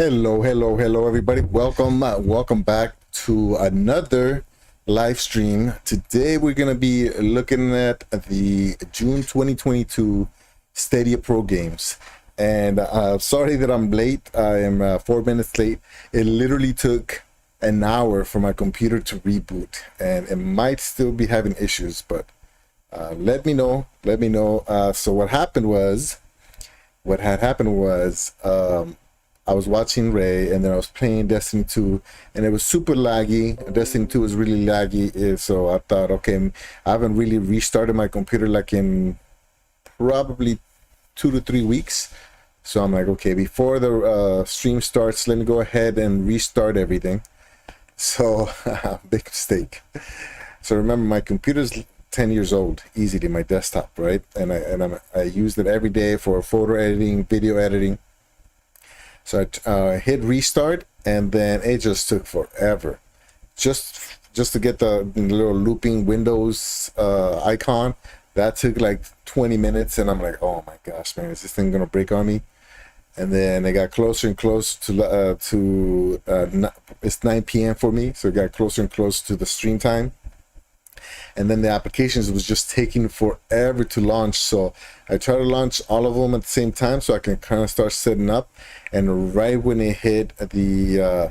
Hello, everybody. Welcome back to another live stream. Today, we're gonna be looking at the June 2022 Stadia Pro games. And sorry that I'm late. I am 4 minutes late. It literally took an hour for my computer to reboot, and it might still be having issues. But let me know. So what had happened was. I was watching Ray, and then I was playing Destiny 2, and it was super laggy. Destiny 2 was really laggy, so I thought, okay, I haven't really restarted my computer like in probably 2 to 3 weeks. So I'm like, okay, before the stream starts, let me go ahead and restart everything. So, big mistake. So remember, my computer's 10 years old, easily, my desktop, right? And I used it every day for photo editing, video editing. So I hit restart, and then it just took forever, just to get the little looping Windows icon. That took like 20 minutes, and I'm like, oh my gosh, man, is this thing gonna break on me? And then it got closer and closer to it's 9 p.m. for me, so it got closer and closer to the stream time. And then the applications was just taking forever to launch, so I try to launch all of them at the same time so I can kind of start setting up. And right when I hit the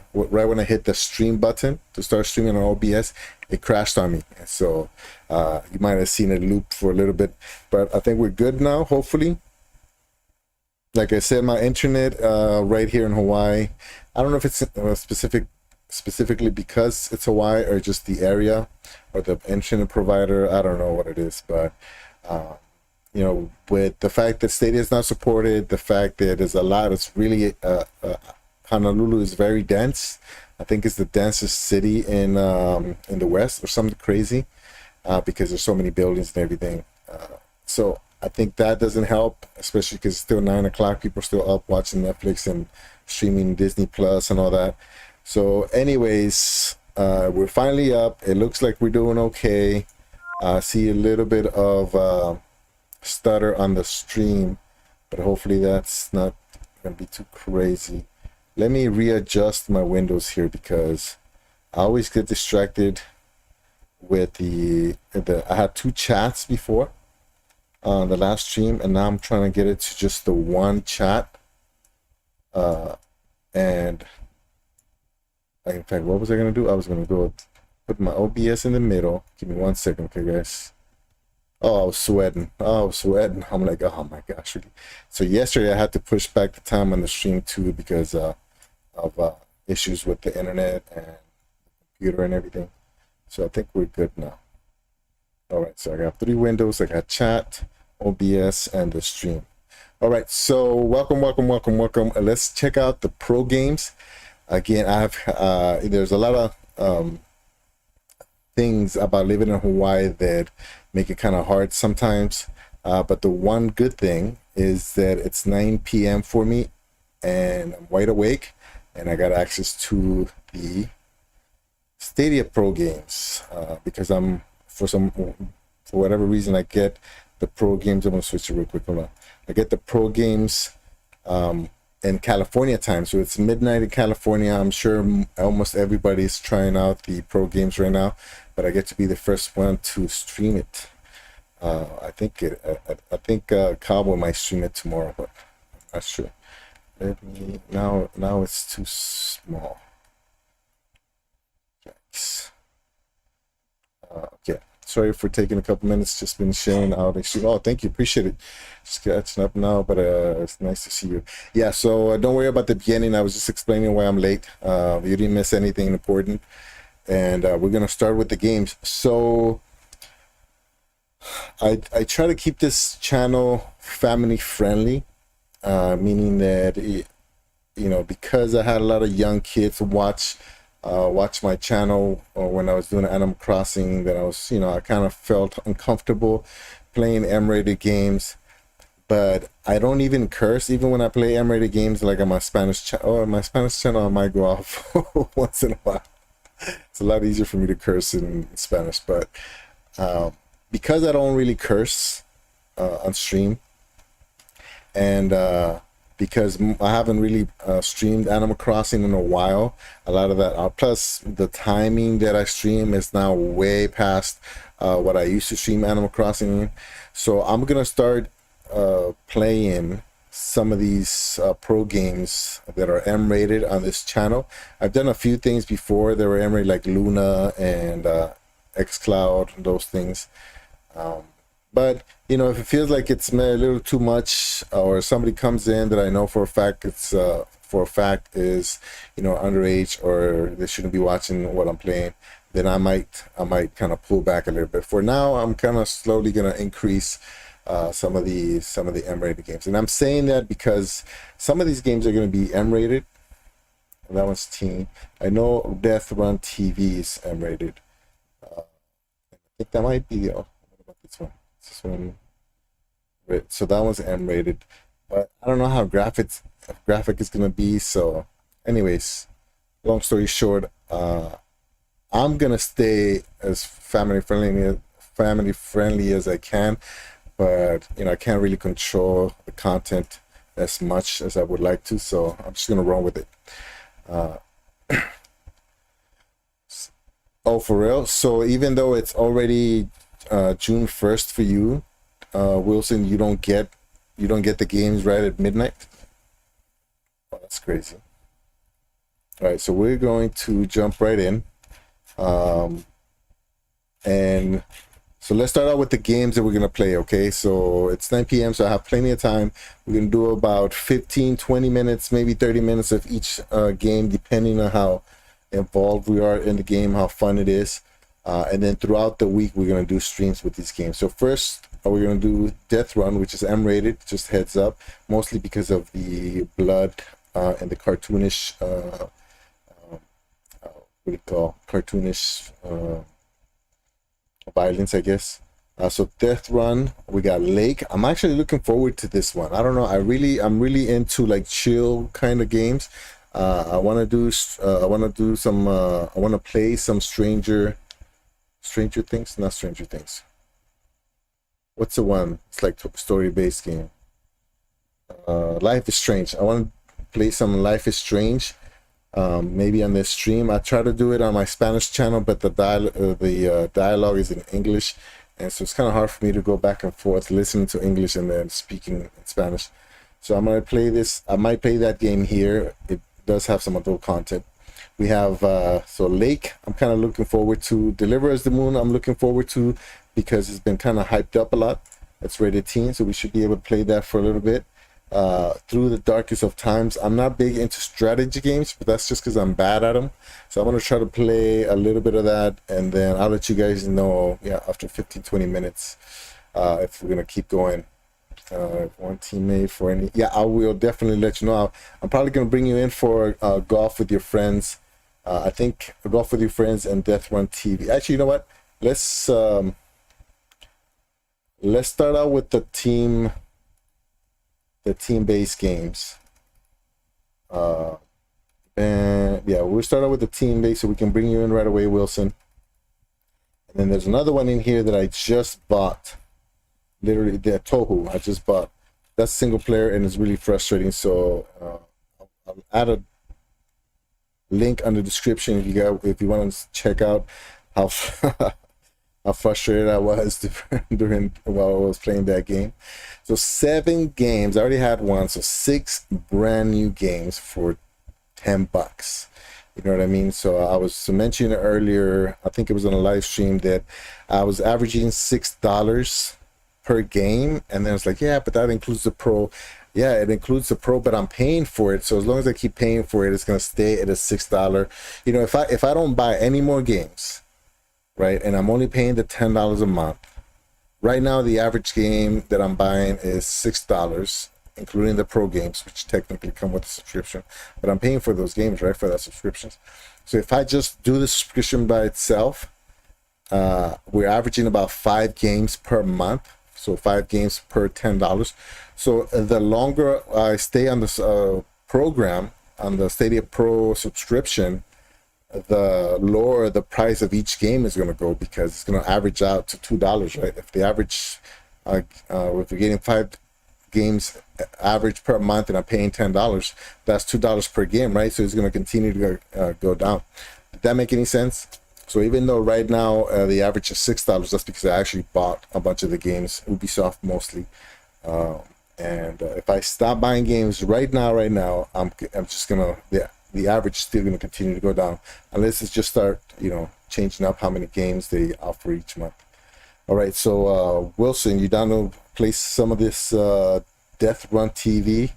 stream button to start streaming on OBS, it crashed on me. So you might have seen it loop for a little bit, but I think we're good now, hopefully. Like I said, my internet right here in Hawaii, I don't know if it's specifically because it's Hawaii or just the area or the internet provider. I don't know what it is, but with the fact that Stadia is not supported, the fact that there's a lot, it's really Honolulu is very dense. I think it's the densest city in the West or something crazy, because there's so many buildings and everything. So I think that doesn't help, especially because it's still 9 o'clock. People are still up watching Netflix and streaming Disney Plus and all that. So anyways, we're finally up. It looks like we're doing okay. I see a little bit of stutter on the stream, but hopefully that's not going to be too crazy. Let me readjust my windows here because I always get distracted with I had two chats before on the last stream, and now I'm trying to get it to just the one chat. And in fact, what was I going to do? I was going to go put my OBS in the middle. Give me 1 second, okay, guys. Oh, I was sweating. I'm like, oh my gosh, really. So yesterday I had to push back the time on the stream too because of issues with the internet and computer and everything. So I think we're good now. All right, so I got 3 windows. I got chat, OBS, and the stream. All right, so welcome. Let's check out the pro games. Again, there's a lot of things about living in Hawaii that make it kind of hard sometimes. But the one good thing is that it's 9 p.m. for me, and I'm wide awake, and I got access to the Stadia Pro games because for whatever reason I get the pro games. I'm gonna switch it real quick. Hold on. I get the pro games in California time, so it's midnight in California. I'm sure almost everybody's trying out the pro games right now, but I get to be the first one to stream it. I think Cabo might stream it tomorrow, but I'm not sure. Let me now it's too small. Yikes. Okay, sorry for taking a couple minutes. Just been sharing out. Oh, thank you, appreciate it. Just catching up now, but it's nice to see you. Yeah, so don't worry about the beginning. I was just explaining why I'm late. You didn't miss anything important, and we're gonna start with the games. So I try to keep this channel family friendly, meaning that because I had a lot of young kids watch my channel when I was doing Animal Crossing, that I kind of felt uncomfortable playing M-rated games. But I don't even curse even when I play M-rated games, like on my Spanish channel. My Spanish channel I might go off once in a while. It's a lot easier for me to curse in Spanish, but because I don't really curse on stream, and because I haven't really streamed Animal Crossing in a while. A lot of that, plus the timing that I stream is now way past what I used to stream Animal Crossing in. So I'm gonna start playing some of these pro games that are M-rated on this channel. I've done a few things before that were M-rated, like Luna and xCloud, those things. But you know, if it feels like it's a little too much, or somebody comes in that I know for a fact is, you know, underage, or they shouldn't be watching what I'm playing, then I might kind of pull back a little bit. For now, I'm kind of slowly gonna increase some of the M-rated games, and I'm saying that because some of these games are gonna be M-rated. That one's teen. I know Death Run TV is M-rated. I think that might be. Oh, what about this one? This one. So that one's M-rated, but I don't know how graphic is gonna be. So, anyways, long story short, I'm gonna stay as family friendly as I can, but you know, I can't really control the content as much as I would like to. So I'm just gonna run with it. Oh, for real? So even though it's already June 1st for you, Wilson, you don't get the games right at midnight? Oh, that's crazy. All right, so we're going to jump right in. And so let's start out with the games that we're going to play, okay? So it's 9 p.m., so I have plenty of time. We're going to do about 15, 20 minutes, maybe 30 minutes of each game, depending on how involved we are in the game, how fun it is. And then throughout the week, we're going to do streams with these games. So first, we're going to do Death Run, which is M-rated, just heads up, mostly because of the blood and the cartoonish, what do you call, cartoonish violence, I guess. So Death Run, we got Lake. I'm actually looking forward to this one. I don't know, I'm really into like chill kind of games. I want to play some Stranger Things, not Stranger Things. What's the one? It's like story-based game. Life is Strange. I want to play some Life is Strange. Maybe on this stream. I try to do it on my Spanish channel, but the dialogue is in English, and so it's kind of hard for me to go back and forth listening to English and then speaking in Spanish. So I'm gonna play this. I might play that game here. It does have some adult content. We have so Lake. I'm kind of looking forward to. Deliver Us the Moon. I'm looking forward to, because it's been kind of hyped up a lot. It's rated teen, so we should be able to play that for a little bit. Through the Darkest of Times. I'm not big into strategy games, but that's just because I'm bad at them. So I'm going to try to play a little bit of that, and then I'll let you guys know, yeah, after 15-20 minutes, if we're going to keep going. One teammate for any, yeah, I will definitely let you know. I'm probably going to bring you in for golf with your friends. I think golf with your friends and Death Run TV. Actually, you know what? Let's start out with the team-based games. And yeah, we'll start out with the team-based, so we can bring you in right away, Wilson. And then there's another one in here that I just bought. Literally, the Toho I just bought. That's single player, and it's really frustrating. So I'll add a link on the description if you want to check out how how frustrated I was during while I was playing that game. So 7 games. I already had one, so 6 brand new games for $10. You know what I mean? So I was mentioning earlier, I think it was on a live stream, that I was averaging $6 per game, and then it's like, yeah, but that includes the pro. Yeah, it includes the pro, but I'm paying for it. So as long as I keep paying for it, it's gonna stay at a $6. You know, if I don't buy any more games, right, and I'm only paying the $10 a month. Right now, the average game that I'm buying is $6, including the pro games, which technically come with a subscription. But I'm paying for those games, right, for that subscriptions. So if I just do the subscription by itself, we're averaging about 5 games per month. So 5 games per $10. So the longer I stay on this program, on the Stadia Pro subscription, the lower the price of each game is going to go, because it's going to average out to $2, right? If the average, if we're getting 5 games average per month and I'm paying $10, that's $2 per game, right? So it's going to continue to go down. Did that make any sense? So even though right now the average is $6, that's because I actually bought a bunch of the games, Ubisoft mostly. And if I stop buying games right now, I'm just gonna the average is still gonna continue to go down unless it's just start changing up how many games they offer each month. All right, so Wilson, you down to play some of this Death Run TV?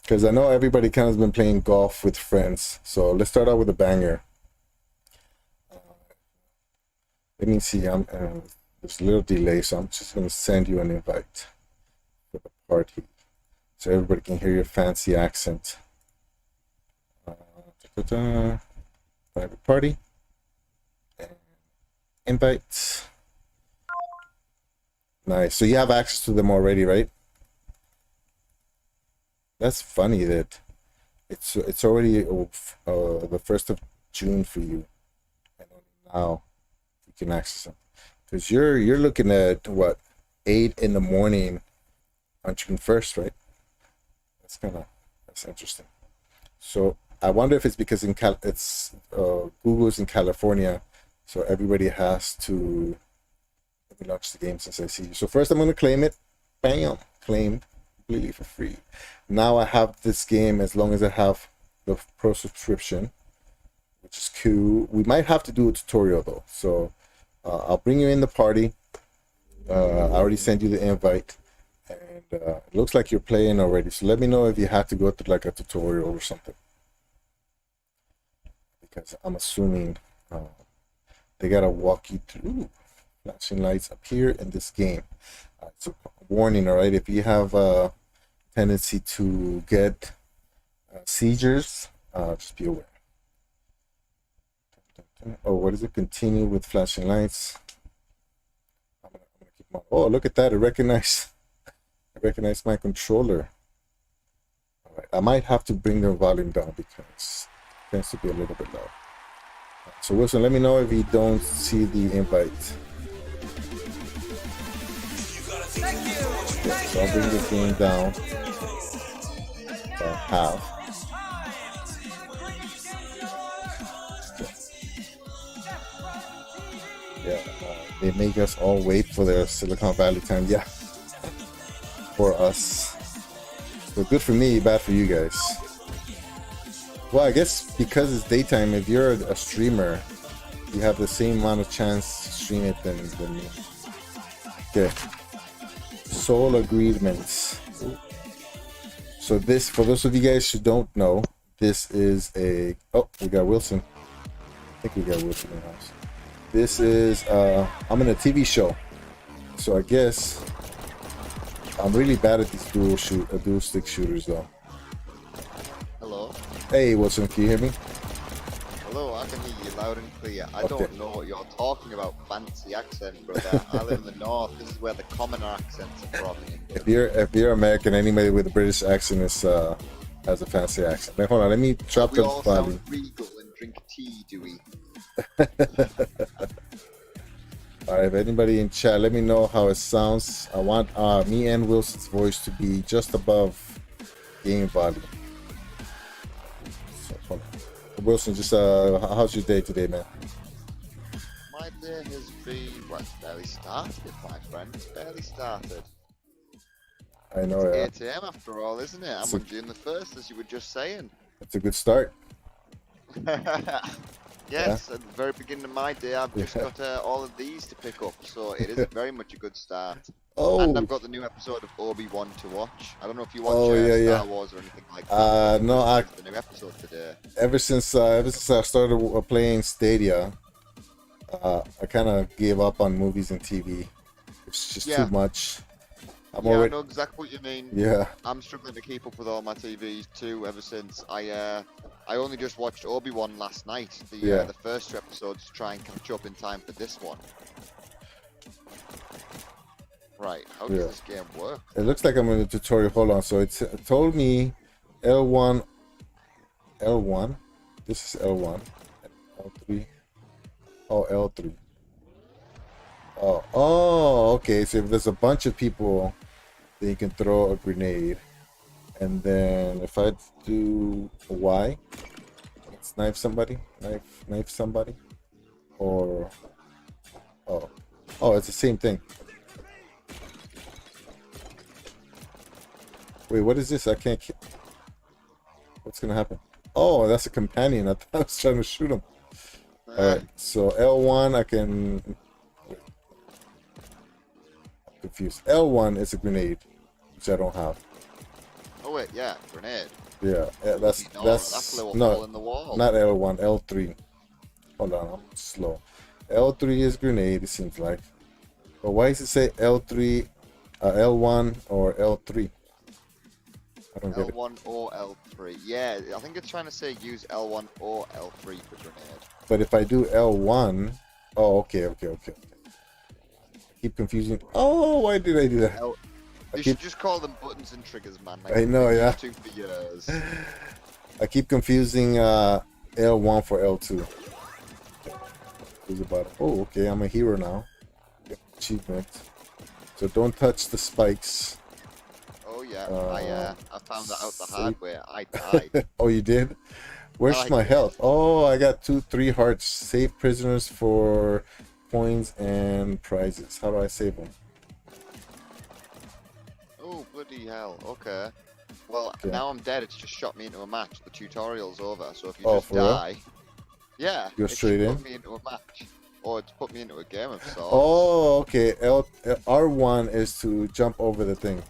Because I know everybody kind of has been playing golf with friends. So let's start out with a banger. Let me see. There's a little delay, so I'm just gonna send you an invite for the party, so everybody can hear your fancy accent. Private party. Invite. Nice. So you have access to them already, right? That's funny that it's already the 1st of June for you, and now you can access them because you're looking at what 8 in the morning on June 1st, right? That's interesting. So I wonder if it's because Google's in California, so everybody has to. Let me launch the game since I see you. So first I'm going to claim it. Bam, claimed completely for free. Now I have this game as long as I have the pro subscription, which is cool. We might have to do a tutorial though, so I'll bring you in the party. I already sent you the invite, and it looks like you're playing already. So let me know if you have to go through like a tutorial or something, because I'm assuming they gotta walk you through. Flashing lights appear in this game. So warning, all right, if you have a tendency to get seizures, just be aware. Oh, what is it? Continue with flashing lights. I'm gonna keep my, oh, look at that! I recognize my controller. All right, I might have to bring the volume down because it tends to be a little bit loud. So Wilson, let me know if you don't see the invite. Okay, so I'll bring this game down by half. Yeah, they make us all wait for their Silicon Valley time. Yeah, for us. So good for me, bad for you guys. Well, I guess because it's daytime, if you're a streamer, you have the same amount of chance to stream it than me. Okay. Soul agreements. So this, for those of you guys who don't know, this is a, oh, we got Wilson. I think we got Wilson in the house. This is I'm in a TV show, so I guess I'm really bad at these dual stick shooters though. Hello. Hey Wilson, can you hear me? Hello, I can hear you loud and clear. I don't know what you're talking about, fancy accent, brother. I live in the north. This is where the commoner accents are from. If you're American, anybody with a British accent is has a fancy accent. Now, hold on, let me drop the volume. We all sound regal and drink tea, do we? Alright, if anybody in chat, let me know how it sounds. I want me and Wilson's voice to be just above game volume. So, hold on. Wilson, just how's your day today, man? My day has been, well, it's barely started, my friend. It's barely started. I know, it's 8 AM after all, isn't it? I'm on June the 1st, as you were just saying. That's a good start. Yes, at the very beginning of my day, I've just got all of these to pick up, so it is very much a good start. Oh. And I've got the new episode of Obi-Wan to watch. I don't know if you watch Star Wars or anything like that. No, the new episode today. Ever since I started playing Stadia, I kind of gave up on movies and TV. It's just too much. I know exactly what you mean. Yeah. I'm struggling to keep up with all my TVs too. Ever since I only just watched Obi-Wan last night, the first 2 episodes, to try and catch up in time for this one. Right, how does this game work? It looks like I'm in the tutorial. Hold on. So it told me L1. This is L1. L3. Oh, L3. Oh, okay. So if there's a bunch of people, then you can throw a grenade. And then if I do Y, let's knife somebody, knife somebody, or oh, oh, it's the same thing. Wait, what is this? I can't. What's gonna happen? Oh, that's a companion. I thought I was trying to shoot him. All right, so L1 I can. Wait, I'm confused. L1 is a grenade, which I don't have. Oh wait, yeah, grenade. Yeah, that's That's a little no, hole in the wall. not L1, L3. Hold on, I'm slow. L3 is grenade. It seems like. But why does it say L3, L1 or L3? I don't get it. L1 or L3. Yeah, I think it's trying to say use L1 or L3 for grenade. But if I do L1, oh, okay. Keep confusing. Oh, why did I do that? You should just call them buttons and triggers, man. Like I know, yeah. For years. I keep confusing L1 for L2. Who's about? Oh, okay. I'm a hero now. Achievement. So don't touch the spikes. Oh yeah, I found that out the hard way. I died. Oh, you did? Where's my health? Oh, I got 3 hearts. Save prisoners for coins and prizes. How do I save them? Oh bloody hell! Okay. Well, now I'm dead. It's just shot me into a match. The tutorial's over. So if you just die, yeah, you're straight in. Put me into a match, or it's put me into a game of sorts. Oh, okay. R1 is to jump over the thing.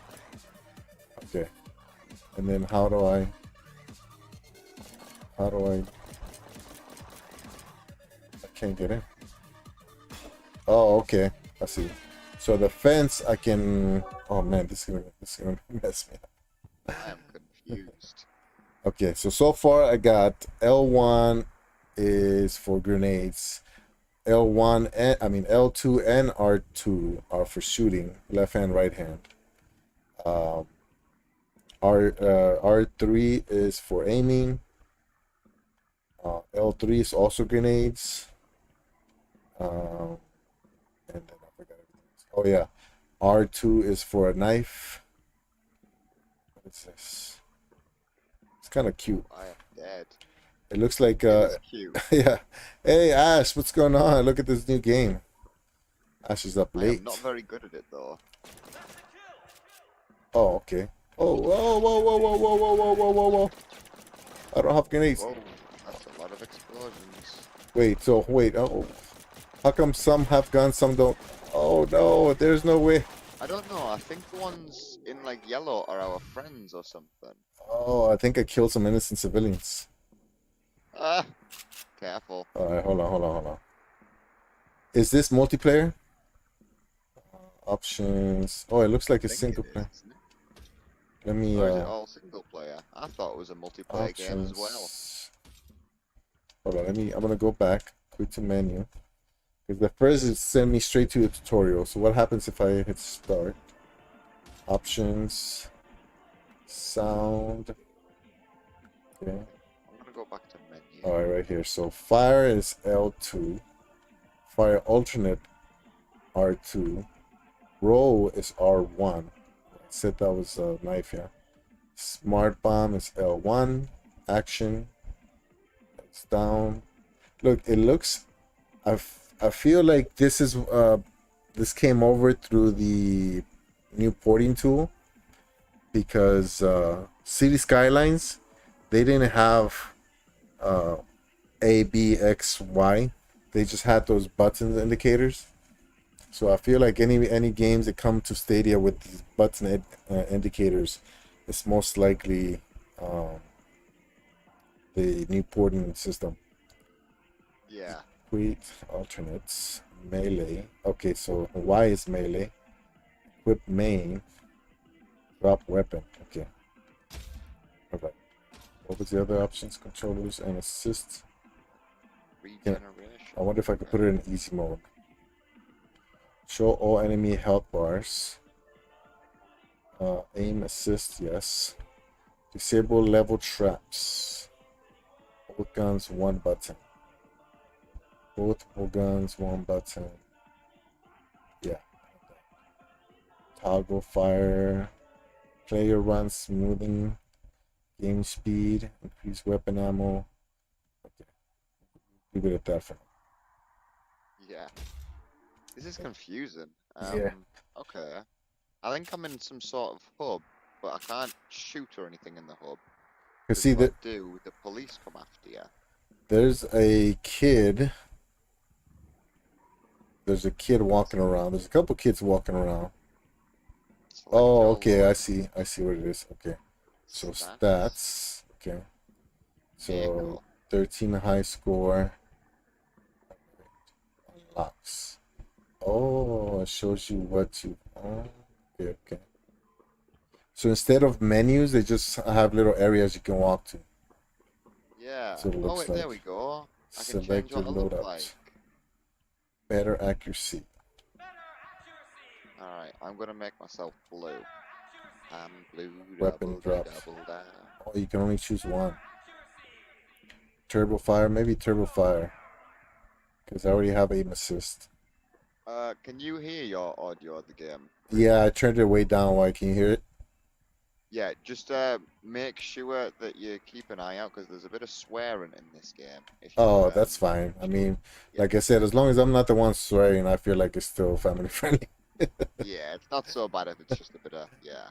Okay. And then how do I? I can't get in. Oh, okay. I see. So the fence I can. Oh man, this is gonna mess me up. I am confused. Okay, so far I got L1 is for grenades. L1 and L2 and R2 are for shooting, left hand, right hand. R3 is for aiming. L3 is also grenades. And then I forgot everything. Oh yeah, R2 is for a knife. What is this? It's kind of cute. I am dead. It looks like cute. yeah. Hey Ash, what's going on? Look at this new game. Ash is up late. I'm not very good at it though. Oh, okay. Oh, whoa. I don't have grenades. Whoa, that's a lot of explosions. Wait, oh. How come some have guns, some don't? Oh no, there's no way. I don't know, I think the ones in like yellow are our friends or something. Oh, I think I killed some innocent civilians. Ah, careful. Alright, hold on. Is this multiplayer? Options. Oh, it looks like a single player. Let me. Or is it all single player? I thought it was a multiplayer game as well. Hold on, I'm gonna go back. Go to menu. Because the first is send me straight to the tutorial. So what happens if I hit start? Options. Sound. Okay. I'm gonna go back to menu. Alright, right here. So fire is L2. Fire alternate R2. Roll is R1. I said that was a knife, yeah. Smart bomb is L1. Action. It's down. Look, it looks. I feel like this is this came over through the new porting tool, because City Skylines, they didn't have A, B, X, Y. They just had those buttons indicators. So I feel like any games that come to Stadia with these button indicators, it's most likely the new porting system. Yeah. Equip alternates melee. Okay, so Y is melee. Equip main. Drop weapon. Okay. Alright. What was the other options? Controllers and assist. Regeneration. I wonder if I could put it in easy mode. Show all enemy health bars. Aim assist, yes. Disable level traps. Both guns, one button. Both guns, one button. Yeah. Toggle fire. Player run smoothing, game speed, increase weapon ammo. Okay, leave it at that for Yeah. This is confusing. now. Yeah. Okay. I think I'm in some sort of hub, but I can't shoot or anything in the hub. Cause Because see if I that do, the police come after you. there's a kid. There's a kid walking around. There's a couple kids walking around. Select Oh, your okay. I load. see. I see what it is. Okay. So Stats. stats. Okay. So Vehicle. 13 high score unlocks. Oh, it shows you what you. Oh, okay, okay. So instead of menus, they just have little areas you can walk to. Yeah. So it Oh, looks wait, there like. we go. I can change Select your what I look like. loadout. Better accuracy. Alright, I'm gonna make myself blue. I'm blue, Weapon double D, drops. double down. Oh, you can only choose one. Turbo fire, maybe turbo fire, because I already have aim assist. Can you hear your audio of the game? Yeah, I turned it way down. Why can you hear it? Yeah, just make sure that you keep an eye out because there's a bit of swearing in this game. If you Oh, that's fine. I mean, yeah, like I said, as long as I'm not the one swearing, I feel like it's still family friendly. yeah, it's not so bad if it's just a bit of yeah.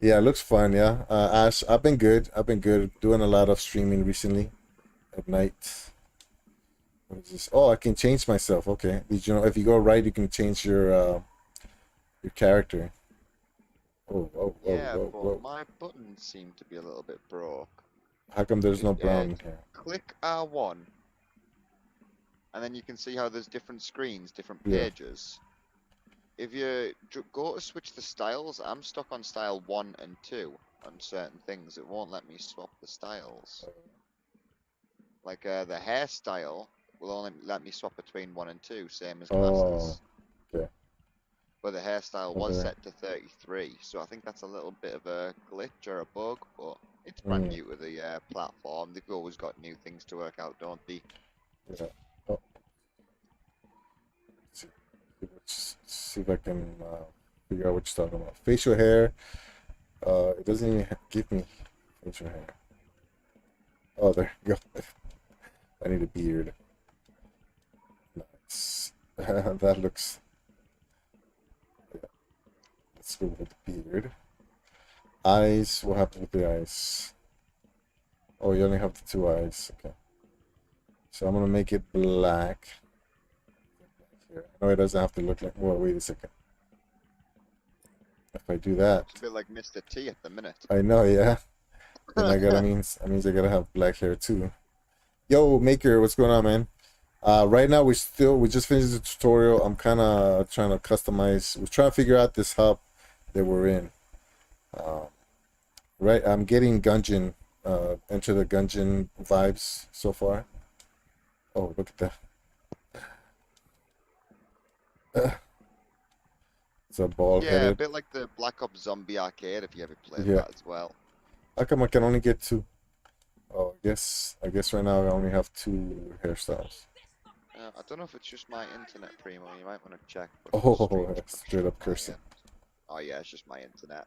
Yeah, it looks fun. Yeah, Ash, I've been good. I've been good doing a lot of streaming recently at night. What is this? Oh, I can change myself. Okay, did you know if you go right, you can change your character. Oh, oh, whoa, Yeah, whoa, but whoa. my buttons seem to be a little bit broke. How come there's If no brown in here? click R1, and then you can see how there's different screens, different Yeah. pages. If you go to switch the styles, I'm stuck on style 1 and 2 on certain things. It won't let me swap the styles. Like the hairstyle will only let me swap between 1 and 2, same as Oh, glasses. okay. But the hairstyle was Okay. set to 33, so I think that's a little bit of a glitch or a bug, but it's brand Mm, new to the platform. They've always got new things to work out, don't they? yeah. Oh, let's see, see if I can figure out what you're talking about. Facial hair. It doesn't even give me facial hair. Oh, there you go. I need a beard. Nice. That looks. Yeah, let's go with the beard. Eyes. What happened with the eyes? Oh, you only have the two eyes. Okay. So I'm gonna make it black. Here. No, it doesn't have to look like. Well, wait a second. If I do that, Looks a bit like Mr. T at the minute. I know, yeah. Then I gotta means that means I gotta have black hair too. Yo, Maker, what's going on, man? Right now we just finished the tutorial. I'm kind of trying to customize. We're trying to figure out this hub that we're in. Uh, right, I'm getting Gungeon, Enter the Gungeon vibes so far. Oh, look at that. It's a bald Yeah, a headed. bit like the Black Ops Zombie Arcade if you ever played Yeah. that as well. How come I can only get two? Oh, I guess right now I only have two hairstyles. I don't know if it's just my internet, Primo. You might want to check. But Oh, stream's that's crashing straight on up my cursing. end. Oh yeah, it's just my internet.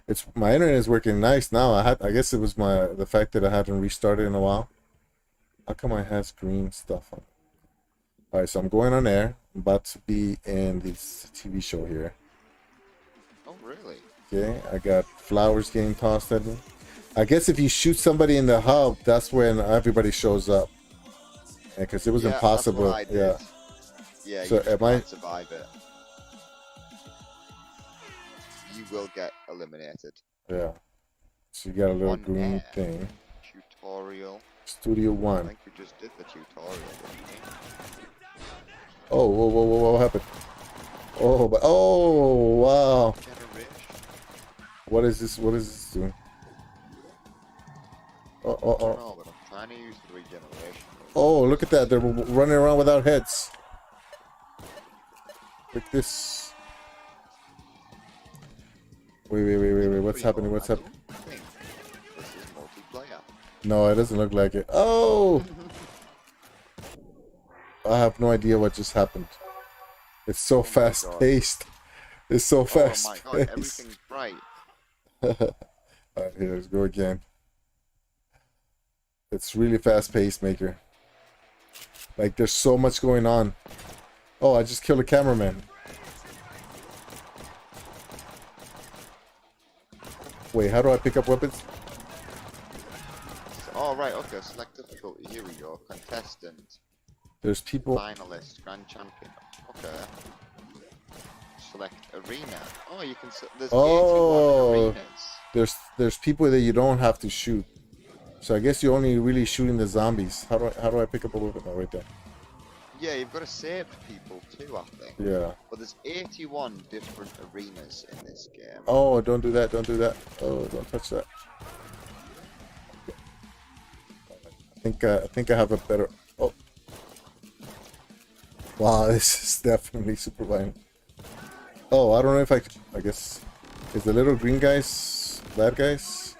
It's my internet is working nice now. I guess it was the fact that I hadn't restarted in a while. How come I has green stuff on? All right, so I'm going on air. I'm about to be in this TV show here. Oh really? Okay, I got flowers getting tossed at me. I guess if you shoot somebody in the hub, that's when everybody shows up. Because it was Yeah, that's what impossible. I did. Yeah. Yeah, So you just am I? can't survive it. You will get eliminated. Yeah. So you got a little On green air. thing. Tutorial. Studio I One. think we just did the tutorial, didn't we? Oh, whoa, whoa, whoa, what happened? Oh, but oh, wow. Generation. What is this? What is this doing? Oh, oh, I don't oh. know, but I'm trying to use the regeneration. Oh, look at that. They're running around without heads. Like this. Wait. What's happening? What's happening? I don't think this is multiplayer. No, it doesn't look like it. Oh! I have no idea what just happened. It's so Oh my fast God. paced. It's so Oh fast my god, paced. everything's bright. Alright, here, let's go again. It's really fast paced, Maker. Like, there's so much going on. Oh, I just killed a cameraman. Wait, how do I pick up weapons? Oh right, okay, select difficulty, here we go. Contestant, There's people. finalist, grand champion. Okay. Select arena. Oh, you can, there's 81 Oh, arenas. there's people that you don't have to shoot. So I guess you're only really shooting the zombies. How do I pick up a weapon? Oh, right there. Yeah, you've got to save people too, I think. Yeah. But there's 81 different arenas in this game. Oh, don't do that. Don't do that. Oh, don't touch that. I think I have a better. Oh. Wow, this is definitely super violent. Oh, I don't know if I guess is the little green guys bad guys?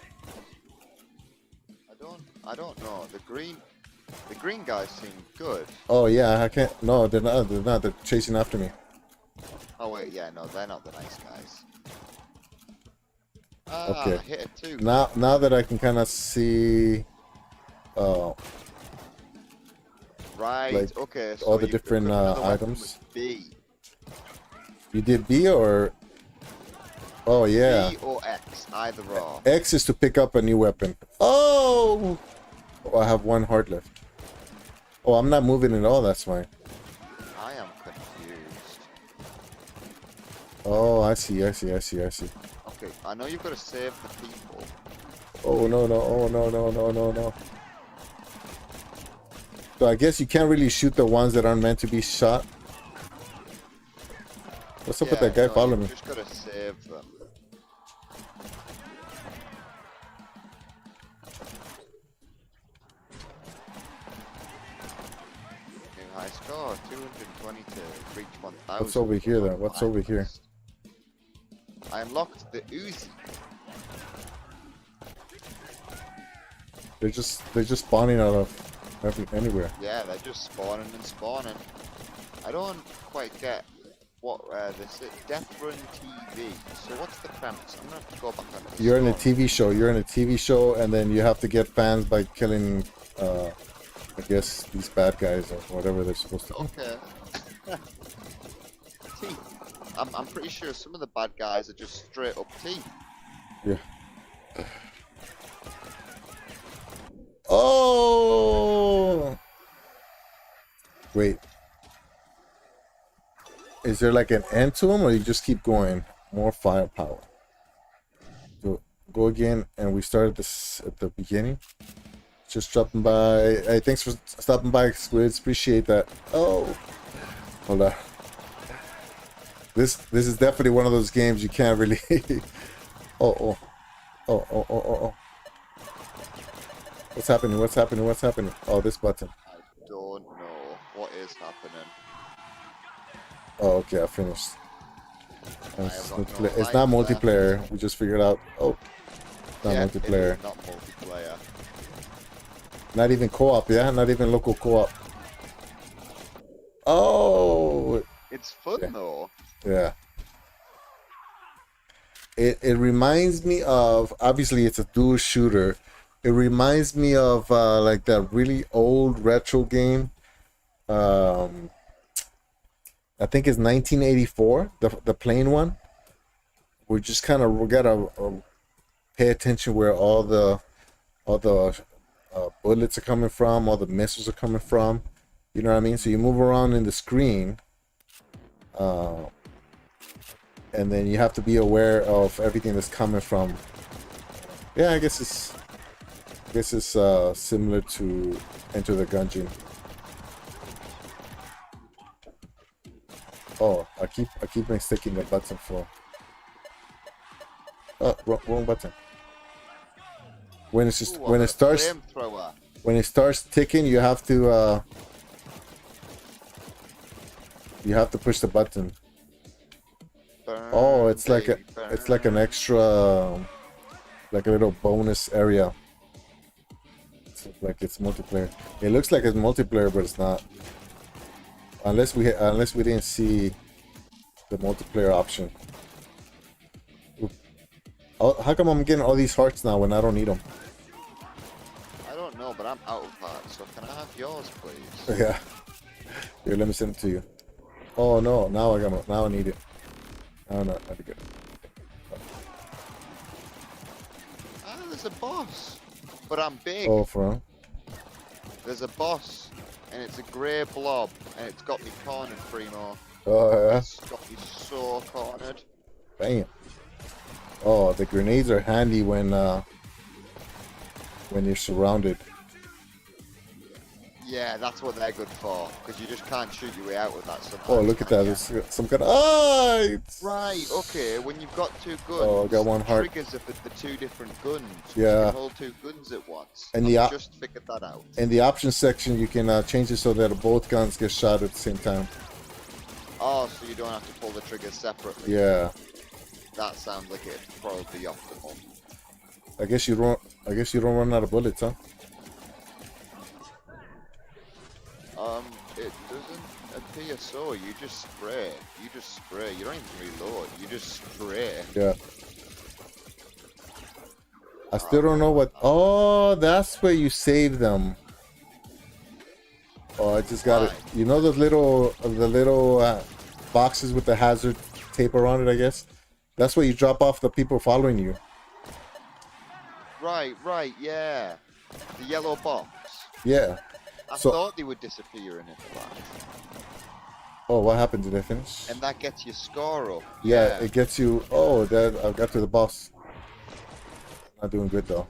I don't know. The green guys seem good. Oh yeah, I can't. No, they're not. They're not. They're chasing after me. Oh wait, yeah, no, they're not the nice guys. Ah, Okay. I hit it too. Now that I can kind of see. Right. like, okay. So all the you different, equipped another weapon items. with B. You did B or? Oh yeah. B or X, either or. X is to pick up a new weapon. Oh! Oh, I have one heart left. Oh, I'm not moving at all. That's why. I am confused. Oh, I see. Okay, I know you've got to save the people. Oh no no! Oh no no no no no! So I guess you can't really shoot the ones that aren't meant to be shot. What's up with that guy following me? You just got to save them. New high score, 222. Reach 1,000. What's over here then? What's over here? I unlocked the Uzi. They're just spawning out of anywhere. Yeah, they're just spawning and spawning. I don't quite get what this is. Death Run TV. So what's the premise? I'm gonna have to go back on this. You're in a TV show. You're in a TV show, and then you have to get fans by killing, I guess, these bad guys or whatever they're supposed to. Okay. Teeth. I'm pretty sure some of the bad guys are just straight up teeth. Yeah. Oh! Wait. Is there like an end to them, or you just keep going? More firepower. Go again, and we started this at the beginning. Just dropping by. Hey, thanks for stopping by, Squids. Appreciate that. Oh, hold on. This is definitely one of those games you can't really. Oh. What's happening? What's happening? What's happening? Oh, this button. I don't know what is happening. Oh, okay, I finished. It's not life left. multiplayer. We just figured out. Oh, it's not Yeah, multiplayer. it is not multiplayer. Not even co-op. Yeah, not even local co-op. Oh, It's fun Yeah. though. yeah. It reminds me of, obviously it's a dual shooter. It reminds me of like that really old retro game. I think it's 1984, the plane one. We just kind of gotta pay attention where all the bullets are coming from, all the missiles are coming from. You know what I mean? So you move around in the screen, and then you have to be aware of everything that's coming from. Yeah, I guess it's similar to Enter the Gungeon. Oh, I keep mistaking the button for. Oh, wrong button. When it's just Ooh, when a it starts flamethrower. when it starts ticking, you have to push the button. Burn, Oh, it's like baby, it's like an burn. extra, like a little bonus area. It's like it's multiplayer. It looks like it's multiplayer, but it's not. Unless we didn't see the multiplayer option. Oh, how come I'm getting all these hearts now when I don't need them? I don't know, but I'm out of hearts, so can I have yours, please? Yeah. Here, let me send it to you. Oh no, now I need it. Oh no, that'd be good. Ah, there's a boss. But I'm big. Oh, from. There's a boss, and it's a grey blob, and it's got me cornered, Primo. Oh yeah. It's got me so cornered. Bam. Oh, the grenades are handy when you're surrounded. Yeah, that's what they're good for, because you just can't shoot your way out with that sometimes. Oh, look at that. can ya? There's some kind of. Ah! Right, okay, when you've got two guns, Oh, I got one heart. triggers are for the two different guns. Yeah. You can hold two guns at once. And I've just figured that out. In the options section, you can change it so that both guns get shot at the same time. Oh, so you don't have to pull the triggers separately. Yeah. That sounds like it'd probably be optimal. I guess you don't run out of bullets, huh? It doesn't appear so. You just spray. You just spray. You don't even reload. You just spray. Yeah. I still don't know what. Oh, that's where you save them. Oh, I just got it. Why? You know the little boxes with the hazard tape around it, I guess? That's where you drop off the people following you. Right, yeah. The yellow box. Yeah. I So- thought they would disappear in it, but... Oh, what happened? Did I finish? And that gets your score up. Yeah, it gets you. Oh, that I got to the boss. Not doing good though.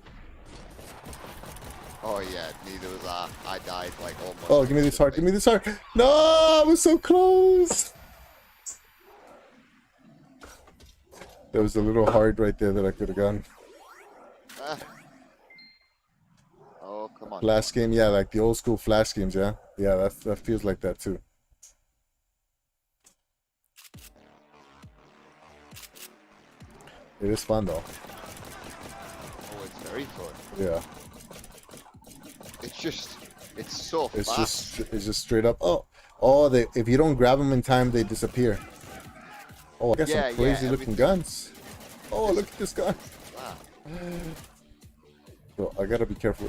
Oh yeah, neither was I. I died like almost. Oh, give me this heart. Give me this heart. No, I was so close. There was a little heart right there that I could have gotten. Ah. Oh, come on. Flash game, yeah, like the old school Flash games, yeah. Yeah, that feels like that too. It is fun though. Oh, it's very fun. Yeah. It's so fast. It's just straight up. Oh, they if you don't grab them in time, they disappear. Oh, I got Yeah, some crazy looking everything- guns. Oh, look at this gun. Ah. So I gotta be careful.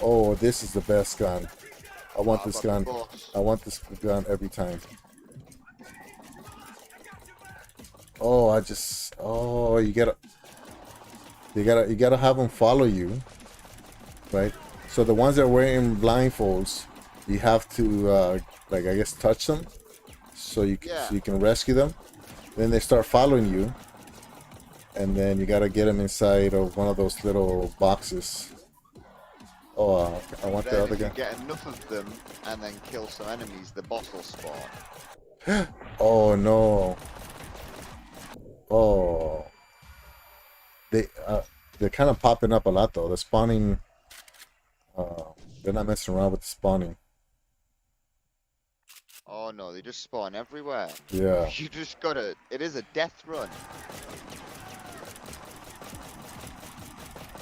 Oh, this is the best gun. I want this gun. I want this gun every time. Oh, you gotta have them follow you, right? So the ones that are wearing blindfolds, you have to like I guess touch them, so you can rescue them. Then they start following you, and then you gotta get them inside of one of those little boxes. Oh, I want the Then other if you guy. get enough of them and then kill some enemies, the boss will spawn. Oh no. Oh. They're kind of popping up a lot though. They're spawning. They're not messing around with the spawning. Oh no, they just spawn everywhere. Yeah. You just gotta. It is a death run.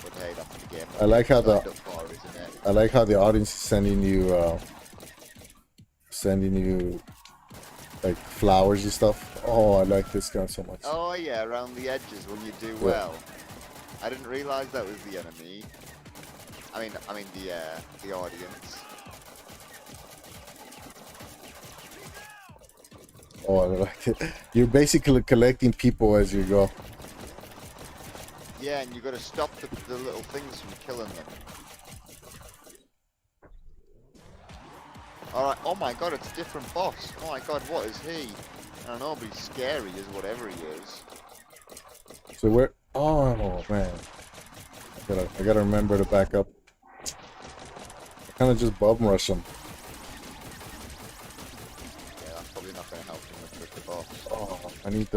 But hey, that's the game. I like how Signed up for, isn't it? I like how the audience is sending you like flowers and stuff. Oh, I like this gun so much. Oh yeah, around the edges when you do well. I didn't realize that was the enemy. I mean the audience. Oh, I like it. You're basically collecting people as you go. Yeah, and you gotta stop the little things from killing them. Alright, oh my god, it's a different boss. Oh my god, what is he? I don't know, but he's scary as whatever he is. So where? Oh man, I gotta remember to back up. I kind of just bum rush them. Yeah, that's probably not gonna help him with the boss. Oh, I need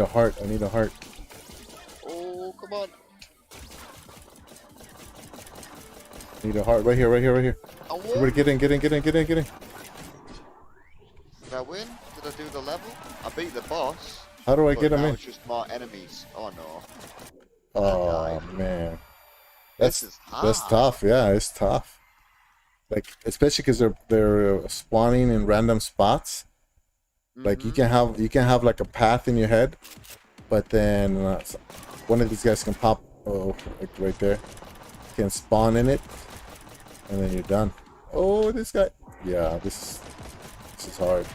a heart. I need a heart. Oh, come on. I need a heart right here, right here, right here. I won. Everybody get in, get in, get in, get in, get in. Did I win? Did I do the level? I beat the boss. How do I But get them now in? it's just more enemies. Oh no. Oh man, This is that's hard. tough. Yeah, it's tough. Like especially because they're spawning in random spots. Like Mm-hmm. you can have like a path in your head, but then one of these guys can pop, like right there, can spawn in it, and then you're done. Oh, this guy. Yeah, this is hard.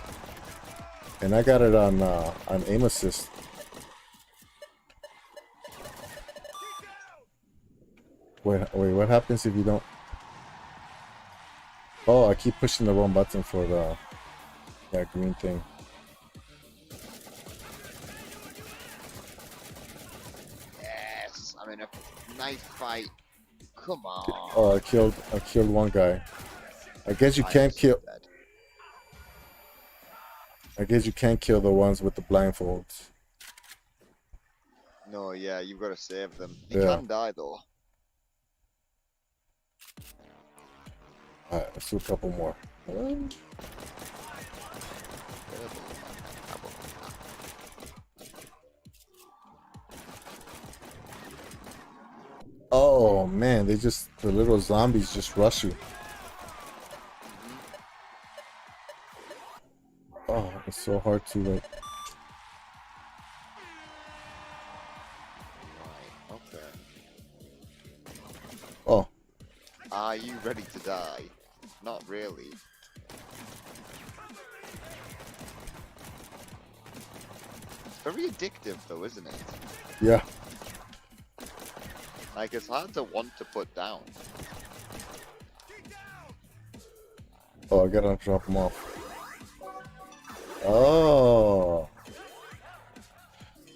And I got it on aim assist. Wait, what happens if you don't? Oh, I keep pushing the wrong button for the green thing. Yes, I'm in a knife fight. Come on. Oh, I killed one guy. I guess you I am can't so kill. dead. I guess you can't kill the ones with the blindfolds. No, yeah, you've got to save them. They Yeah. can die though. Alright, let's do a couple more. Oh man, the little zombies just rush you. Oh, it's so hard to like. Right, okay. Oh, Are you ready to die? Not really. It's very addictive though, isn't it? yeah. Like, it's hard to want to put down. Oh, I gotta drop them off. Oh.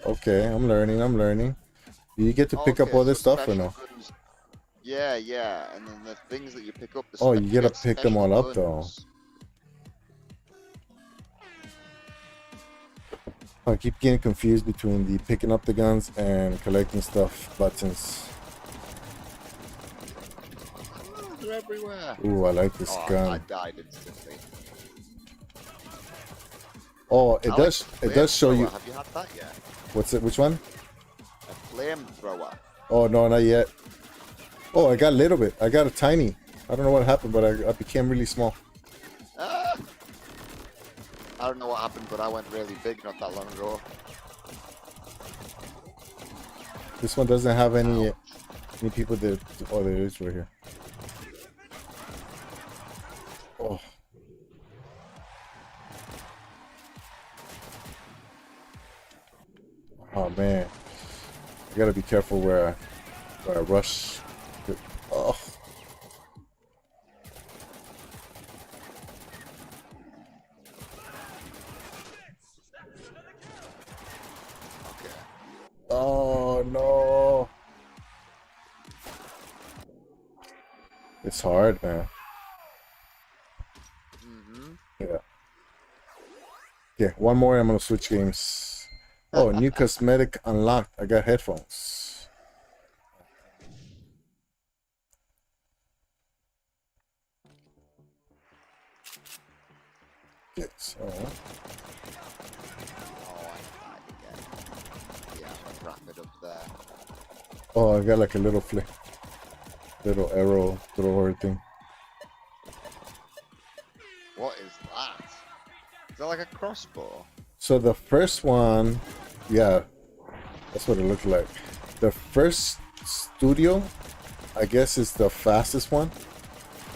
Okay, I'm learning. I'm learning. Do you get to pick up Okay, all this so stuff or no? special guns. Yeah, yeah, and then the things that you pick up, Oh, you gotta get pick them special all up though. guns. I keep getting confused between the picking up the guns and collecting stuff buttons. Oh, they're everywhere. Ooh, I like this Oh, I gun. died instantly. Oh, I like it does show you. flamethrower. Have you had that yet? What's it? Which one? A flamethrower. Oh no, not yet. Oh, I got a little bit. I got a tiny. I don't know what happened, but I became really small. Ah! I don't know what happened, but I went really big not that long ago. This one doesn't have any people that. Oh, there is right here. Oh. Oh man, I gotta be careful where I rush. Oh. Okay. Oh no. It's hard, man. Mm-hmm. Yeah. Yeah, one more and I'm gonna switch games. Oh, new cosmetic unlocked. I got headphones. Okay, so Oh, I died again. Yeah, I'm gonna wrap it up there. oh, I got like a little little arrow thrower thing. What is that? Is that like a crossbow? So the first one, yeah, that's what it looked like. The first studio, I guess, is the fastest one.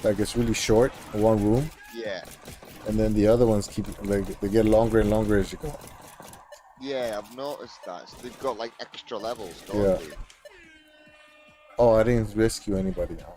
Like it's really short, one room, Yeah. and then the other ones keep like they get longer and longer as you go. Yeah, I've noticed that. So they've got like extra levels, don't Yeah. they? Oh, I didn't rescue anybody now.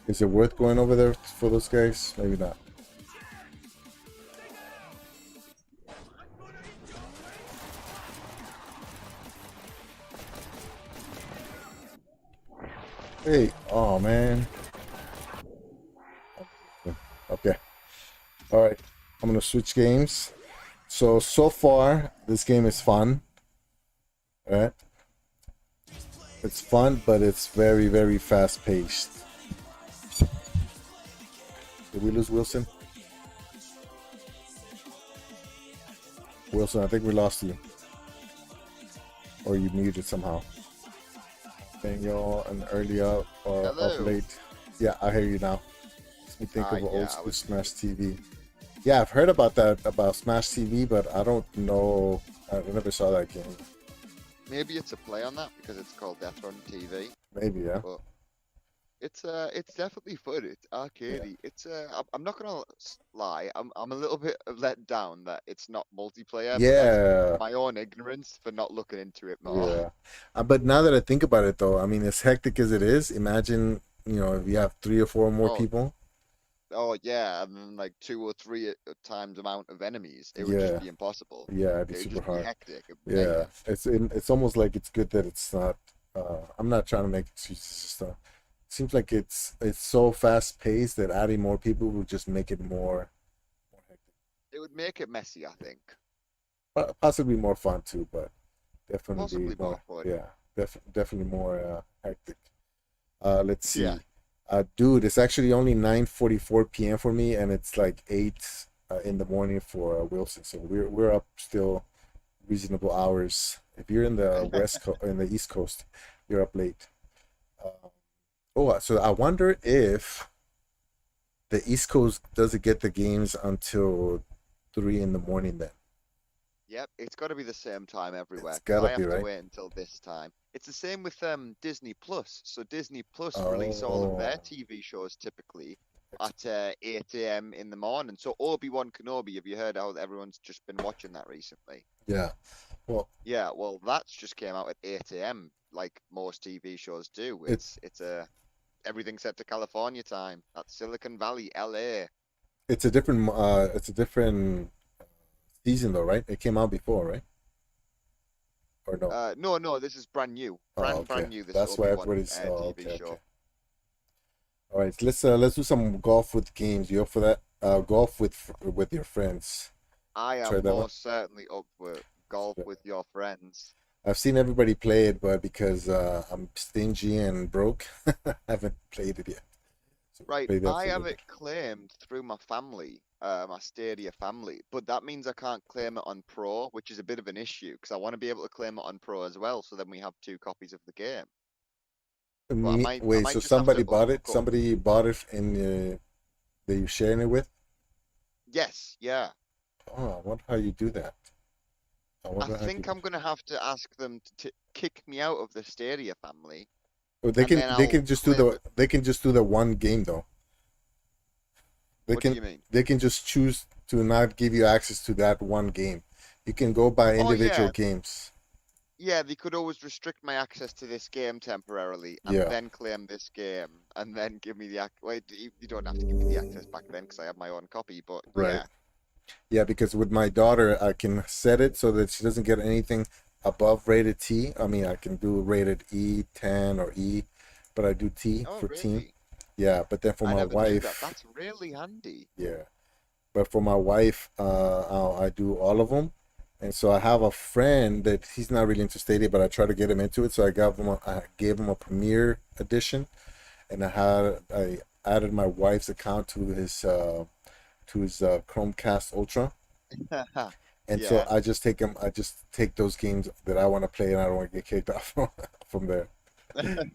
Is it worth going over there for those guys? Maybe not. Hey, oh man. Okay. All right. I'm gonna switch games. So far, this game is fun. All right. It's fun, but it's very, very fast paced. Did we lose Wilson? Wilson, I think we lost you. Or you muted somehow. Daniel, an early up or up Hello. late. Yeah, I hear you now. Makes me think of an Yeah, old I school was Smash muted. TV. Yeah, I've heard about that, about Smash TV, but I don't know. I never saw that game. Maybe it's a play on that because it's called Death Run TV, Maybe, yeah. but it's definitely fun. It's Yeah. arcadey. I'm not gonna lie. I'm a little bit let down that it's not multiplayer, but that's Yeah. my own ignorance for not looking into it more. Yeah. But now that I think about it, though, I mean, as hectic as it is, imagine, if you have three or four more Oh, people. oh yeah, and then like two or three times amount of enemies, it would just Yeah. be impossible. Yeah, it'd be It would super just be hard. hectic, Yeah. mega. It's almost like it's good that it's not. I'm not trying to make excuses. It's just, seems like it's so fast paced that adding more people would just make it more hectic. It would make it messy, I think. Possibly more fun too, but definitely Possibly more more. fun. Yeah, definitely more hectic. Let's Yeah. see. Dude, it's actually only 9:44 p.m. for me, and it's like 8 in the morning for Wilson. So we're up still reasonable hours. If you're in the in the East Coast, you're up late. Uh, so I wonder if the East Coast doesn't get the games until 3 in the morning. Then Yep, it's got to be the same time it's everywhere because gotta I be have to right. wait until this time. It's the same with Disney Plus. So Disney Plus release all of their Oh, TV shows typically it's, at 8 a.m. in the morning. So Obi-Wan Kenobi, have you heard how everyone's just been watching that recently? yeah. Well, Yeah, well, that's just came out at 8 a.m. like most TV shows do. it It's everything set to California time. That's Silicon Valley, LA. it's a different season though, right? It came out before, right? Or no? No, this is brand new. Oh, Brand okay. new, this That's why Obi-Wan everybody's. Oh, TV okay, okay. show. All right, let's do some golf with games. You up for that? Golf with your friends. I Try am that one. most certainly up for golf Yeah. with your friends. I've seen everybody play it, but because I'm stingy and broke, I haven't played it yet. So Right, play that I for have me. it claimed through my family, my Stadia family, but that means I can't claim it on Pro, which is a bit of an issue because I want to be able to claim it on Pro as well, so then we have two copies of the game. But I Wait, might so just have to somebody bought it? hook up. Somebody bought it and that you're sharing it with? Yes, yeah. Oh, I wonder how you do that. I I wonder how think people. I'm gonna have to ask them to kick me out of the Stadia family, Oh, and then they I'll can just do claim the it. they can just do the one game though. They What do can you mean? they can just choose to not give you access to that one game. You can go buy Oh individual yeah, games. yeah, they could always restrict my access to this game temporarily and Yeah, then claim this game and then give me the wait, you don't have to give me the access back then because I have my own copy, but right. yeah. Yeah, because with my daughter, I can set it so that she doesn't get anything above rated T. I mean, I can do rated E, 10 or E, but I do T Oh, for teen. really? Yeah, but then for I my never knew that. wife, That's really handy. yeah, but for my wife, I do all of them. And so I have a friend that he's not really into Stadia, but I try to get him into it. So I gave him a Premiere edition, and I added my wife's account to his Chromecast Ultra. And so Yeah. I just take those games that I want to play, and I don't want to get kicked off from there.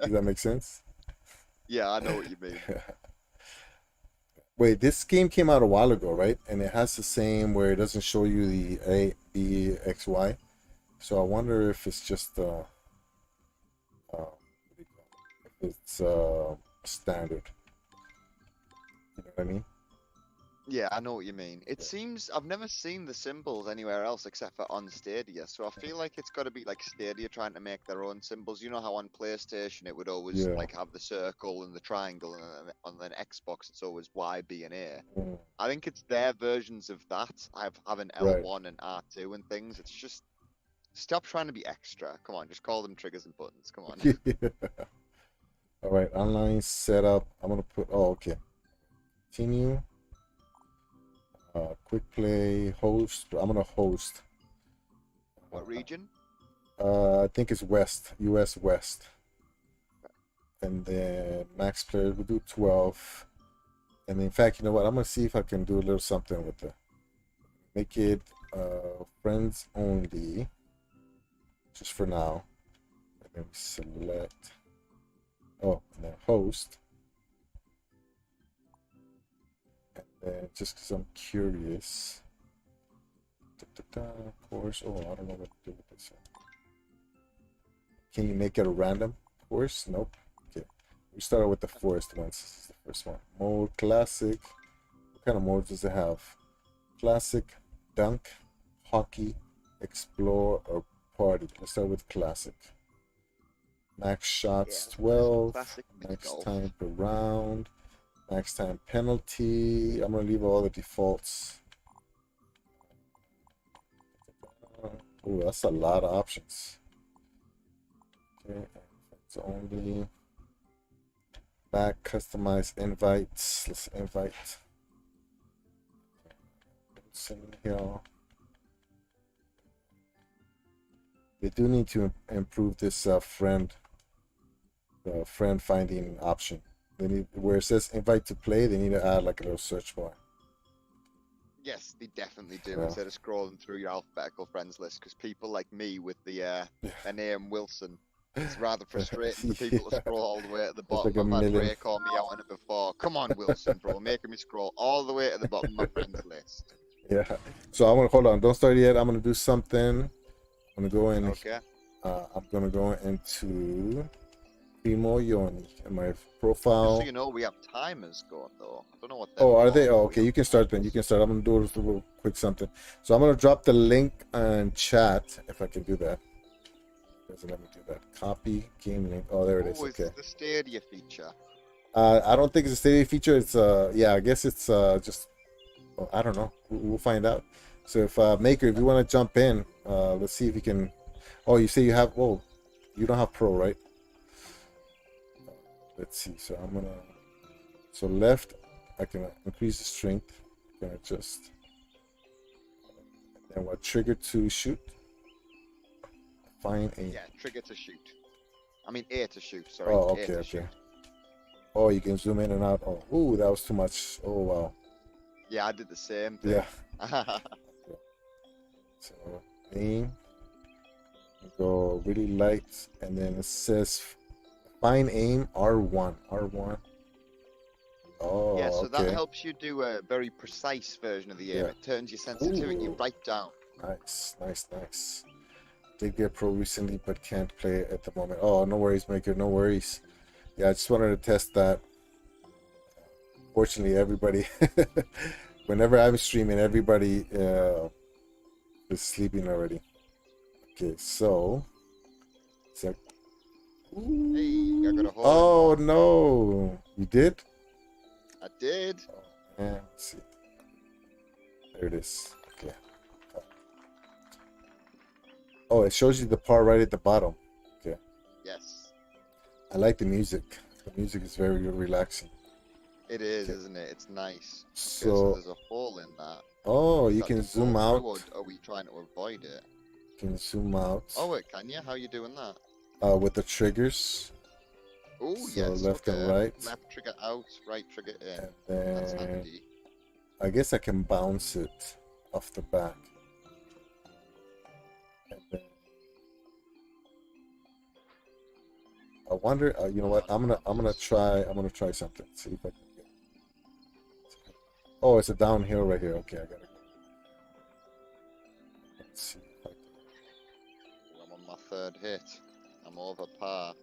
Does that make sense? Yeah, I know what you mean. Wait, this game came out a while ago, right? And it has the same where it doesn't show you the A, B, X, Y. So I wonder if it's just what do you call it? If it's standard. You know what I mean? Yeah, I know what you mean. It Yeah. seems I've never seen the symbols anywhere else except for on Stadia, so I feel like it's got to be like Stadia trying to make their own symbols. You know how on PlayStation it would always Yeah. like have the circle and the triangle, and then on an Xbox it's always Y, B, and A. Mm, I think it's their versions of that. I've having right. L1 and R2 and things. It's just stop trying to be extra. Come on, just call them triggers and buttons. Come on. All right. Online setup. I'm gonna put. Oh, okay. Continue. Quick play. Host. I'm gonna host. What region? I think it's West, US West. And then max players, we'll do 12. And in fact, you know what? I'm gonna see if I can do a little something with the make it friends only, just for now. And then we select. Oh, and then host. And then just because I'm curious. Of course. Oh, I don't know what to do with this one. Can you make it a random course? Nope. Okay. We started with the forest ones. This is the first one. Mode classic. What kind of modes does it have? Classic, dunk, hockey, explore, or party. Let's start with classic. Max shots Yeah, 12. classic mini Max golf. time per round. Max time penalty. I'm gonna leave all the defaults. Oh, that's a lot of options. Okay, it's only back customize invites. Let's invite. Send here. They do need to improve this friend finding option. They need where it says invite to play. They need to add like a little search bar. Yes, they definitely do. Yeah. Instead of scrolling through your alphabetical friends list, because people like me with the name Wilson, it's rather frustrating for people to Yeah. scroll all the way at the There's bottom. like a I've had million. Ray call me out on it before. Come on, Wilson, bro, making me scroll all the way to the bottom of my friends list. Yeah. So I'm gonna hold on. Don't start yet. I'm gonna do something. I'm gonna go in. Okay. I'm gonna go into Primo Yoni in my Just profile. so you know, we have timers going though. I don't know what. Oh, are they? for, Oh, but okay. we You can start then. You can start. I'm gonna do a little quick something. So I'm gonna drop the link in chat if I can do that. Doesn't let me do that. Copy game link. Oh, there it is. Oh, is Okay. the Stadia feature? I don't think it's a Stadia feature. It's yeah. I guess it's just. Oh, I don't know. We'll find out. So if Maker, if you want to jump in, let's see if you can. Oh, you say you have. Oh, you don't have Pro, right? Let's see. So I'm gonna. So left, I can increase the strength. I'm gonna just. And what trigger to shoot? Find aim. Yeah, trigger to shoot. I mean A to shoot. Sorry. Oh, A okay, to okay. shoot. Oh, you can zoom in and out. Oh, ooh, that was too much. Oh, wow. Yeah, I did the same thing. Yeah. So aim. Go really light, and then it says find aim R1. R1. Oh, Yeah, so okay. that helps you do a very precise version of the aim. Yeah. It turns your sensitivity Ooh. right down. Nice, nice, nice. Did get pro recently, but can't play at the moment. Oh, no worries, Maker. No worries. Yeah, I just wanted to test that. Fortunately, everybody, whenever I'm streaming, everybody is sleeping already. Okay, so. It's like, Hey, I got a hole. oh no! You did? I did. Oh, man, let's see. There it is. Okay. Oh, it shows you the part right at the bottom. Okay. Yes, I like the music. The music is very relaxing. it is, Okay. isn't it? It's nice. Okay, so So, there's a hole in that. oh, Is you that can to zoom go out. through, or are we trying to avoid it? You can zoom out Oh, wait, can you? How you doing that? with the triggers. Oh, So yes. left and Okay. right. Left trigger out, right trigger in. And That's then handy. I guess I can bounce it off the back. And then I wonder. You know what? I'm gonna try something. See if I can get. Oh, it's a downhill right here. Okay, I gotta go. Let's see if I can. I'm on my third hit. I'm over par.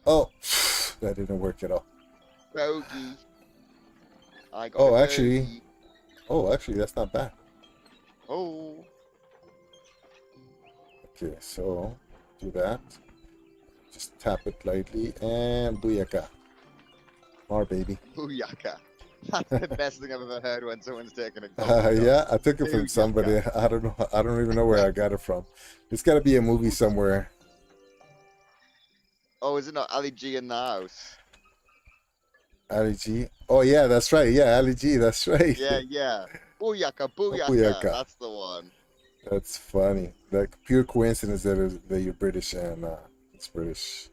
Oh, that didn't work at all. Bogey. I got Oh, a actually, bogey. that's not bad. Oh. Okay, so do that. Just tap it lightly and booyaka. More baby. Booyaka. That's the best thing I've ever heard when someone's taken a golf. Yeah, I took it from Booyaka. somebody. I don't know. I don't even know where I got it from. It's got to be a movie somewhere. Oh, is it not Ali G in the house? Ali G. Oh yeah, that's right. Yeah, Ali G. That's right. Yeah, yeah. Booyaka, booyaka. Booyaka. That's the one. That's funny. Like pure coincidence that you're British and it's British.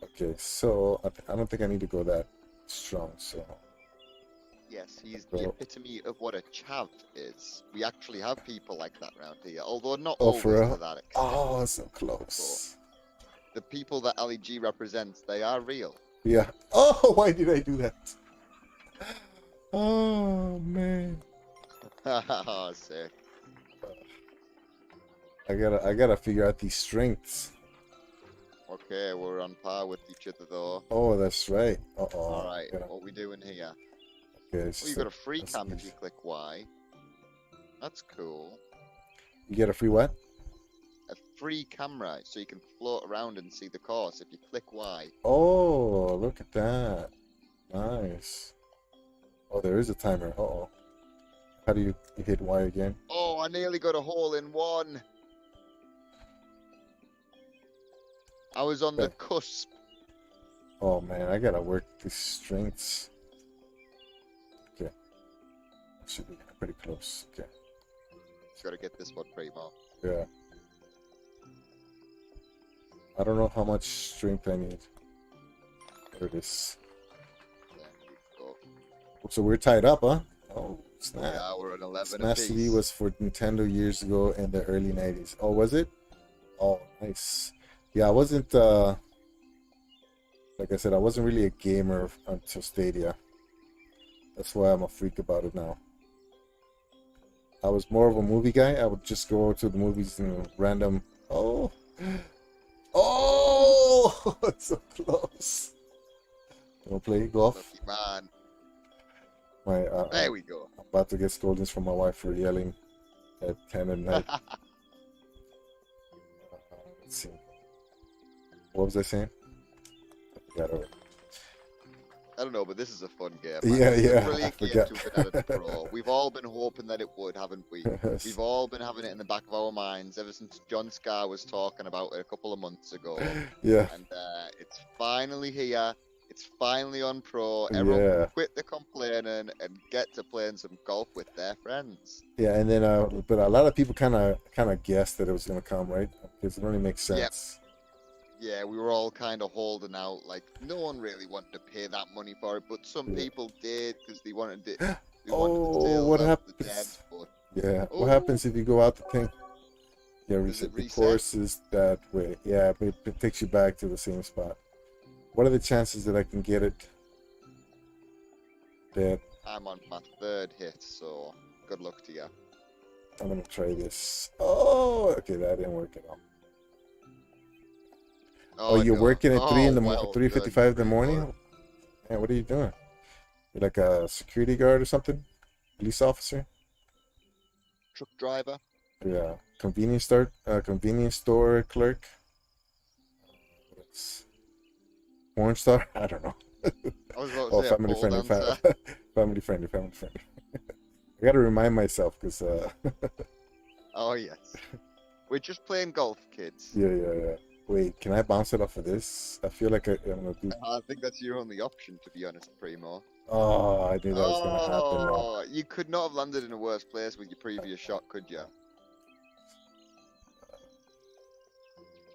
Okay, so I don't think I need to go that strong. So Yes, he's the go. epitome of what a chav is. We actually have people like that around here, although not Oh, for always to real? that extent. Oh, so But close. the people that LEG represents, they are real. Yeah. Oh, why did I do that? Oh man. Haha, sick. I gotta figure out these strengths. Okay, we're on par with each other though. Oh, that's right. Uh-oh. Alright, Yeah. what we doing here? Okay, it's Oh, you just got a free that's cam if easy. you click Y. That's cool. You get a free what? A free camera, so you can float around and see the course if you click Y. Oh, look at that. Nice. Oh, there is a timer. Uh-oh. How do you hit Y again? Oh, I nearly got a hole in one. I was on the Okay. cusp. Oh man, I gotta work these strengths. Okay. Should be pretty close. Okay. Gotta get this one primo. Yeah. I don't know how much strength I need. There it is. There we go. So we're tied up, huh? Oh, snap. Yeah, we're at 11 Smash TV apiece. was for Nintendo years ago in the early 90s. Oh, was it? Oh, nice. Yeah, I wasn't, like I said, I wasn't really a gamer until Stadia. That's why I'm a freak about it now. I was more of a movie guy. I would just go to the movies and random. Oh, oh, it's so close. You want to play golf? Lucky man. My, There we go. I'm about to get scoldings from my wife for yelling at 10 at night. Let's see. What was I saying? I forgot already. I don't know, but this is a fun game. Yeah, It's yeah, a brilliant I game forgot. to have been added pro. We've all been hoping that it would, haven't we? We've all been having it in the back of our minds ever since John Scar was talking about it a couple of months ago. Yeah, And it's finally here. It's finally on pro. Everyone yeah, can quit the complaining and get to playing some golf with their friends. yeah. And then, but a lot of people kind of guessed that it was gonna come, right? Because it only makes Yep. sense. Yeah, we were all kind of holding out. Like, no one really wanted to pay that money for it, but some Yeah. people did because they wanted it. They Oh, wanted the sales what out of the dead. happens? But Yeah, Oh. what happens if you go out the thing? Yeah, Does reset. it The reset? course is that way. Yeah, but it takes you back to the same spot. What are the chances that I can get it? That I'm on my third hit, so good luck to you. I'm gonna try this. Oh, okay, that didn't work at all. Oh, you're no. working at Oh, well 3:55 in the done, morning? Primo. Man, what are you doing? You're like a security guard or something? Police officer? Truck driver. Yeah. Convenience store clerk? What's porn star? I don't know. I was about Oh, to say a family pole friendly, dancer. family friendly, family friendly. I gotta remind myself because Oh yes. We're just playing golf, kids. yeah. Wait, can I bounce it off of this? I feel like I'm gonna do. I think that's your only option, to be honest, Primo. Oh, I knew that was gonna happen now. Oh, you could not have landed in a worse place with your previous shot, could you?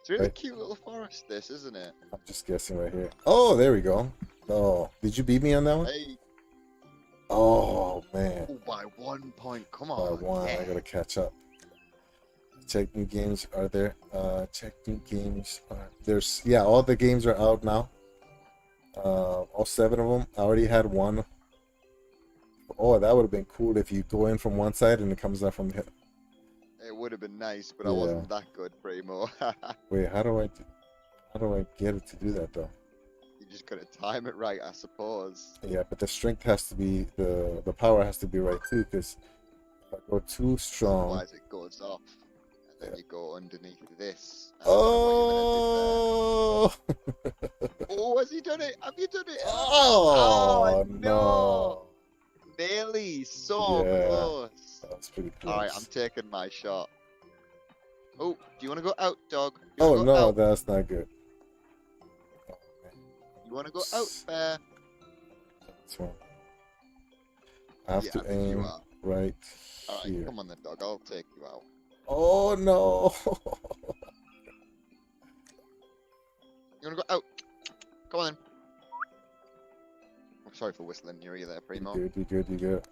It's a really Right. cute little forest, this, isn't it? I'm just guessing right here. Oh, there we go. Oh, did you beat me on that one? Hey, Oh man, oh, by 1 point, come by on. one, yeah. I gotta catch up. Check new games are there. Check new games are there's yeah, all the games are out now. All 7 of them. I already had one. Oh, that would have been cool if you go in from one side and it comes out from the. It would have been nice, but I Yeah. wasn't that good, Primo. Wait, how do I get it to do that though? You just gotta time it right, I suppose. Yeah, but the strength has to be the power has to be right too. Because if I go too strong, Otherwise it goes off. And then Yeah. you go underneath this. I don't know what you're gonna do there. oh, Oh, has he done it? Have you done it? oh no! no, Nearly, so Yeah. close. that's pretty close. Alright, I'm taking my shot. Oh, do you want to go out, dog? You Oh wanna go no, out? that's not good. Oh, man. You want to go out, bear? This one. I have Yeah, to I think you aim are. right Alright, here. come on then, dog. I'll take you out. Oh no! You want to go out? Come on then. Sorry for whistling in your ear there, You Primo. good, you good, you good.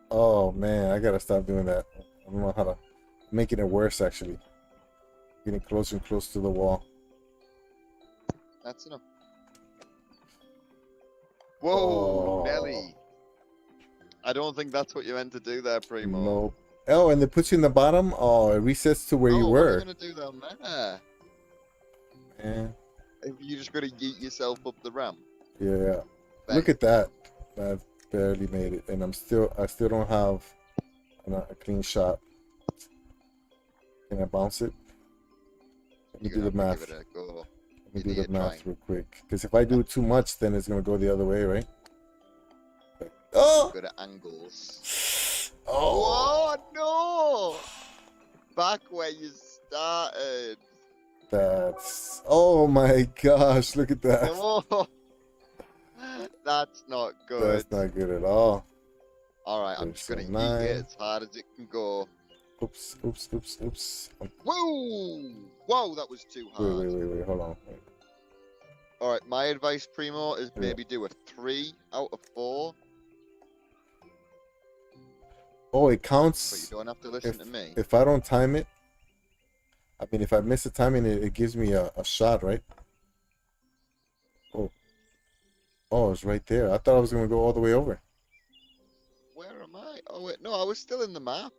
Oh man, I gotta stop doing that. I don't know how to making it worse actually. Getting closer and closer to the wall. That's enough. Whoa, Oh Nelly. I don't think that's what you meant to do there, Primo. no. Oh, and it puts you in the bottom? Oh, it resets to where you Oh, what are you were. gonna do down there? Man. You just gonna yeet yourself up the ramp? Yeah. Bang. Look at that. I've barely made it. And I still don't have a clean shot. Can I bounce it? Let me You're do gonna the have to give math. it a go. Let me do the Idiot math trying. real quick. Because if I do it too much, then it's gonna go the other way, right? You're Oh! good at angles. Oh! Whoa, no! Back where you started. That's... Oh my gosh, look at that. No! That's not good. That's not good at all. Alright, I'm There's just gonna some yeet 9. it as hard as it can go. Oops, oops, oops, oops. Whoa! Whoa, that was too hard. Wait, hold on. Wait. Alright, my advice, Primo, is Yeah. maybe do a 3 out of 4. Oh, it But you counts don't have to listen to me. if I don't time it. I mean, if I miss the timing, it gives me a shot, right? Oh. Oh, it's right there. I thought I was going to go all the way over. Where am I? Oh wait, no, I was still in the map.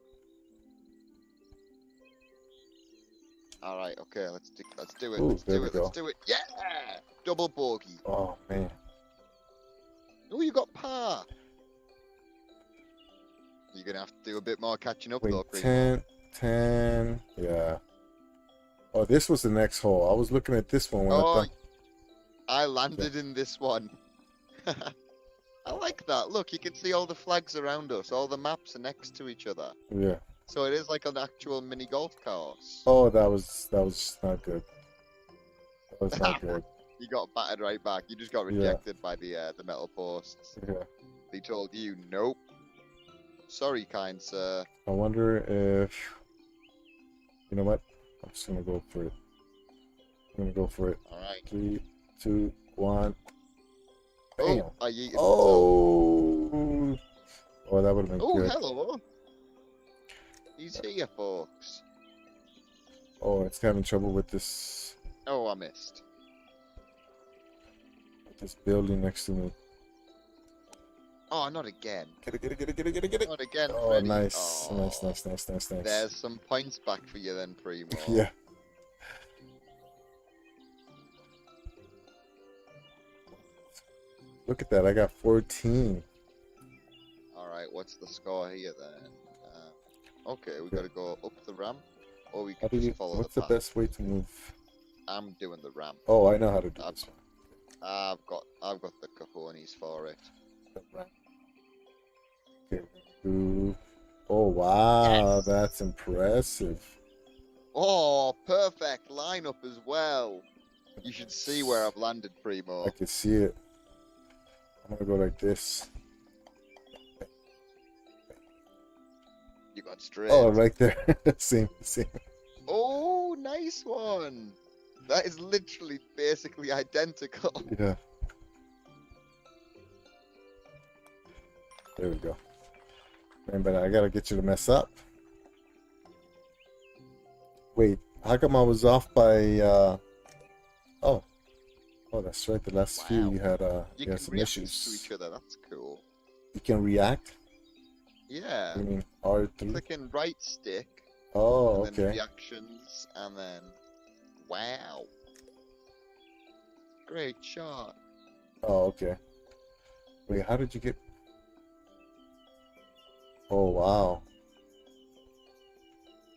Alright, okay, let's do it. Ooh, Let's there do we it. Let's go. do it. Yeah! Double bogey. Oh, man. Oh, you got par. You're gonna have to do a bit more catching up though, Wait, Primo. 10. Yeah. Oh, this was the next hole. I was looking at this one when I Oh, thought. I landed in this one. I like that. Look, you can see all the flags around us. All the maps are next to each other. Yeah. So it is like an actual mini golf course. Oh, that was just not good. That was not good. You got battered right back. You just got Yeah. rejected by the metal posts. Yeah. They told you, nope. Sorry, kind sir. I wonder if. You know what? I'm just gonna go for it. I'm gonna go for it. Alright. 3, 2, 1. Bam. Oh, I yeeted Oh. Oh, that would have been myself. Oh, good. hello. He's here, folks. Oh, it's having trouble with this Oh, I missed. building next to me. Oh, not again. Get it. Not again, Oh, Freddy. nice. Oh, Nice. There's some points back for you then, Primo. Yeah. Look at that. I got 14. Alright, what's the score here then? Okay, we gotta go up the ramp, or we How can do you, just follow what's the the path. best way to move? I'm doing the ramp. Oh, I know how to do this one. I've got the cojones for it. Okay. Ooh. Oh, wow. Yes. That's impressive. Oh, perfect lineup as well. You should see where I've landed, Primo. I can see it. I'm gonna go like this. You got straight. Oh, right there. Same. Oh, nice one. That is literally basically identical. Yeah. There we go. Man, but I gotta get you to mess up. Wait, how come I was off by oh. Oh, that's right. The last few Wow. you had You you can had some react to issues. each other. That's cool. You can react? Yeah. You mean R3? Clicking right stick. Oh, And then okay. reactions, and then wow, great shot. Oh, okay. Wait, how did you get? Oh, wow.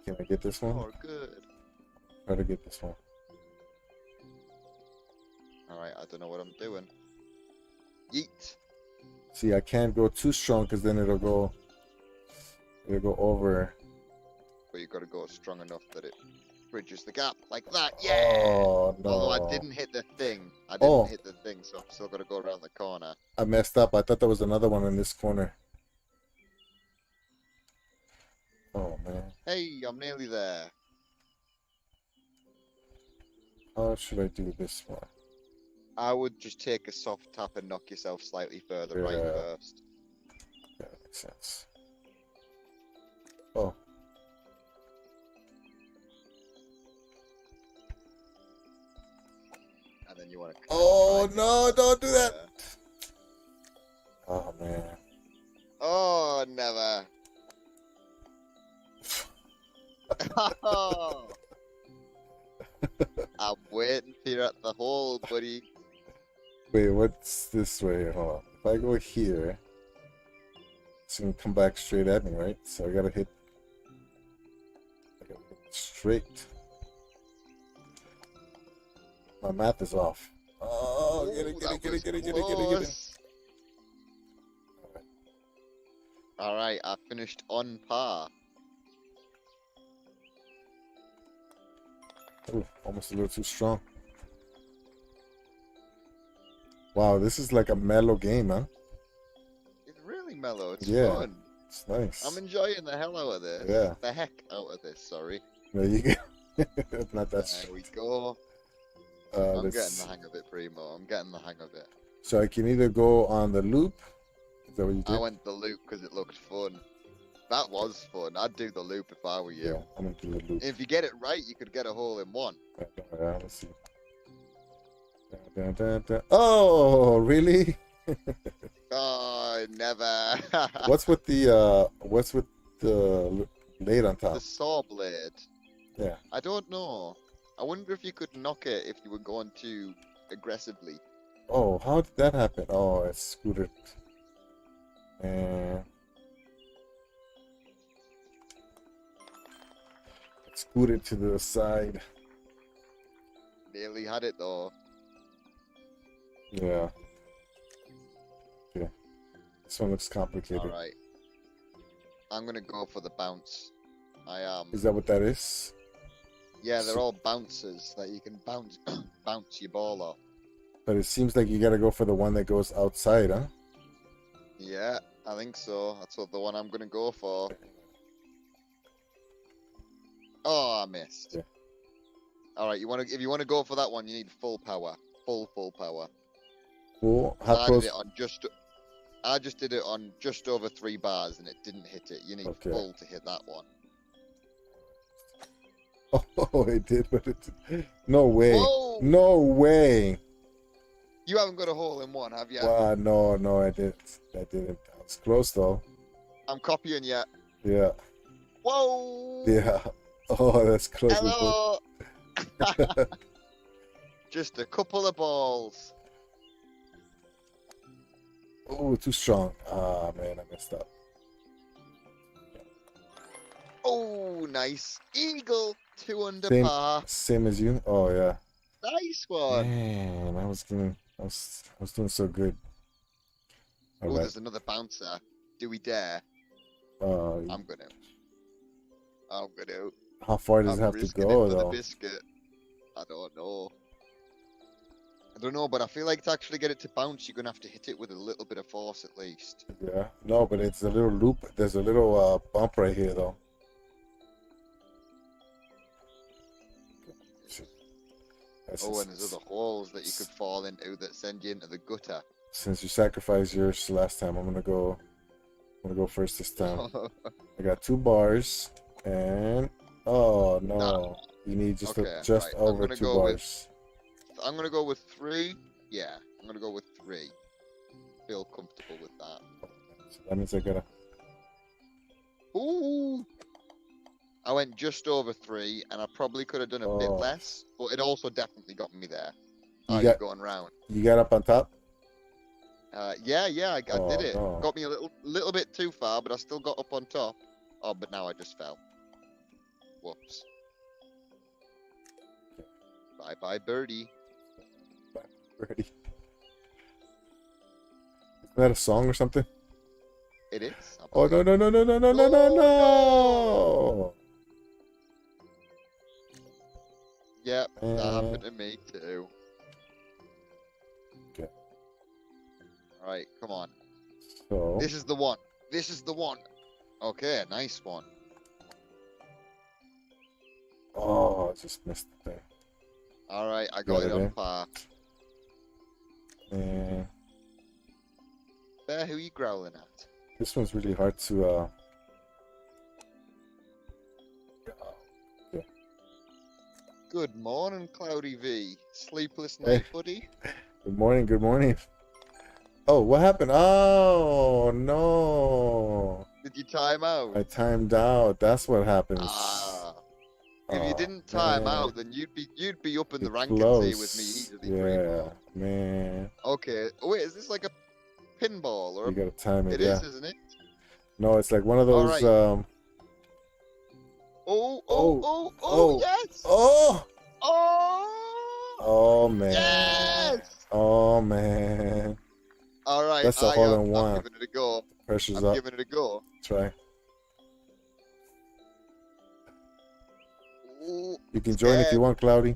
Can I get this one? Oh, good. Try to get this one. All right, I don't know what I'm doing. Yeet. See, I can't go too strong because then it'll go over. But you got to go strong enough that it bridges the gap like that. Yeah. Oh no! Although I didn't hit the thing. Oh. Hit the thing, so I'm still got to go around the corner. I messed up. I thought there was another one in this corner. Oh man! Hey, I'm nearly there. How should I do this one? I would just take a soft tap and knock yourself slightly further right Yeah. first. Yeah, that makes sense. Oh. And then you want to Oh no, don't do that. Oh man. Oh, never. I'm waiting for you at the hole, buddy. Wait, what's this way? Hold on. If I go here, it's gonna come back straight at me, right? So I gotta hit straight. My math is off. Oh, get it, get it, get it, get it, get it, get it, get it. Alright, I finished on par. Ooh, almost a little too strong. Wow, this is like a mellow game, huh? It's really mellow. It's Yeah, fun. it's nice. I'm enjoying the hell out of this. Yeah. The heck out of this, sorry. There you go. Not that There strong. we go. I'm getting the hang of it, Primo. I'm getting the hang of it. So I can either go on the loop. Is that what you did? I went the loop because it looked fun. That was fun. I'd do the loop if I were you. Yeah, I'm gonna do the loop. If you get it right, you could get a hole in one. Yeah, let's see. Oh, really? Oh, never. What's with the blade on top? The saw blade. Yeah. I don't know. I wonder if you could knock it if you were going too aggressively. Oh, how did that happen? Oh, I scooted. And scooted to the side. Nearly had it though. Yeah. Okay. This one looks complicated. Alright. I'm gonna go for the bounce. I am. Is that what that is? Yeah, they're all bouncers that you can bounce bounce your ball off. But it seems like you gotta go for the one that goes outside, huh? Yeah, I think so. That's what the one I'm gonna go for. Oh, I missed. Yeah. Alright, if you wanna go for that one, you need full power. Full power. Cool. How I close? did it on I just did it on just over 3 bars and it didn't hit it. You need Okay. full to hit that one. Oh, it did, but it. No way. Whoa! No way. You haven't got a hole in one, have you? Wow, no, I didn't. I didn't. I was close though. I'm copying you. Yeah. Whoa! Yeah. Oh, that's close. Hello! Just a couple of balls. Oh, too strong. Ah, man, I messed up. Oh, nice. Eagle. 2 under Same, par. same as you. Oh yeah. Nice one. Man, I was doing so good. All Oh, right. there's another bouncer. Do we dare? I'm gonna. How far does I'm it have to risking go it for the though? biscuit. I don't know, but I feel like to actually get it to bounce, you're gonna have to hit it with a little bit of force at least. Yeah. No, but it's a little loop. There's a little bump right here though. Oh, and there's other holes that you could fall into that send you into the gutter. Since you sacrificed yours last time, I'm gonna go first this time. I got 2 bars, and oh no, Nah. you need just Okay, just right, I'm over gonna 2 go with- bars. I'm gonna go with 3. Yeah, I'm gonna go with 3. Feel comfortable with that. So that means I gotta. Ooh! I went just over 3, and I probably could have done a bit Oh. less, but it also definitely got me there. You You're got- going round. You got up on top. Yeah, I Oh, did it. no. Got me a little bit too far, but I still got up on top. Oh, but now I just fell. Whoops. Bye bye, birdie. Ready? Is that a song or something? It is. I Oh believe. no! Yep, that Uh, happened to me too. Okay. Alright, come on. So This is the one. This is the one. Okay, nice one. oh, I just missed the thing. Alright, I Got got it it on in. par. And Bear, who are you growling at? this one's really hard to yeah. Good morning, Cloudy V. Sleepless Hey, night, buddy? good morning, good morning. Oh, what happened? Oh no. Did you time out? I timed out. That's what happens. Ah. If you Oh didn't time man. out, then you'd be up in the Be rankings here with me close. easily, Yeah, Primo. man. Okay. Oh, wait, is this like a pinball or You a... gotta time it, It yeah. is, isn't it? No, it's like one of All those right. oh, Oh, oh, yes! oh, Oh! oh man. Yes! Oh man. All right, That's a hole in I'm one. giving it a go. Pressure's I'm up. giving it a go. Try. Ooh, You can join if you scared. want, Cloudy.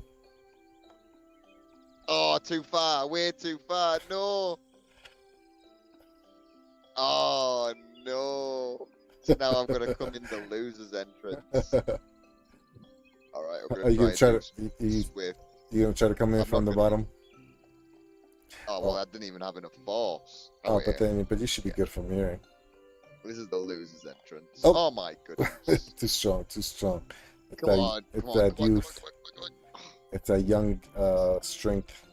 Oh, too far. Way too far. No. Oh, no. So now I'm going to come in the loser's entrance. All right, I'm Are going you to gonna try try and to do you Swift. gonna try to come in I'm from not the gonna. bottom? Oh, well, Oh, I didn't even have enough force. oh, Oh, but yeah. then you should be Yeah. good from here. This is the loser's entrance. Oh. Oh, my goodness. Too strong, too strong. It's Come that on. it's Come on. that Come on. Come on. youth. Come on. Come on. Come on. It's that young strength.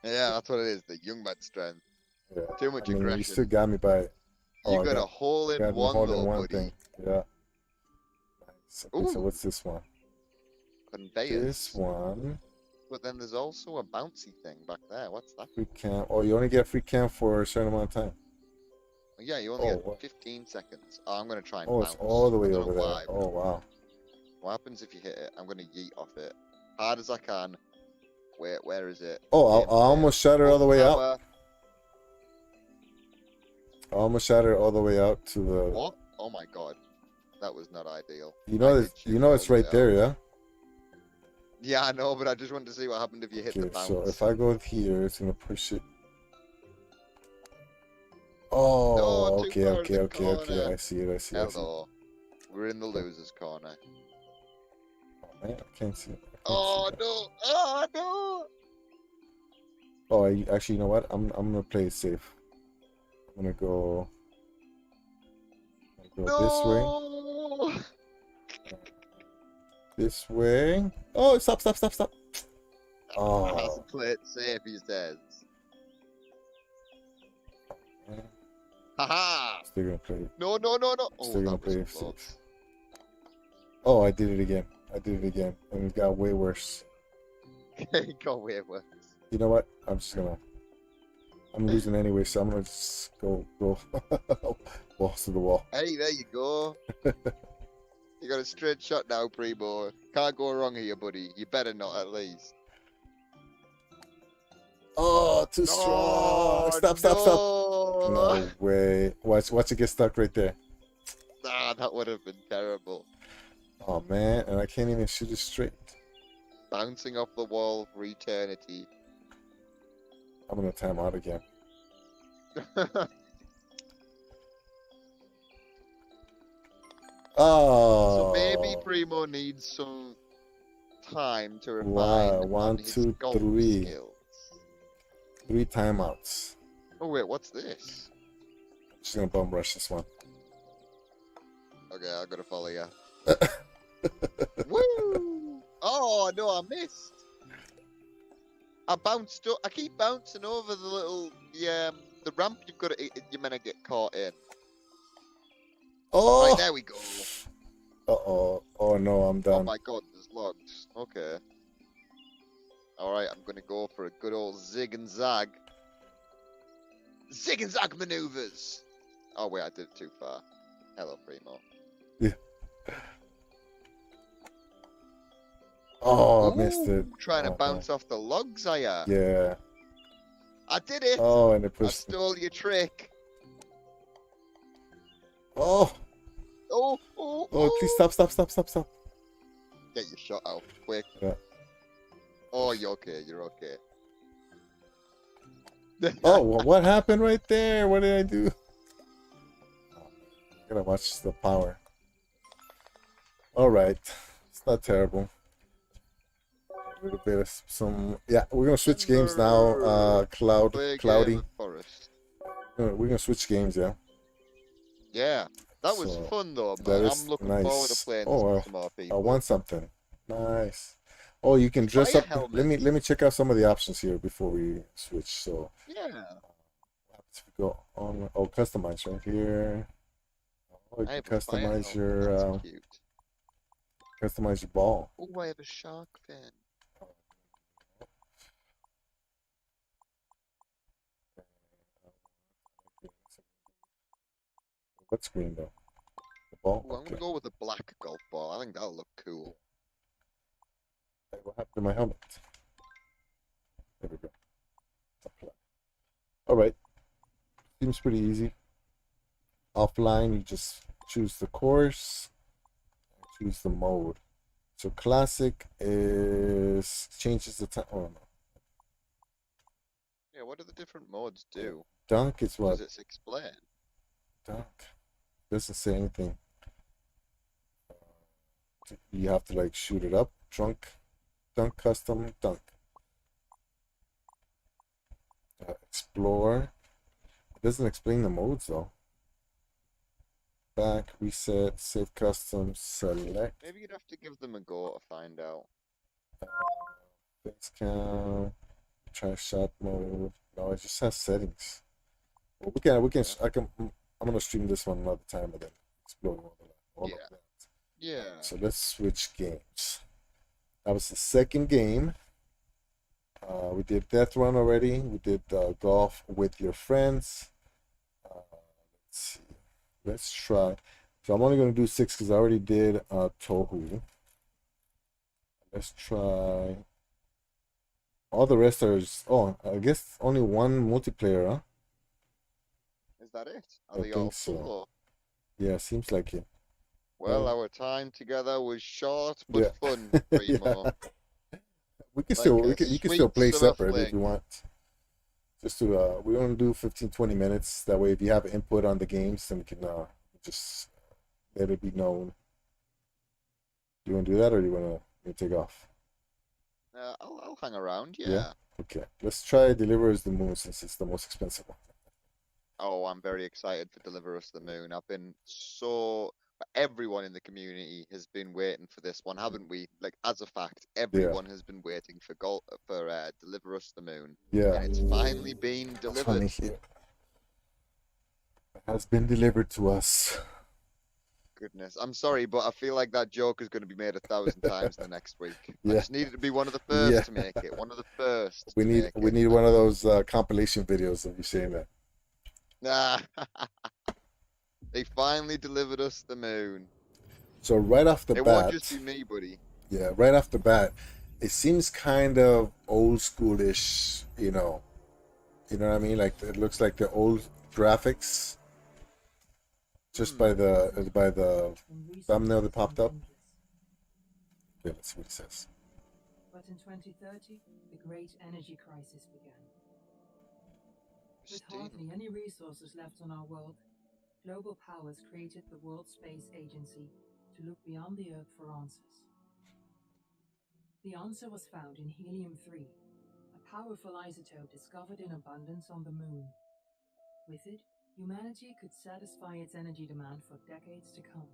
Yeah, that's what it is. The young man strength. Yeah. Too much I mean, you aggression. still got me by You I got a hole in got me one, hole in though, one buddy. thing. Yeah. Nice. Okay, so Ooh, what's this one? This conveyors. one But then there's also a bouncy thing back there. What's that? free camp. Oh, you only get free camp for a certain amount of time. Oh, yeah, you only Oh, get what? 15 seconds. Oh, I'm going to try and Oh, bounce. it's all the I way don't over know there. why. Oh wow. What happens if you hit it? I'm going to yeet off it. Hard as I can. Wait, where is it? Oh, I Game almost shot her all the way out. tower. I almost shot her all the way out to the. What? Oh my god. That was not ideal. You know I it's did shoot it's all the way right there, out. yeah. Yeah, I know, but I just wanted to see what happened if you hit the Okay, bounce. so if I go here, it's gonna push it. Oh, No, too okay, far in okay, the okay, okay. corner. I see it. I see it. I see it. Hello. We're in the loser's corner. Oh, man, I can't see it. I can't see Oh that. no! Oh no! Oh, actually, you know what? I'm gonna play it safe. I'm gonna go this way. No! This way. Oh, stop, stop, stop, stop. Has Oh, to play it safe, he says. man. Haha! Still gonna play it. No, no, no, no! Oh, Still gonna that was play it close. safe. Oh, I did it again. I did it again, and it got way worse. Go away, worse. You know what? I'm losing anyway, so I'm gonna just go balls to the wall. Hey, there you go. You got a straight shot now, Primo. Can't go wrong here, buddy. You better not, at least. Oh, too strong! Stop, stop, stop! No way! Watch it get stuck right there. Ah, that would have been terrible. Oh man, and I can't even shoot it straight. Bouncing off the wall for eternity. I'm gonna time out again. So Oh. maybe Primo needs some time to refine Wow, on one, his two, golf three. skills. 3 timeouts. Oh wait, what's this? Just gonna bum rush this one. Okay, I gotta follow you. Woo! Oh no, I missed. I bounced up. I keep bouncing over the ramp. You've got to. You're gonna get caught in. Oh! Right, there we go. Uh-oh. Oh no, I'm Oh done. my god, there's logs. Okay. Alright, I'm gonna go for a good old zig and zag. Zig and zag maneuvers! Oh wait, I did it too far. Hello, Primo. Oh, I missed it. Trying to Oh, bounce off the logs, are ya? Yeah. I did it! Oh, and it I pushed. stole your trick. Oh! Oh, Oh, please stop, stop, stop, stop, stop. Get your shot out, quick. Yeah. Oh, you're okay, you're okay. Oh, what happened right there? What did I do? Gotta watch the power. Alright. It's not terrible. A little bit of some. Yeah, we're gonna switch games now. Timber. Play a game Cloudy. of Forest. We're gonna switch games, yeah. Yeah, that was So fun though, that man. I'm is looking forward to nice. playing this with Oh, some more I people. want something. Nice. Oh, you can You buy dress a up. helmet. Let me check out some of the options here before we switch. So Yeah, let's go on. Oh, customize right here. Oh, you I can have a fire helmet. That's cute. customize your ball. Oh, I have a shark fin. What screen though? The ball. Ooh, I'm Okay. gonna go with a black golf ball. I think that'll look cool. Hey, what happened to my helmet? There we go. Apply. All right. Seems pretty easy. Offline, you just choose the course, choose the mode. So classic is changes the time. Oh no. Yeah, what do the different modes do? Dunk is what? Does it explain? Dunk. Doesn't say anything. You have to like shoot it up. Dunk custom, dunk. Explore. It doesn't explain the modes though. Back, reset, save custom, select. Maybe you'd have to give them a go to find out. Face cam, try shot mode. No, it just has settings. Well, Yeah. I'm gonna stream this one another time and then explore all of Yeah. that. Yeah. So let's switch games. That was the second game. We did Death Run already. We did golf with your friends. Let's see. Let's try. So I'm only gonna do 6 because I already did Tohu. Let's try. All the rest are. Oh, I guess only one multiplayer, huh? Is that it? Are I they all think so. solo? Yeah, seems like it. Well, our time together was short but Yeah. fun, Yeah. Primo. Like a You can still sweet play summer separate if you fling. want. Just to we want to do 15-20 minutes. That way if you have input on the games then we can just let it be known. Do you want to do that or do you want to take off? I'll hang around, Yeah? yeah. Okay. Let's try Deliver Us the Moon since it's the most expensive one. Oh, I'm very excited for Deliver Us the Moon. I've been so everyone in the community has been waiting for this one, haven't we? Like as a fact, Yeah. everyone has been waiting for Deliver Us the Moon, Yeah. and it's finally been That's funny. delivered. It has been delivered to us. Goodness, I'm sorry, but I feel like that joke is going to be made 1,000 times the next week. I Yeah. just needed to be one of the Yeah. first to make it. One of the first We to need make we it. need one of those compilation videos of you saying that. Nah, they finally delivered us the moon. So right off the It won't bat, just be me, buddy. yeah, right off the bat, it seems kind of old schoolish, You know what I mean? Like it looks like the old graphics just by the thumbnail that popped up. Okay, let's see what it says. But in 2030, the great energy crisis began. With hardly any resources left on our world, global powers created the World Space Agency to look beyond the Earth for answers. The answer was found in helium-3, a powerful isotope discovered in abundance on the Moon. With it, humanity could satisfy its energy demand for decades to come.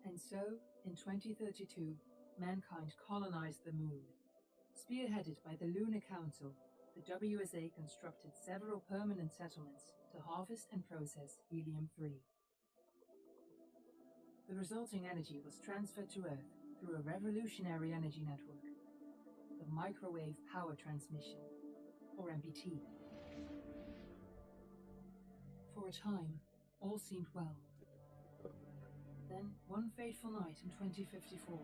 And so, in 2032, mankind colonized the Moon. Spearheaded by the Lunar Council, the WSA constructed several permanent settlements to harvest and process helium-3. The resulting energy was transferred to Earth through a revolutionary energy network, the Microwave Power Transmission, or MPT. For a time, all seemed well. Then, one fateful night in 2054,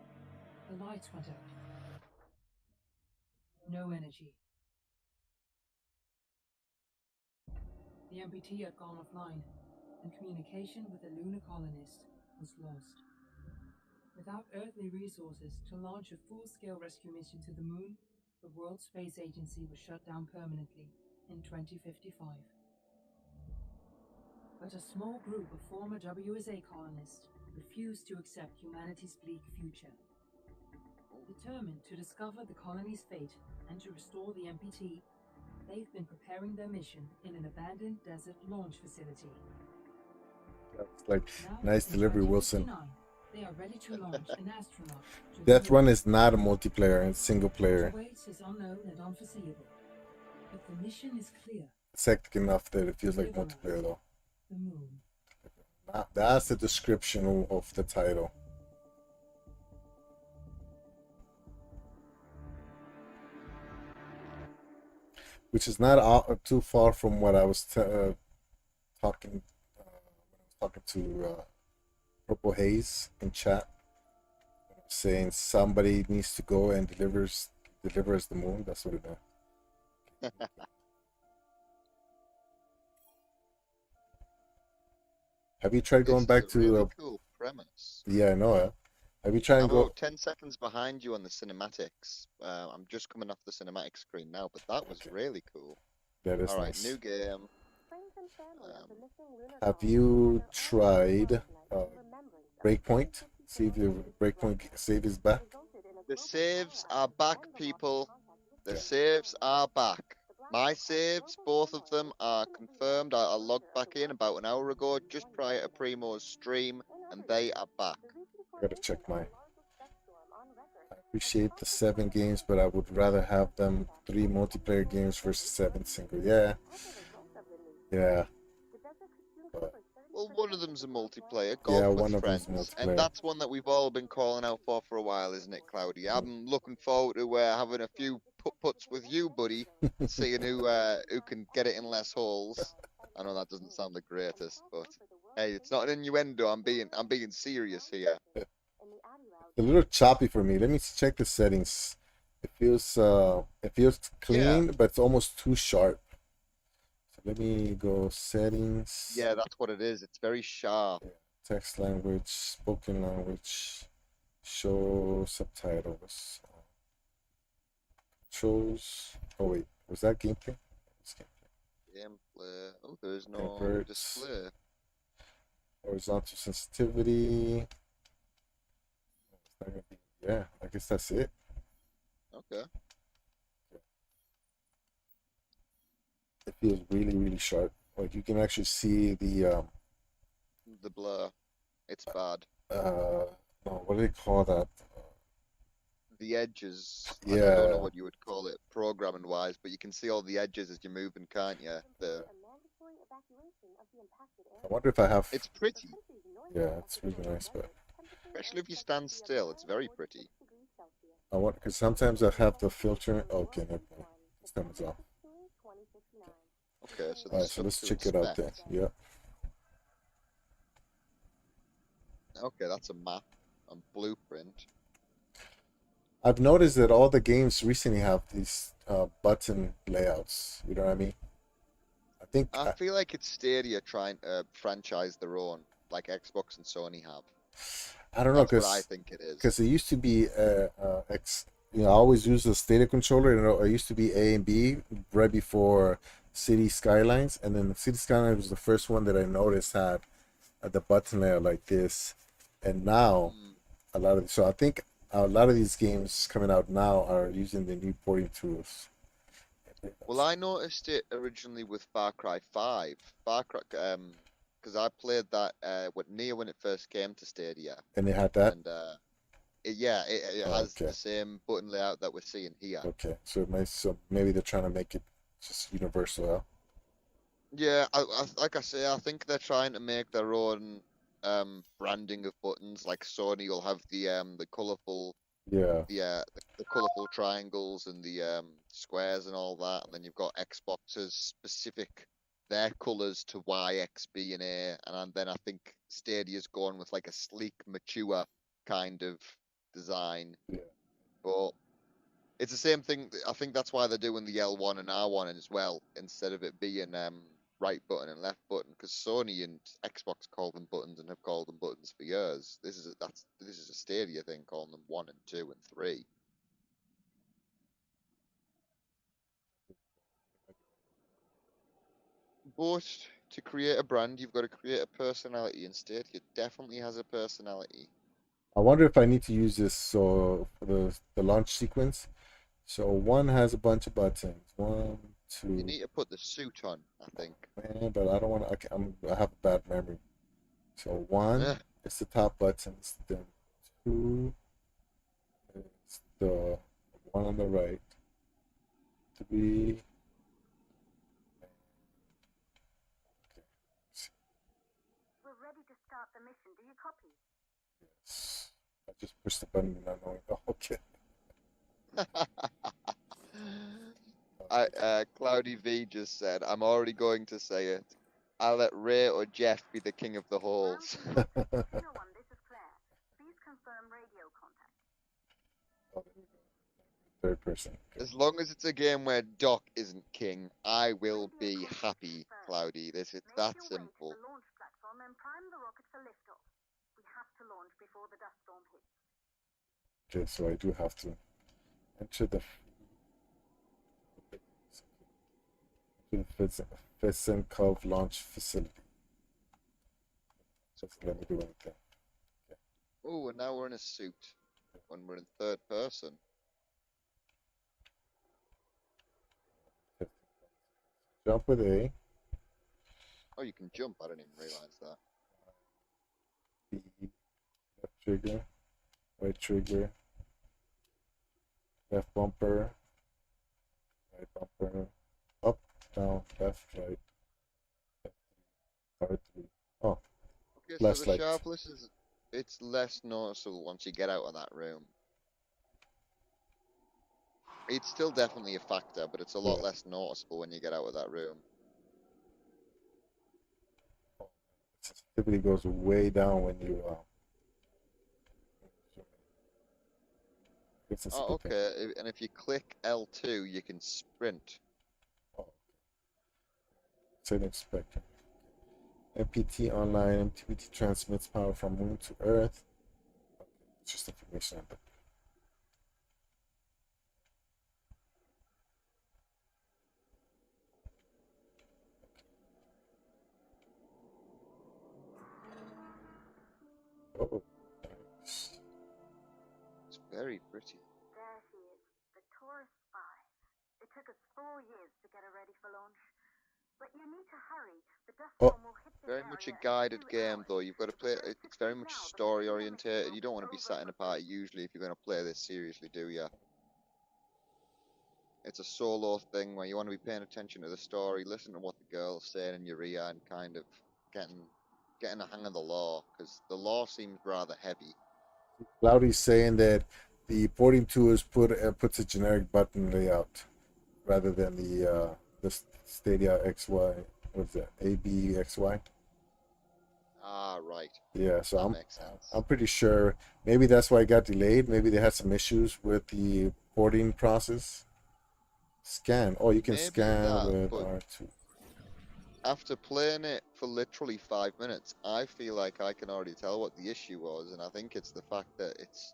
the lights went out. No energy. The MPT had gone offline, and communication with the lunar colonist was lost. Without earthly resources to launch a full-scale rescue mission to the Moon, the World Space Agency was shut down permanently in 2055. But a small group of former WSA colonists refused to accept humanity's bleak future. Oh Determined to discover the colony's fate and to restore the MPT, they've been preparing their mission in an abandoned desert launch facility. It's like, Now, nice in delivery, Wilson. 2059, they are ready to launch an astronaut to the Death Run moon. is not a multiplayer, it's single What player. awaits is unknown and unforeseeable, but the mission is clear: It's hectic enough that it feels like Deliver us. multiplayer though. the moon. That's the description of the title. Which is not too far from what I was talking to Purple Haze in chat, saying somebody needs to go and delivers the moon. That's what it meant. Have you tried going back This is to? a really cool premise. Yeah, I know. Have you tried I'm to go? about 10 seconds behind you on the cinematics. I'm just coming off the cinematic screen now, but that was Okay. really cool. That is All right, nice. new game. Have you tried Breakpoint? See if the Breakpoint save is back. The saves are back, people. The Yeah. saves are back. My saves, both of them, are confirmed. I logged back in about an hour ago, just prior to Primo's stream, and they are back. I gotta check mine. I appreciate the 7 games, but I would rather have them 3 multiplayer games versus 7 single. Yeah. But, Well, one of them's a multiplayer, yeah, golf with one of them's friends, multiplayer. and that's one that we've all been calling out for a while, isn't it, Cloudy? I'm looking forward to having a few puts with you, buddy, and seeing who can get it in less holes. I know that doesn't sound the greatest, but hey, it's not an innuendo. I'm being serious here. A little choppy for me. Let me check the settings. It feels clean, but it's almost too sharp. So let me go settings. Yeah, that's what it is. It's very sharp. Text language, spoken language, show subtitles. Controls. Oh wait, was that gameplay? It's gameplay. Gameplay. Oh, there's no Converts. display. Horizontal sensitivity. It's not gonna be, yeah, I guess that's it. Okay. It feels really, really sharp. Like you can actually see the The blur. It's bad. no, what do they call that? The edges. I Yeah. don't know what you would call it programming wise, but you can see all the edges as you're moving, can't you? I wonder if I have. It's pretty, Yeah, it's really nice, but especially if you stand still. It's very pretty. I want because sometimes I have the filter. Okay, never mind. This time it's off. Okay, so All right, there's so let's stuff to check it out then. expect. Yeah. Okay, that's a map and blueprint. I've noticed that all the games recently have these button layouts. You know what I mean? I think I feel like it's Stadia trying to franchise their own, like Xbox and Sony have. I don't know That's what I think it is. because it used to be I always use the Stadia controller. You know, it used to be A and B right before City Skylines, and then City Skylines was the first one that I noticed had the button layout like this, and now Hmm. so I think a lot of these games coming out now are using the new porting tools. Well, I noticed it originally with Far Cry 5. Because I played that when it first came to Stadia, And they had that. and it Oh, has okay. the same button layout that we're seeing here. Okay, so maybe they're trying to make it just universal. Huh? Yeah, like I say, I think they're trying to make their own branding of buttons. Like Sony will have the colorful Yeah, the colorful triangles and the squares and all that, and then you've got Xbox's specific their colors to Y, X, B, and A, and then I think Stadia's gone with like a sleek, mature kind of design. yeah. But it's the same thing. I think that's why they're doing the L1 and R1 as well, instead of it being right button and left button, because Sony and Xbox call them buttons and have called them buttons for years. This is a Stadia thing, calling them 1 and 2 and 3. But to create a brand, you've got to create a personality, and Stadia definitely has a personality. I wonder if I need to use this so for the launch sequence. So one has a bunch of buttons. One, You two. need to put the suit on, I think. Man, but I don't want to. I have a bad memory. So one is the top buttons. Then two is the one on the right. Three. We're ready to start the mission. Do you copy? Yes. I just pushed the button not knowing. Oh, okay. Cloudy V just said, I'm already going to say it. I'll let Ray or Jeff be the king of the halls. Signal 1, this is Claire. Please confirm radio contact. Oh, there we go. Third person. Okay. As long as it's a game where Doc isn't king, I will Radio be contact happy, confirmed. Cloudy. It's Make that your way simple. to the launch platform and prime the rocket for liftoff. We have to launch before the dust storm hits. Okay, so I do have to enter the Cove launch facility. Just let me do anything. Oh, and now we're in a suit. When we're in third person. Jump with A. Oh, you can jump. I didn't even realize that. B. Left trigger. Right trigger. Left bumper. Right bumper. Up, down, left, right. R3. Oh, Okay, so the flashlight. sharpness is it's less noticeable once you get out of that room. It's still definitely a factor, but it's a lot Yeah. less noticeable when you get out of that room. Sensitivity goes way down when you it's a Oh, stupid. okay. And if you click L2, you can sprint. Oh, setting spectrum. MPT online. MPT transmits power from moon to Earth. Okay, it's just information. Oh, nice. It's very pretty. There she is, the Taurus 5. It took us 4 years to get her ready for launch. But you need to hurry. The dust Oh. storm will hit this Very much a area in guided 2 game, hours. though. You've got to play. Don't It's very succeed much now, the story mission oriented. will You be don't want to be over sat in a for party good. usually if you're going to play this seriously, do you? It's a solo thing where you want to be paying attention to the story, listen to what the girl's saying in your ear, and kind of getting a hang of the lore, because the lore seems rather heavy. Cloudy's saying that the porting tours puts a generic button layout rather than the Stadia XY. What's that? ABXY. Ah, right. Yeah, so That makes sense. I'm pretty sure maybe that's why it got delayed. Maybe they had some issues with the porting process. Scan. Oh, you can Maybe scan that, with but R2. after playing it for literally 5 minutes, I feel like I can already tell what the issue was, and I think it's the fact that it's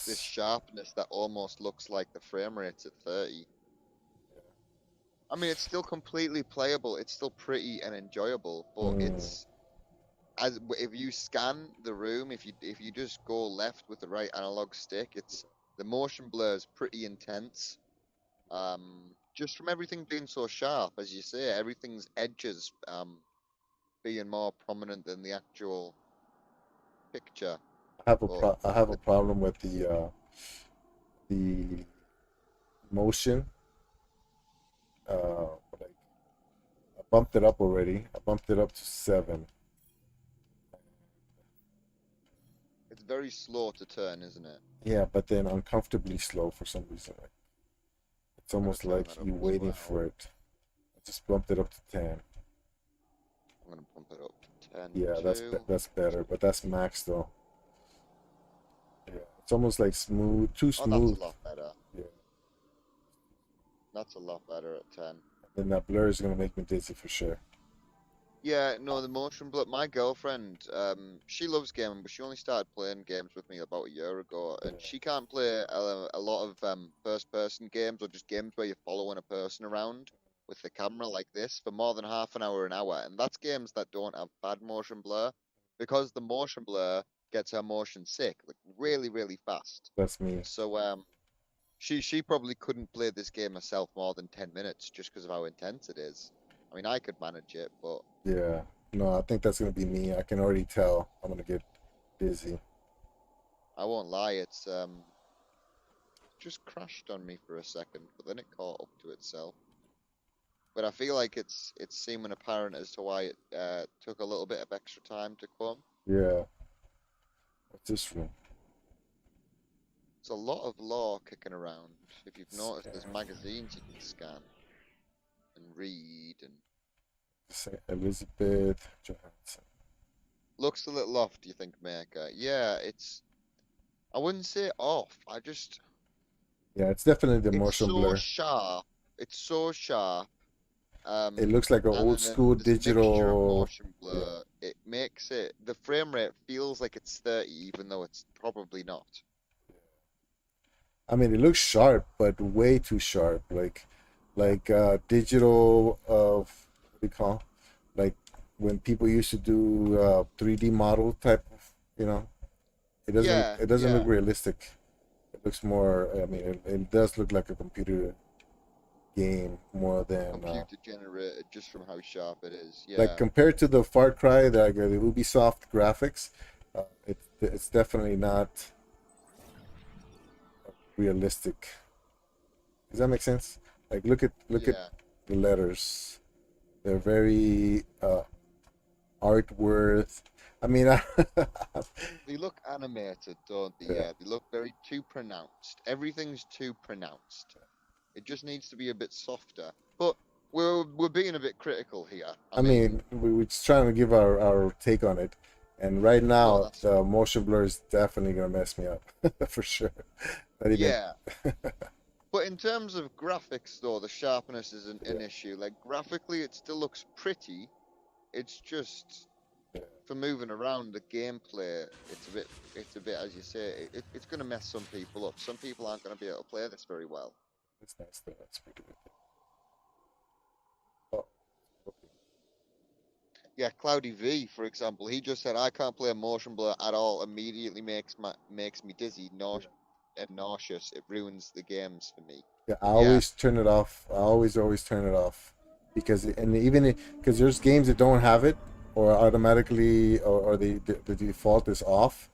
this sharpness that almost looks like the frame rate's at 30. I mean, it's still completely playable. It's still pretty and enjoyable, but Mm, it's if you scan the room, if you just go left with the right analog stick, it's the motion blur is pretty intense. Just from everything being so sharp, as you say, everything's edges being more prominent than the actual picture. But I have a problem with the motion. Like I bumped it up already. I bumped it up to 7. it's very slow to turn, isn't it? Yeah, but then uncomfortably slow for some reason. Like, it's I'm gonna almost turn like that up you as waiting well. for it. I just bumped it up to 10. I'm gonna bump it up to 10 Yeah, too. that's better, but that's max though. Yeah, it's almost like smooth, too Oh, that's a smooth. lot better. Yeah, That's a lot better at 10. and that blur is gonna make me dizzy for sure. Yeah, no, the motion blur. My girlfriend, she loves gaming, but she only started playing games with me about a year ago, Yeah. and she can't play a lot of first-person games or just games where you're following a person around with the camera like this for more than half an hour, and that's games that don't have bad motion blur, because the motion blur gets her motion sick, like really, really fast. That's me. So she probably couldn't play this game herself more than 10 minutes just because of how intense it is. I mean, I could manage it, but Yeah. No, I think that's gonna be me. I can already tell I'm gonna get dizzy. I won't lie, it's just crashed on me for a second, but then it caught up to itself. But I feel like it's seeming apparent as to why it took a little bit of extra time to come. Yeah. What's this room? It's a lot of lore kicking around. If you've noticed, there's Scan. magazines you can scan and read, and Say Elizabeth Johansson. looks a little off. Do you think, Maker? Yeah, it's. I wouldn't say off. Yeah, it's definitely the It's motion so blur. sharp. It's so sharp. It looks like an And old then school this mixture of digital. motion blur, it makes it the frame rate feels like it's 30, even though it's probably not. I mean, it looks sharp, but way too sharp. Like digital of what do you call? Like when people used to do 3D model type of, you know. Yeah, It doesn't look yeah. realistic. It looks more. I mean, it does look like a computer game more than Computer generated just from how sharp it is. like Yeah. compared to the Far Cry, the Ubisoft graphics. It's definitely not realistic. Does that make sense? Like look at Yeah. the letters. They're very art worth. I mean, They look animated, don't they? yeah. Yeah, they look very too pronounced. Everything's too pronounced. It just needs to be a bit softer. But we're being a bit critical here. I I mean, mean, we're just trying to give our take on it. And right no, now, that's the motion blur is definitely gonna mess me up for sure. Not even. yeah. But in terms of graphics, though, the sharpness is an Yeah, issue. Like graphically, it still looks pretty. It's just yeah, for moving around the gameplay, it's a bit, as you say, it's going to mess some people up. Some people aren't going to be able to play this very well. it's nice though. That's pretty good. Oh, okay. Yeah, Cloudy V, for example, he just said I can't play a motion blur at all. Immediately makes me dizzy, and nauseous. It ruins the games for me. Yeah, I Yeah, always turn it off. I always turn it off because and even because there's games that don't have it or automatically or the default is off.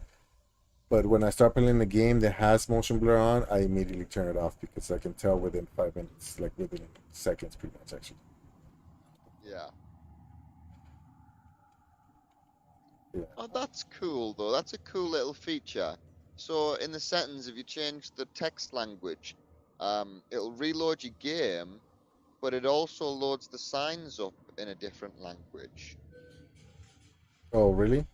But when I start playing the game that has motion blur on, I immediately turn it off because I can tell within 5 minutes, like within seconds, pretty much actually. yeah. Yeah. Oh, that's cool though. That's a cool little feature. So in the settings, if you change the text language, it'll reload your game, but it also loads the signs up in a different language. Oh, really?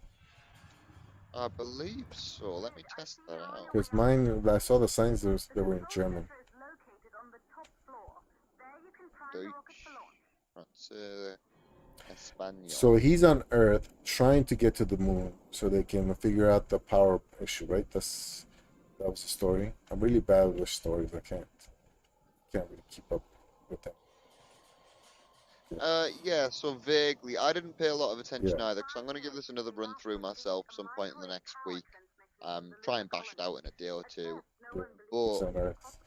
I believe so. Let me test that out. Because mine, I saw the signs that were in German. is located on the top floor. There you can prime the rocket for Deutsch, launch. Espanol. So he's on Earth trying to get to the moon so they can figure out the power issue, right? That was the story. I'm really bad with stories. I can't really keep up with them. Yeah, so vaguely. I didn't pay a lot of attention Yeah. either, because I'm going to give this another run through myself some point in the next week. Try and bash it out in a day or two. Yeah. But He's on Earth.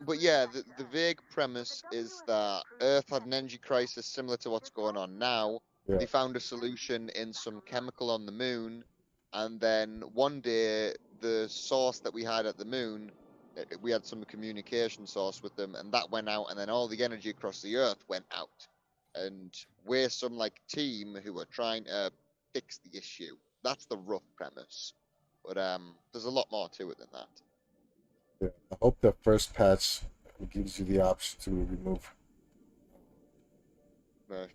But yeah, the vague premise is that Earth had an energy crisis similar to what's going on now. Yeah. They found a solution in some chemical on the moon, and then one day the source that we had at the moon, we had some communication source with them, and that went out, and then all the energy across the Earth went out. And we're some like team who are trying to fix the issue. That's the rough premise. But there's a lot more to it than that. Yeah. I hope the first patch gives you the option to remove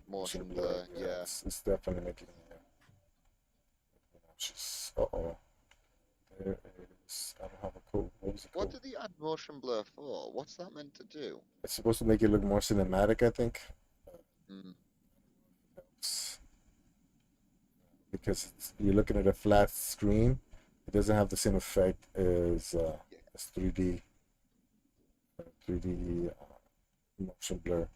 Motion blur, yeah. It's definitely making me nauseous. Uh-oh. There is. I don't have a code. What was the What code? did he add motion blur for? What's that meant to do? It's supposed to make it look more cinematic, I think. Mm. It's- because you're looking at a flat screen. It doesn't have the same effect as 3D 3D motion blur.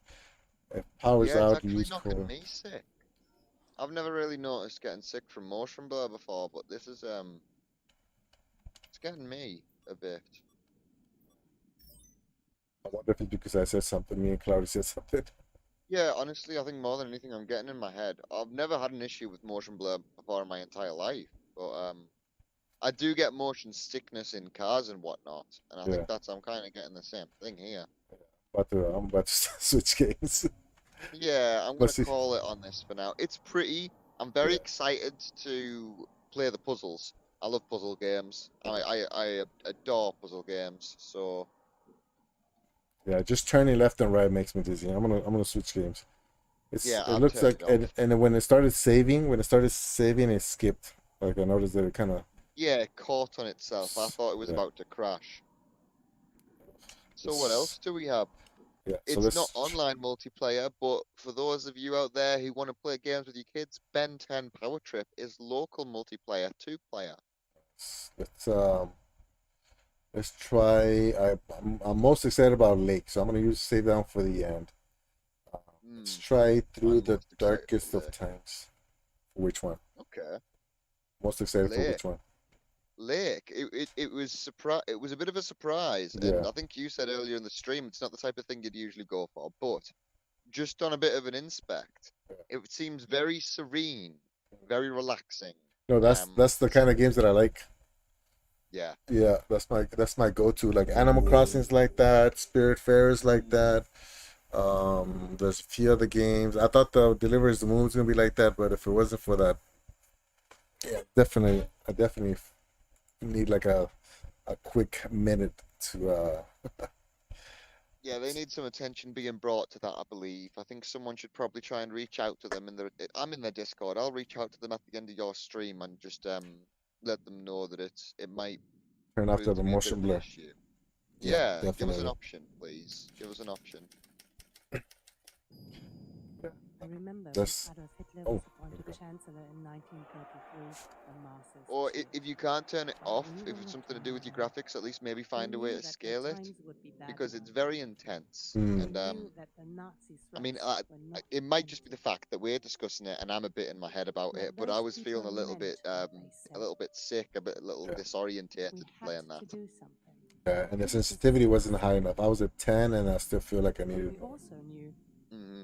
If power's Yeah, it's out, actually use knocking core. me sick. I've never really noticed getting sick from motion blur before, but this is it's getting me a bit. I wonder if it's because I said something. Me and Cloudy said something. Yeah, honestly, I think more than anything, I'm getting in my head. I've never had an issue with motion blur before in my entire life, but I do get motion sickness in cars and whatnot, and I Yeah, think I'm kind of getting the same thing here. I'm about to switch games. Yeah, I'm But gonna see, call it on this for now. It's pretty. I'm yeah, very excited to play the puzzles. I love puzzle games. I adore puzzle games. So yeah, just turning left and right makes me dizzy. I'm gonna switch games. yeah, It I've looks turned like it off. and then when it started saving, it skipped. Like I noticed that it kind of Yeah, it caught on itself. I thought it was yeah. about to crash. So what It's, else do we have? yeah. So It's not let's online multiplayer, but for those of you out there who want to play games with your kids, Ben 10 Power Trip is local multiplayer, two-player. let's let's try. I'm most excited about Lake, so I'm gonna use save down for the end. Let's Hmm, try Through I'm the most excited for Darkest of Lake. Times. Which one? Okay, Most excited for Lake. which one? Lake. It was it was a bit of a surprise, and Yeah. I think you said earlier in the stream it's not the type of thing you'd usually go for, but just on a bit of an inspect, it seems very serene, very relaxing. No, that's the It's kind of games that I like. yeah, Yeah, that's my go-to. Like Animal Crossing's like that, Spirit Fair is like that. There's a few other games. I thought the Deliverance the Moon was gonna be like that, but if it wasn't for that, yeah, I definitely need like a quick minute to yeah. They need some attention being brought to that, I believe. I think someone should probably try and reach out to them in their. I'm in their Discord. I'll reach out to them at the end of your stream and just let them know that it might turn off prove the to be a bit motion of an blur. issue. Yeah, Yeah, give us an definitely. option, please. Give us an option. I remember when That's Adolf Hitler oh, was appointed Chancellor in 1933 when Masters Or too. if you can't turn it But off, we if were it's not something to do with your alone. graphics, at least maybe We find a way knew to that the scale it times would be bad because it's again. very intense. We mm, And knew that the Nazi I mean, threats were not it might just be the empty. fact that we're discussing it and I'm a bit in my head about That it, but I those was people feeling meant what they a said. little bit sick, a little yeah, disorientated We had playing that. to do something. yeah. And the Because sensitivity wasn't high enough. I was at 10, and I still feel like I but needed we more. also knew Hmm.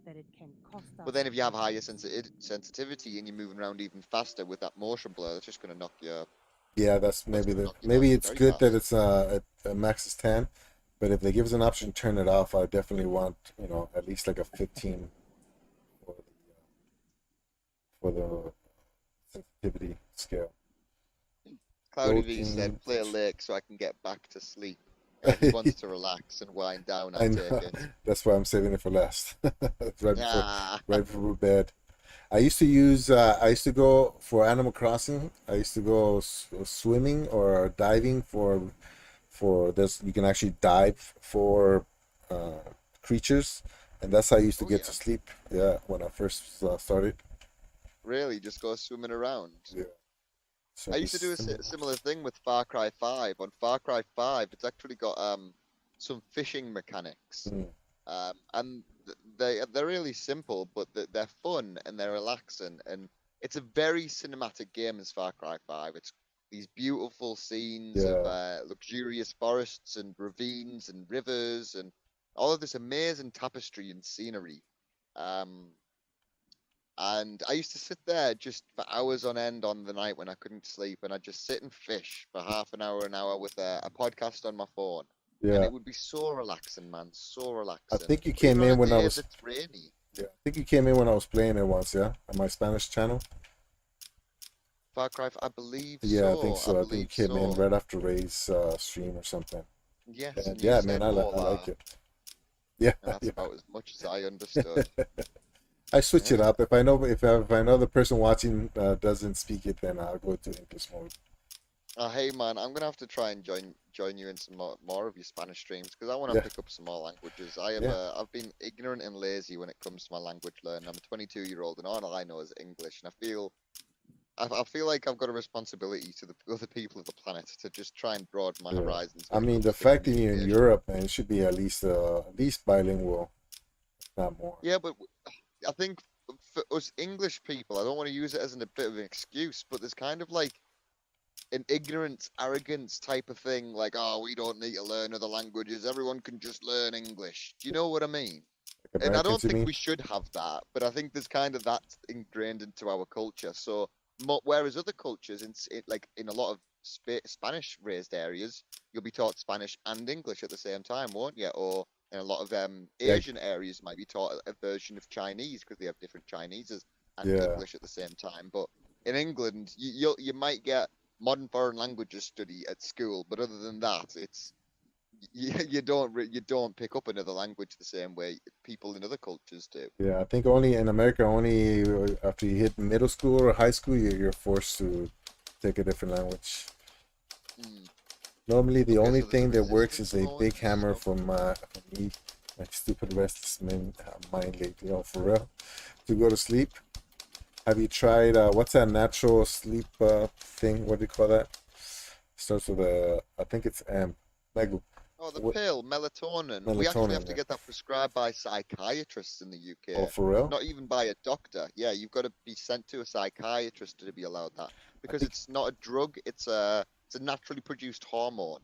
that it can cost But us then if you have higher decades. sensitivity and you're moving around even faster with that motion blur, Yeah, that's gonna knock you down maybe it's very good that fast. it's at max is 10, but if they give us an option to turn it off, I definitely want at least like a 15 for the sensitivity scale. Cloudy V said, Floating. play a lake so I can get back to sleep. He wants to relax and wind down, I I take know. it. That's why I'm saving it for last. Ah, Right before bed. I used to go for Animal Crossing. I used to go swimming or diving for this. You can actually dive for creatures, and that's how I used to oh get to yeah. sleep. Yeah, when I first started. Really, just go swimming around. Yeah. So I it'd be used to do a similar. similar thing with Far Cry 5. On Far Cry 5, it's actually got some fishing mechanics. Mm, And they're really simple, but they're fun and they're relaxing, and it's a very cinematic game as Far Cry 5. It's these beautiful scenes of yeah, luxurious forests and ravines and rivers and all of this amazing tapestry and scenery. Um, and I used to sit there just for hours on end on the night when I couldn't sleep, and I'd just sit and fish for half an hour with a podcast on my phone. And yeah. it would be so relaxing, man, so I relaxing. think you Or even came on a in when I day if was. it's rainy. Yeah, I think you came in when I was playing it once. Yeah, on my Spanish channel. Far Cry, I believe Yeah, I think so. I so. I think believe you came in so. right after Ray's stream or something. Yes, And and you yeah, man, said I like hola, it. Yeah, and that's yeah. about as much as I understood. I switch it Yeah. up. If I know the person watching doesn't speak it, then I'll go to English mode. Hey man, I'm gonna have to try and join you in some more of your Spanish streams because I want to Yeah, pick up some more languages. yeah, I've been ignorant and lazy when it comes to my language learning. I'm a 22-year-old and all I know is English, and I feel like I've got a responsibility to the other people of the planet to just try and broaden my yeah. horizons I when it mean, comes the to fact that you're in communication. Europe, man, it should be at least bilingual, if not more. Yeah, but I think for us English people, I don't want to use it as a bit of an excuse, but there's kind of like an ignorance, arrogance type of thing, like, oh, we don't need to learn other languages. Everyone can just learn English. Do you know what I mean? Like And I Americans, don't you think mean? we should have that, but I think there's kind of that ingrained into our culture. So, whereas other cultures, like in a lot of Spanish-raised areas, you'll be taught Spanish and English at the same time, won't you? Or in a lot of Yeah, Asian areas, you might be taught a version of Chinese because they have different Chineses and yeah, English at the same time. But in England, you might get modern foreign languages study at school, but other than that, it's you don't pick up another language the same way people in other cultures do. yeah. I think only in America, only after you hit middle school or high school, you're forced to take a different language. Hmm. Normally, the Okay, only so there's a thing that works is resistance a mode big and hammer stuff. from me, my stupid restless mind lately. Oh, for real, to go to sleep. Have you tried what's that natural sleep thing? What do you call that? Starts with a, I think it's like Oh, the what, pill, melatonin. We actually have melatonin. to Yeah. get that prescribed by psychiatrists in the Oh, UK, for real? not even by a doctor. Yeah, you've got to be sent to a psychiatrist to be allowed that I because think it's not a drug, it's a naturally produced hormone.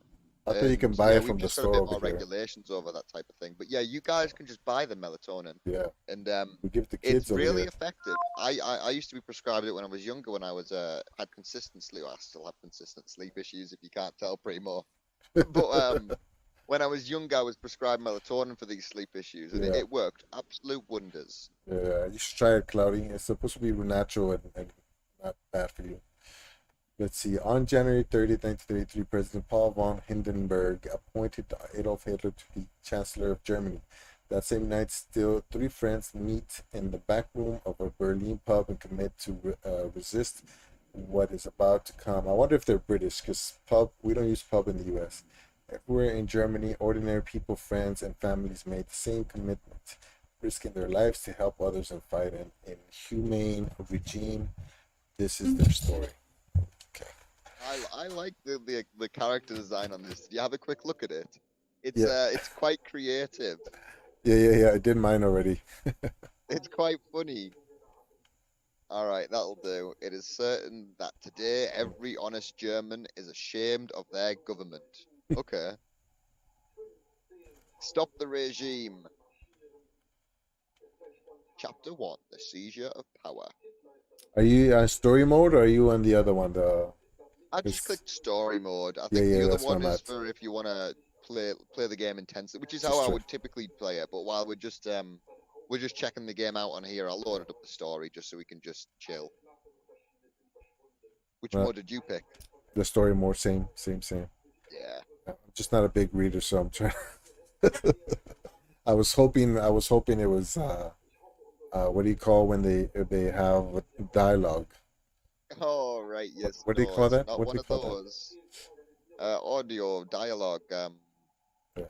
I thought you can And buy yeah, it we've from the just got a store bit over more here. regulations over that type of thing. But yeah, you guys can just buy the melatonin, Yeah, and we give it to it's kids over really here. effective. I used to be prescribed it when I was younger, when I was had consistent sleep. I still have consistent sleep issues, if you can't tell, Primo. But when I was younger, I was prescribed melatonin for these sleep issues, and Yeah, it worked absolute wonders. yeah. You should try it, Cloudy. It's supposed to be natural and not bad for you. Let's see. On January 30th, 1933, President Paul von Hindenburg appointed Adolf Hitler to be Chancellor of Germany. That same night, still three friends meet in the back room of a Berlin pub and commit to resist what is about to come. I wonder if they're British, because pub we don't use pub in the U.S. Everywhere in Germany, ordinary people, friends, and families made the same commitment, risking their lives to help others and fight an inhumane regime. This is their story. Okay. I like the character design on this. Did you have a quick look at it? Yeah, It's quite creative. yeah. I did mine already. It's quite funny. All right, that'll do. It is certain that today every honest German is ashamed of their government. Okay. Stop the regime. Chapter 1, The Seizure of Power. Are you on story mode or are you on the other one? The I just this, clicked story mode. I yeah, think the other that's what one I'm is at. for if you want to play the game intensely, which is how Just I try. would typically play it. But while we're just checking the game out on here, I'll load it up the story just so we can just chill. Which Uh, mode did you pick? the story mode, same. Yeah. I'm just not a big reader, so I'm trying. I was hoping it was what do you call when they have dialogue? Oh right, yes, What do you no, call it's that? not What do one you of call that? those. Audio, dialogue, Yeah.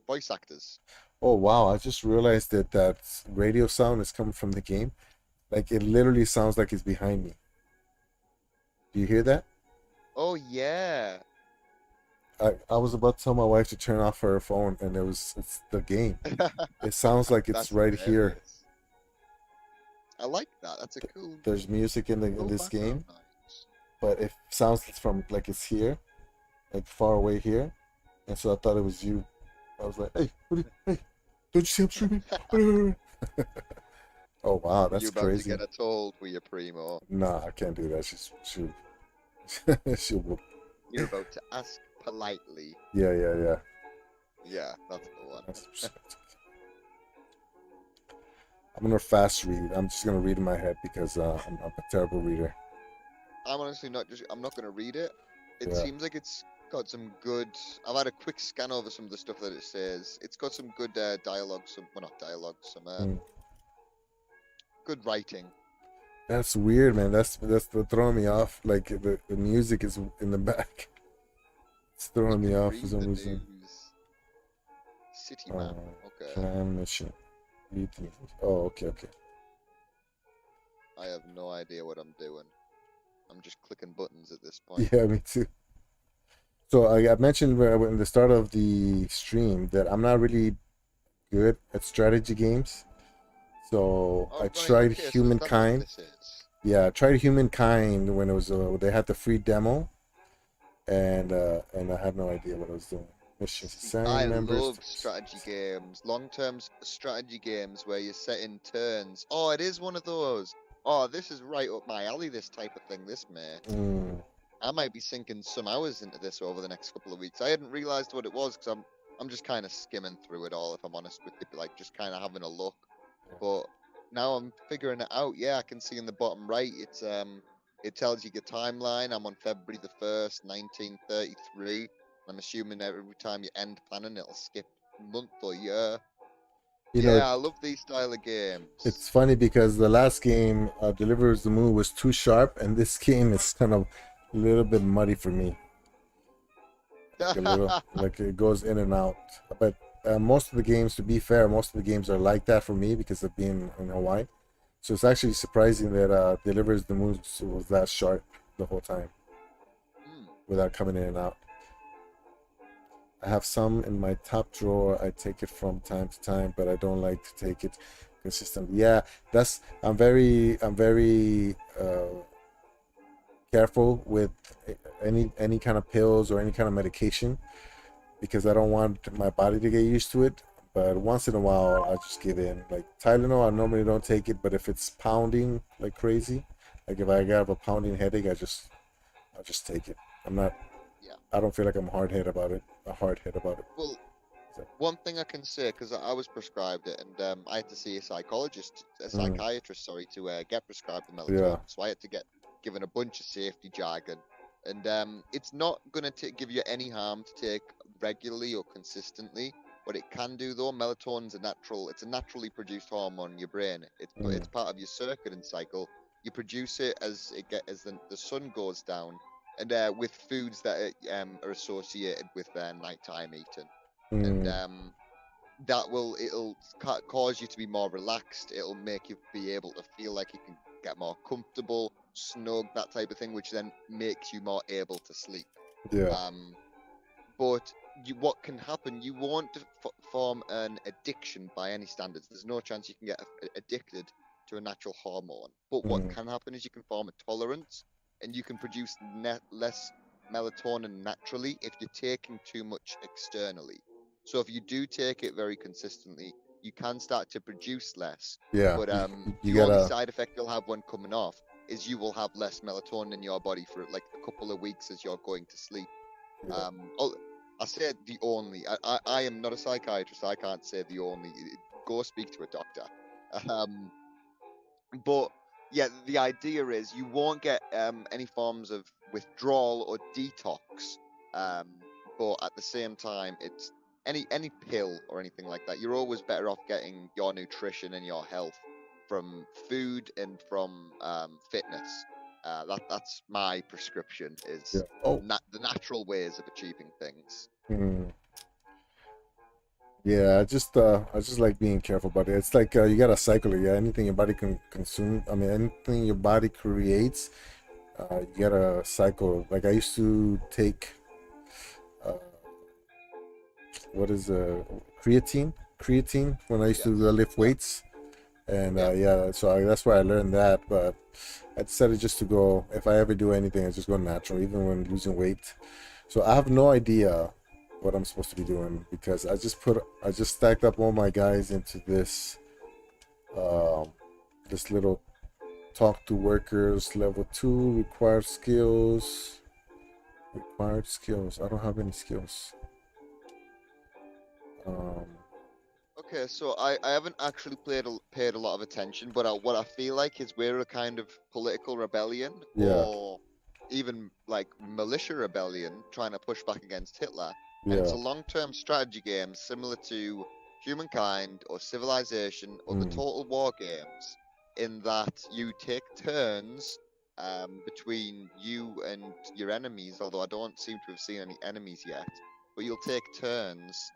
voice actors. Oh wow! I just realized that that radio sound is coming from the game. Like it literally sounds like it's behind me. Do you hear that? Oh yeah. I was about to tell my wife to turn off her phone, and it's the game. It sounds like it's That's right here. hilarious. I like that. That's a cool, There's music in cool this background game, noise. but it sounds from like it's here, like far away here, and so I thought it was you. I was like, hey, don't you see I'm streaming? Oh wow, You that's about to crazy. get a told with your primo. Nah, I can't do that. She will. You're about to ask politely. Yeah. Yeah, that's the one. That's- I'm gonna fast read. I'm just gonna read in my head because I'm a terrible reader. I'm honestly not just. I'm not gonna read it. It Yeah. seems like it's got some good. I've had a quick scan over some of the stuff that it says. It's got some good dialogue. Some, well, not dialogue. Some Mm. good writing. That's weird, man. That's throwing me off. Like the music is in the back. It's You throwing me can off for read some the reason. news. City Uh, map. Okay. Plan mission. Read the- Oh, okay. I have no idea what I'm doing. I'm just clicking buttons at this point. Yeah, me too. So I mentioned in the start of the stream that I'm not really good at strategy games. So Oh I right, tried okay, so is that what Humankind. this is? Yeah, I tried Humankind when it was they had the free demo, and I had no idea what I was doing. Missions, See, I assign members. love strategy games, long-term strategy games where you're setting turns. Oh, it is one of those. Oh, this is right up my alley, this type of thing, this mate. Mm, I might be sinking some hours into this over the next couple of weeks. I hadn't realized what it was because I'm just kind of skimming through it all, if I'm honest with you, like just kind of having a look. But now I'm figuring it out. Yeah, I can see in the bottom right, it tells you your timeline. I'm on February the 1st, 1933. I'm assuming every time you end planning, it'll skip month or year. you know, Yeah, I love these style of it's games. funny because the last game, Delivers the Moon, was too sharp, and this game is kind of a little bit muddy for me. Like a little, like it goes in and out. But most of the games, to be fair, most of the games are like that for me because of being in Hawaii. So it's actually surprising that Delivers the Moon was that sharp the whole time Hmm. without coming in and out. I have some in my top drawer. I take it from time to time, but I don't like to take it consistently. Yeah, that's I'm very careful with any kind of pills or any kind of medication because I don't want my body to get used to it. But once in a while, I just give in. Like Tylenol, I normally don't take it, but if it's pounding like crazy, like if I have a pounding headache, I just take it. I'm not. Yeah. I don't feel like I'm hard head about it. A hard head about it. Well, So, one thing I can say, because I was prescribed it, and I had to see a mm, psychiatrist, sorry, to get prescribed the yeah. melatonin. So I had to get given a bunch of safety jargon, and it's not gonna give you any harm to take regularly or consistently. What it can do, though, melatonin's it's a naturally produced hormone in your brain. Mm, It's part of your circadian cycle. You produce it as the sun goes down, and with foods that are associated with nighttime eating and mm, it'll cause you to be more relaxed. It'll make you be able to feel like you can get more comfortable, snug, that type of thing, which then makes you more able to sleep. yeah. Um, but what can happen? You won't form an addiction by any standards. There's no chance you can get addicted to a natural hormone. But what Mm, can happen is you can form a tolerance, and you can produce less melatonin naturally if you're taking too much externally. So if you do take it very consistently, you can start to produce less. yeah. But You the only gotta. side effect you'll have when coming off is you will have less melatonin in your body for like a couple of weeks as you're going to sleep. Yeah. I said the only. I am not a psychiatrist. I can't say the only. Go speak to a doctor. Um, but yeah, the idea is you won't get any forms of withdrawal or detox. Um, but at the same time, it's any pill or anything like that. You're always better off getting your nutrition and your health from food and from fitness. That's my prescription Yeah. is Oh. the natural ways of achieving things. Mm. Yeah, I just like being careful about it. It's like you gotta cycle it. Yeah, anything your body can consume. I mean, anything your body creates, you gotta cycle. Like I used to take, uh, what is creatine when I used to Yes. lift Yeah. weights, and Yeah. yeah, so that's where I learned that. But I decided just to go. If I ever do anything, I just go natural, even when losing weight. So I have no idea what I'm supposed to be doing because I just stacked up all my guys into um, this little talk to workers level 2 required skills. I don't have any skills. Um, Okay, so I haven't actually paid a lot of attention, but what I feel like is we're a kind of political rebellion yeah, or even like militia rebellion trying to push back against Hitler. And it's yeah, a long-term strategy game similar to Humankind or Civilization or the mm, Total War games, in that you take turns between you and your enemies, although I don't seem to have seen any enemies yet, but you'll take turns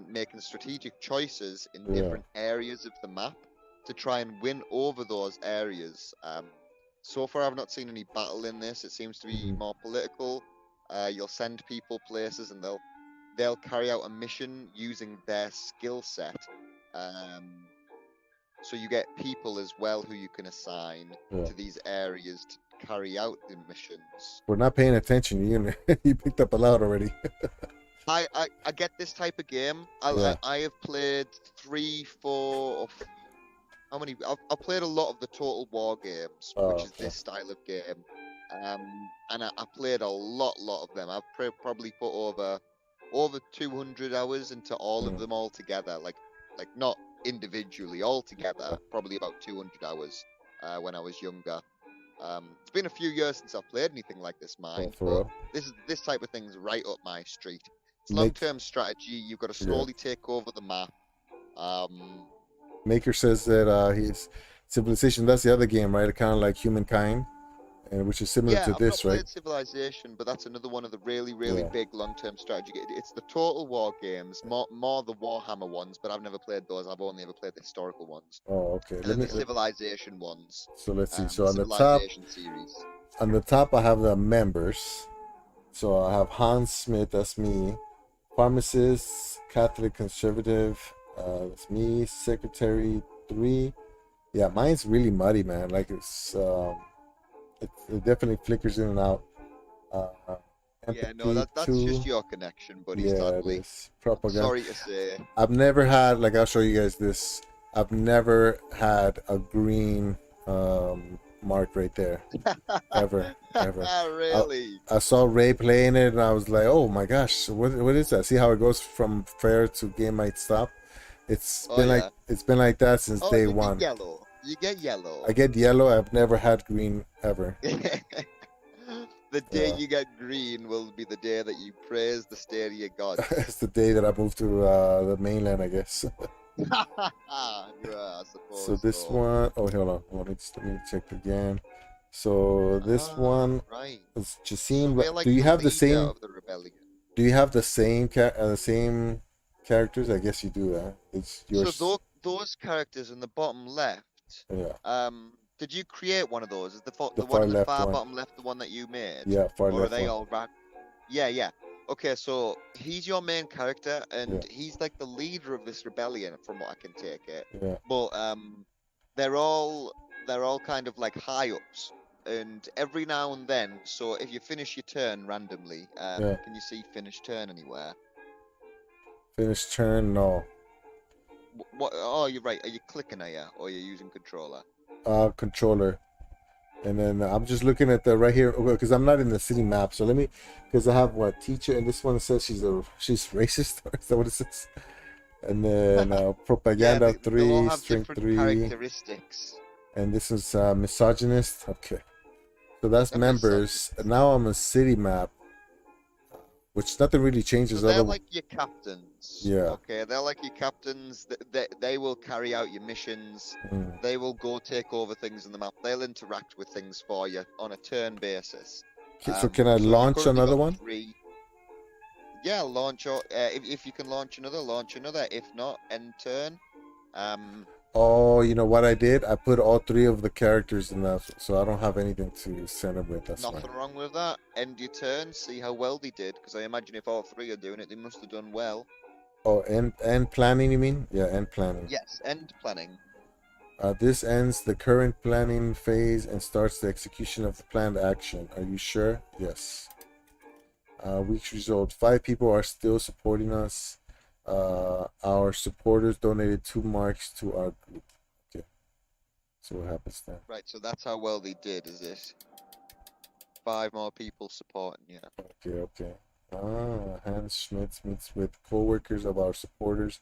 making strategic choices in yeah, different areas of the map to try and win over those areas. So far, I've not seen any battle in this. It seems to be mm, more political. You'll send people places, and they'll carry out a mission using their skill set. Um, So you get people as well who you can assign Yeah. to these areas to carry out the missions. We're not paying attention. You you picked up a lot already. I get this type of game. Yeah. I have played 3, 4, or how many? I've played a lot of the Total War games, Oh, which is okay. this style of game. And I played a lot of them. I've probably put over 200 hours into all of Mm. them all together. Like not individually, all together. Yeah. Probably about 200 hours when I was younger. It's been a few years since I've played anything like this, Oh, mind, for but real. this type of thing's right up my street. It's Make long-term strategy. You've got to yeah. slowly take over the map. Maker says that he's Civilization. That's the other game, right? Kind of like Humankind, and which is similar Yeah, to I've not this, right? played Civilization, but that's another one of the really Yeah. big long-term strategy. It's the Total War games, more the Warhammer ones, but I've never played those. I've only ever played the historical ones, Oh, okay. and Let then me. the Civilization ones, So let's see. So the on the top, Civilization series. I have the members. So I have Hans Smith. That's me. Pharmacist, Catholic conservative. That's me. Secretary 3. Yeah, mine's really muddy, man. Like it definitely flickers in and out. Uh, Yeah, no, empathy that's just 2. your connection, buddy. Yeah, it Sadly, is. I'm Propaganda. sorry to say. I've never had, like, I'll show you guys this. I've never had a green mark right there. Ever. Really? I saw Ray playing it and I was like, oh my gosh, what is that? See how it goes from fair to game might stop? Oh yeah. It's been like that since Oh, day you get one. yellow. You get yellow. I get yellow. I've never had green ever. The day Yeah. you get green will be the day that you praise the Stadia gods. It's the day that I moved to the mainland, I guess. Yeah, I suppose So this so. one, oh, hold on. Let me check again. So this one Right. is just So seem. we're like Do you the have the leader same? of the rebellion. Do you have the same characters? I guess you do. It's So yours. those characters in the bottom left, Yeah, did you create one of those? Is the the one far in the left far one. bottom left the one that you made? Yeah, far Or are left they one. all right? Yeah. Okay, so he's your main character, Yeah, and he's like the leader of this rebellion, from what I can take it. yeah. But they're all kind of like high ups, and every now and then. So if you finish your turn randomly, Yeah. can you see finish turn anywhere? Finish turn. No. What? Oh, you're right. Are you clicking at you, or are you using controller? Controller. And then I'm just looking at the right here because I'm not in the city map. So let me, because I have what teacher, and this one says she's racist. Or is that what it says? And then Yeah, propaganda they'll all 3, have strength different 3, characteristics. and this is misogynist. Okay, so that's A members. misogynist. And now I'm a city map, which nothing really So changes. they're Other, like your captains. yeah. Okay, they're like your captains. They will carry out your missions. Mm. They will go take over things in the map. They'll interact with things for you on a turn basis. So can I So you've launch currently another got one? 3. Yeah, launch or if you can launch another, launch another. If not, end turn. Oh, you know what I did? I put all 3 of the characters in that, so I don't have anything to send them with. That's Nothing fine. wrong with that. End your turn. See how well they did. Because I imagine if all 3 are doing it, they must have done well. Oh, and planning, you mean? Yeah, and planning. Yes, end planning. This ends the current planning phase and starts the execution of the planned action. Are you sure? Yes. Week's result. 5 people are still supporting us. Our supporters donated 2 marks to our group. Okay. So what happens then? Right, so that's how well they did, is it? 5 more people supporting you. Okay. Hans Schmitz meets with co-workers of our supporters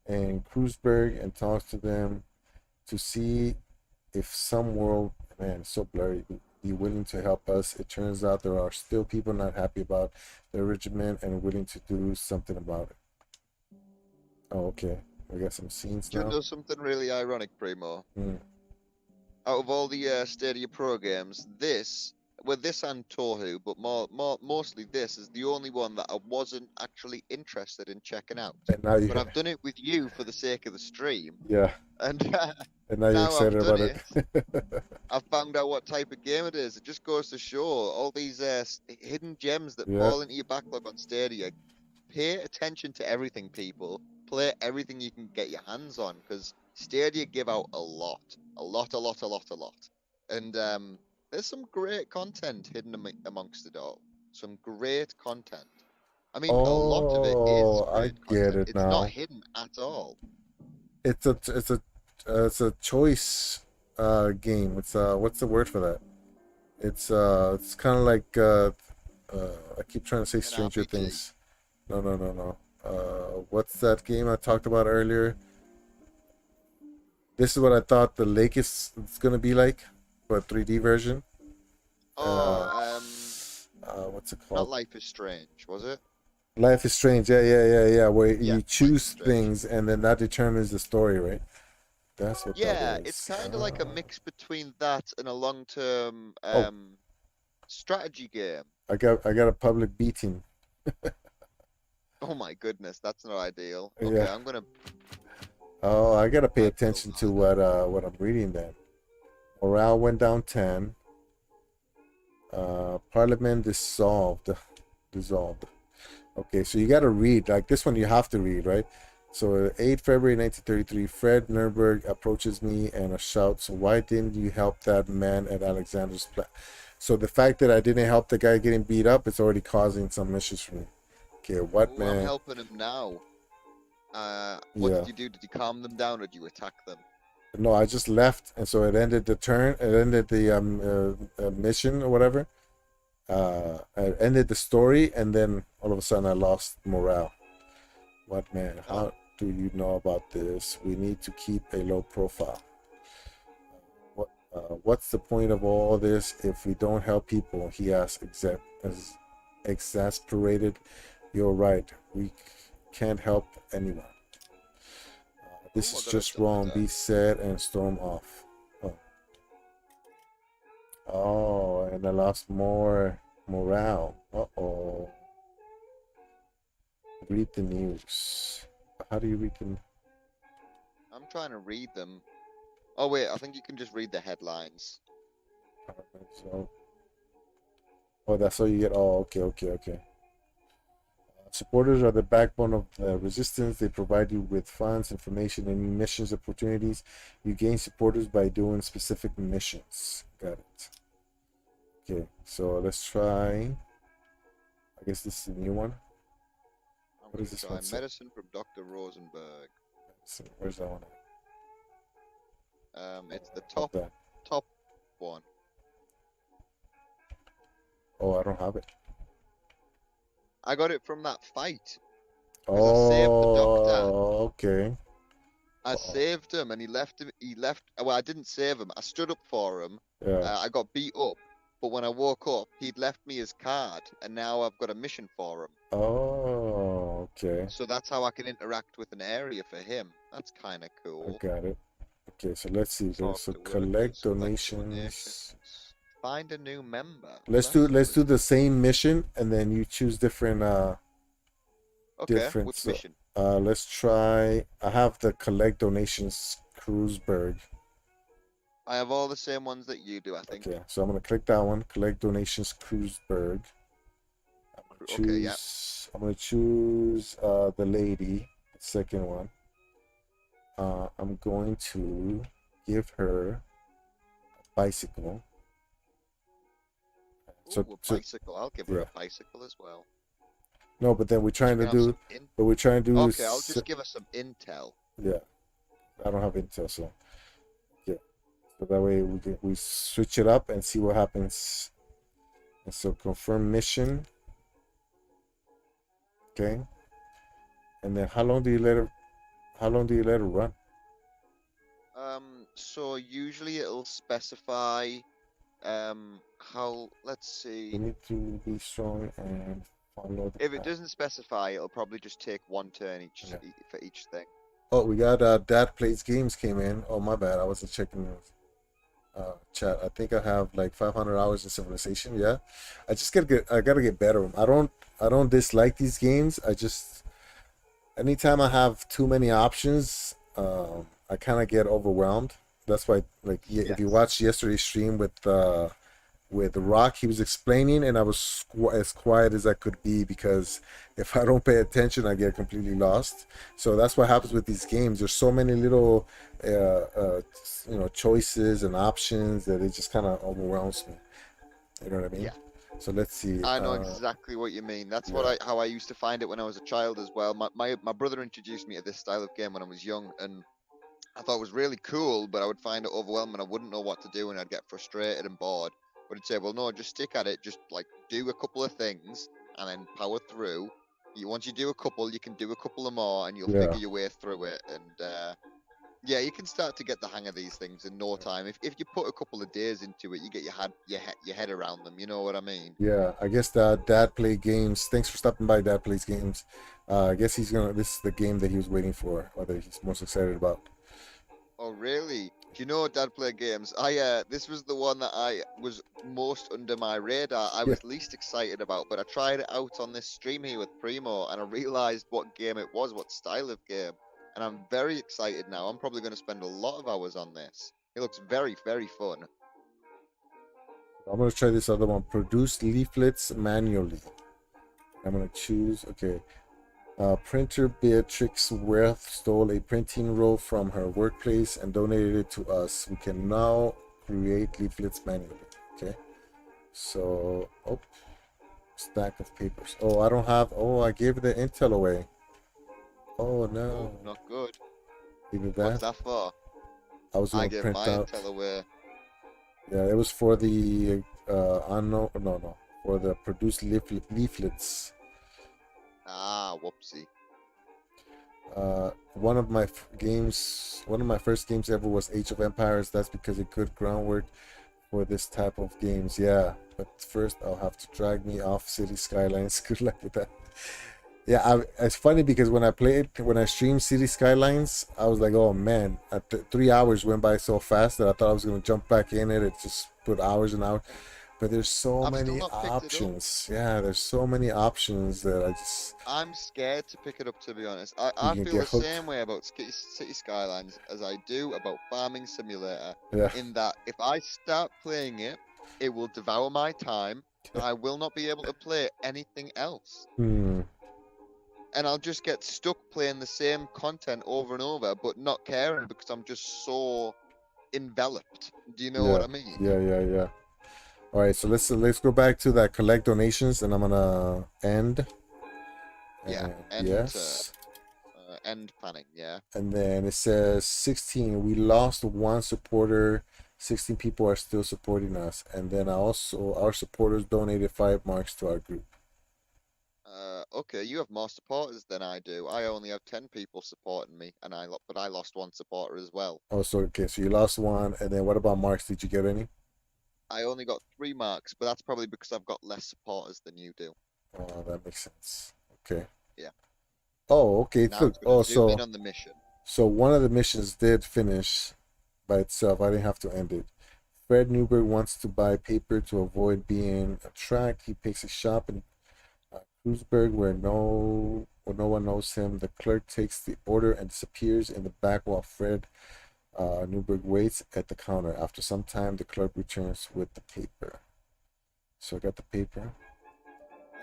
in Kreuzberg and talks to them to see if some world, man, it's so blurry, would be willing to help us. It turns out there are still people not happy about the regiment and willing to do something about it. Oh, okay. We got some scenes Do you now. know something really ironic, Primo? Hmm. Out of all the Stadia Pro games, this and Tohu, but mostly this is the only one that I wasn't actually interested in checking out. And now you, But I've done it with you for the sake of the stream, yeah, and and now you're now I've excited done about it. I've found out what type of game it is. It just goes to show all these hidden gems that Yeah. fall into your backlog on Stadia. Pay attention to everything, people. Play everything you can get your hands on, because Stadia give out a lot, and there's some great content hidden amongst it all. Some great content. I mean, a lot of it is Oh, I great get content. it It's not now. hidden at all. It's a choice game. It's what's the word for that? It's kind of like I keep trying to say An Stranger RPG. Things. No, no, no, no. What's that game I talked about earlier? This is what I thought the lake is gonna be like, but 3D version. Oh, Uh, what's it not called? Life is Strange, was it? Life is Strange. Yeah, yeah, yeah, yeah. Where Yeah, you Life is choose Strange. things and then that determines the story, right? That's what that Yeah, it's is. kind of like a mix between that and a long-term Oh, strategy game. I got a public beating. Oh my goodness, that's not ideal. Yeah. Okay, I'm gonna Oh, I gotta pay I build attention to that. what I'm reading then. Morale went down 10. Parliament dissolved. Okay, so you gotta read. Like this one you have to read, right? So 8 February 1933, Fred Nuremberg approaches me and shouts, "Why didn't you help that man at Alexander's plant?" So the fact that I didn't help the guy getting beat up, it's already causing some issues for me. Okay, what Ooh, I'm man? helping him now. What Yeah. did you do? Did you calm them down or did you attack them? No, I just left, and so it ended the turn. It ended the mission or whatever. It ended the story, and then all of a sudden I lost morale. What man? Oh, How do you know about this? We need to keep a low profile. What's the point of all this if we don't help people? He asked, exasperated. You're right. We can't help anyone. This oh, I is got a just wrong. doctor. Be sad and storm off. Oh. Oh, and I lost more morale. Uh-oh. Read the news. How do you read the? I'm trying to read them. Oh wait, I think you can just read the headlines. So, oh, that's all you get. Oh, okay, okay, okay. Supporters are the backbone of the resistance. They provide you with funds, information, and missions opportunities. You gain supporters by doing specific missions. Got it. Okay, so let's try. I guess this is a new one. I'm What gonna does this try one say? medicine from Dr. Rosenberg. So where's that one It's the at? Of top that. top one. Oh, I don't have it. I got it from that fight because I saved the doctor. Oh, okay. I Oh, saved him and he left him. He left. Well, I didn't save him. I stood up for him. yeah. I got beat up, but when I woke up, he'd left me his card, and now I've got a mission for him. Oh, okay. So that's how I can interact with an area for him. That's kind of I cool. got it. Okay, so let's see. There's Talk so to collect workers, collect donations. donations, find a new member. Let's do the same mission and then you choose different Okay, different. which So, mission? let's try. I have the collect donations Cruiseberg. I have all the same ones that you do, I think. Okay, so I'm gonna click that one. Collect donations Cruiseberg. Okay, yeah. I'm gonna choose the lady, the second one. I'm going to give her a bicycle. So, Ooh, a bicycle. I'll give her yeah. a bicycle as well. No, but then She can have some in. Okay, I'll just give her some intel. Yeah, I don't have Intel, so yeah. So that way we switch it up and see what happens. And so confirm mission. Okay. And then how long do you let it run? So usually it'll specify how, let's You see. need to be strong and follow the If it path. doesn't specify, it'll probably just take one turn Yeah. for each thing. Oh, we got Dad Plays Games came in. Oh, my bad. I wasn't checking chat. I think I have like 500 hours in Civilization. Yeah. I gotta get better. I don't dislike these games. I just anytime I have too many options, I kind of get overwhelmed. That's why, like, if you Yes. watch yesterday's stream with with Rock. He was explaining, and I was as quiet as I could be because if I don't pay attention, I get completely lost. So that's what happens with these games. There's so many little, choices and options that it just kind of overwhelms me. You know what I mean? Yeah. So let's see. I know exactly what you mean. That's what Yeah, how I used to find it when I was a child as well. My brother introduced me to this style of game when I was young, and I thought it was really cool, but I would find it overwhelming. I wouldn't know what to do, and I'd get frustrated and bored. But I'd say, well, no, just stick at it. Just like do a couple of things and then power through. Once you do a couple, you can do a couple of more, and you'll yeah. figure your way through it. And yeah, you can start to get the hang of these things in no time. If you put a couple of days into it, you get your head around them. You know what I mean? Yeah, I guess that Dad Play Games. Thanks for stopping by, Dad Plays Games. I guess he's gonna. This is the game that he was waiting for, or that he's most excited about. Oh, really? Do you know Dad Play Games? This was the one that I was most under my radar. I Yeah, was least excited about, but I tried it out on this stream here with Primo, and I realized what game it was, what style of game, and I'm very excited now. I'm probably going to spend a lot of hours on this. It looks very, very fun. I'm gonna try this other one. Produce leaflets manually. I'm gonna choose. Okay. Printer Beatrix Worth stole a printing roll from her workplace and donated it to us. We can now create leaflets manually. Okay. So, oh, stack of papers. Oh, I don't have. Oh, I gave the intel away. Oh Oh, no. not good. Either What's that. that for? I was I gonna gave print my out. intel away. Yeah, it was for the unknown. No, for the produced leaflets. Ah, whoopsie. One of my first games ever was Age of Empires. That's because it good groundwork for this type of games. Yeah, but first I'll have to drag me off City Skylines. Good luck with that. Yeah, it's funny because when I streamed City Skylines, I was like, oh man, 3 hours went by so fast that I thought I was gonna jump back in it. It just put hours and hours. But there's so I've still many not picked it up. options. Yeah, there's so many options that I'm scared to pick it up, to be honest. you I can feel get the hooked. same way about City Skylines as I do about Farming Simulator, Yeah. in that if I start playing it, it will devour my time, and I will not be able to play anything else. Hmm. And I'll just get stuck playing the same content over and over, but not caring because I'm just so enveloped. Do you know what Yeah. I mean? Yeah. All right, so let's go back to that collect donations, and I'm gonna end. Yeah, And yes. end planning, yeah. And then it says 16. We lost one supporter. 16 people are still supporting us. And then also our supporters donated 5 marks to our group. Okay, you have more supporters than I do. I only have 10 people supporting me, and but I lost one supporter as well. Oh, so okay, so you lost one. And then what about marks? Did you get any? I only got 3 marks, but that's probably because I've got less supporters than you do. Oh, that makes sense. Okay. Yeah. Oh, okay. Now Look. it's going Oh, to zoom in so on the mission. so one of the missions did finish by itself. I didn't have to end it. Fred Newberg wants to buy paper to avoid being tracked. He picks a shop in Kreuzberg where no one knows him. The clerk takes the order and disappears in the back while Fred Newberg waits at the counter. After some time, the clerk returns with the paper. So I got the paper.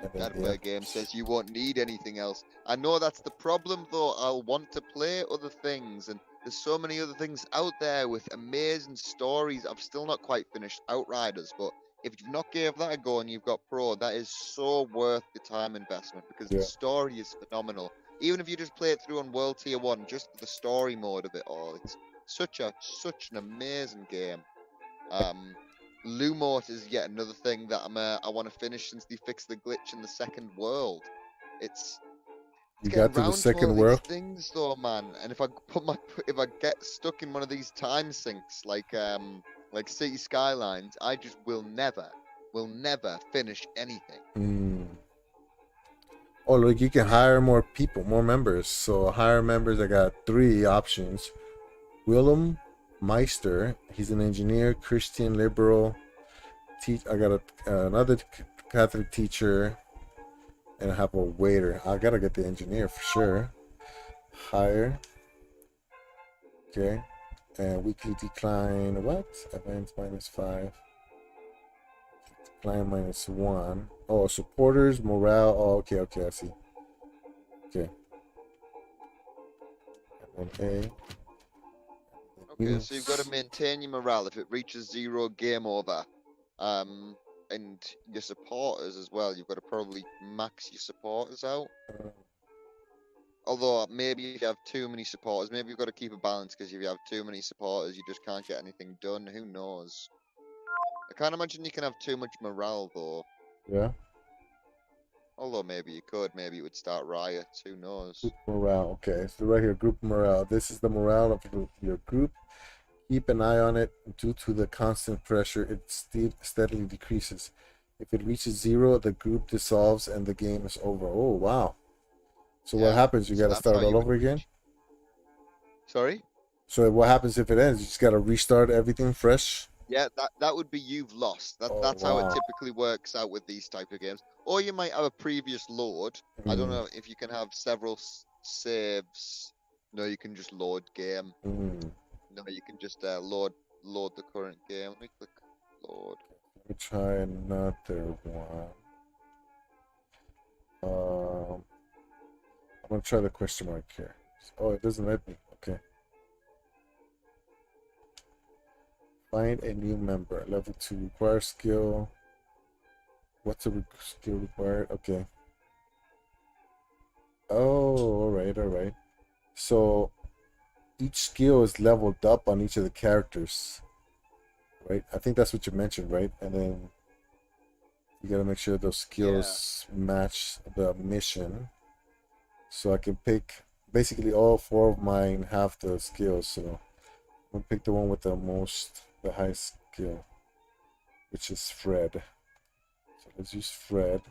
And then, That play game says you won't need anything else. I know that's the problem, though. I'll want to play other things, and there's so many other things out there with amazing stories. I've still not quite finished Outriders, but if you've not gave that a go and you've got Pro, that is so worth the time investment because the Yeah. story is phenomenal. Even if you just play it through on World Tier 1, just for the story mode of it all, it's such an amazing game. Lumort is yet another thing that I want to finish since they fixed the glitch in the second world. It's You getting got to the round to all second these world. things though, man. And if I get stuck in one of these time sinks like City Skylines, I just will never finish anything. Mm. Oh, look, you can hire more people, more members. So hire members. I got 3 options. Willem Meister. He's an engineer, Christian liberal. I got another Catholic teacher, and I have a waiter. I gotta get the engineer for sure. Hire. Okay. And weekly decline. What? Events -5. Climb -1. Oh, supporters, morale. Oh, okay, okay, I see. Okay. And then A. Okay, so you've got to maintain your morale. If it reaches 0, game over. And your supporters as well. You've got to probably max your supporters out. Although maybe if you have too many supporters, maybe you've got to keep a balance because if you have too many supporters, you just can't get anything done. Who knows? I can't imagine you can have too much morale though. Yeah. Although maybe you could. Maybe it would start riots. Who knows? Group morale. Okay, so right here, group morale. This is the morale of your group. Keep an eye on it. Due to the constant pressure, it steadily decreases. If it reaches 0, the group dissolves and the game is over. Oh, wow. So what Yeah, happens? You so got to that's how start all you would over again? reach. Sorry? So what happens if it ends? You just got to restart everything fresh? Yeah, that would be you've lost. Oh, That's how it wow. typically works out with these type of games. Or you might have a previous load. I don't know if you can have several saves. No, you can just load game. No, you can just load the current game. Let me click load. Let me try another one. I'm going to try the question mark here. Oh, it doesn't let me. Okay. Find a new member. Level 2. Require skill. What's a skill required? Okay. Oh, alright, alright. So, each skill is leveled up on each of the characters. Right? I think that's what you mentioned, right? And then you gotta make sure those skills match the mission. So I can pick basically all 4 of mine have the skills, so I'm gonna pick the one with the highest skill, which is Fred. So let's use Fred.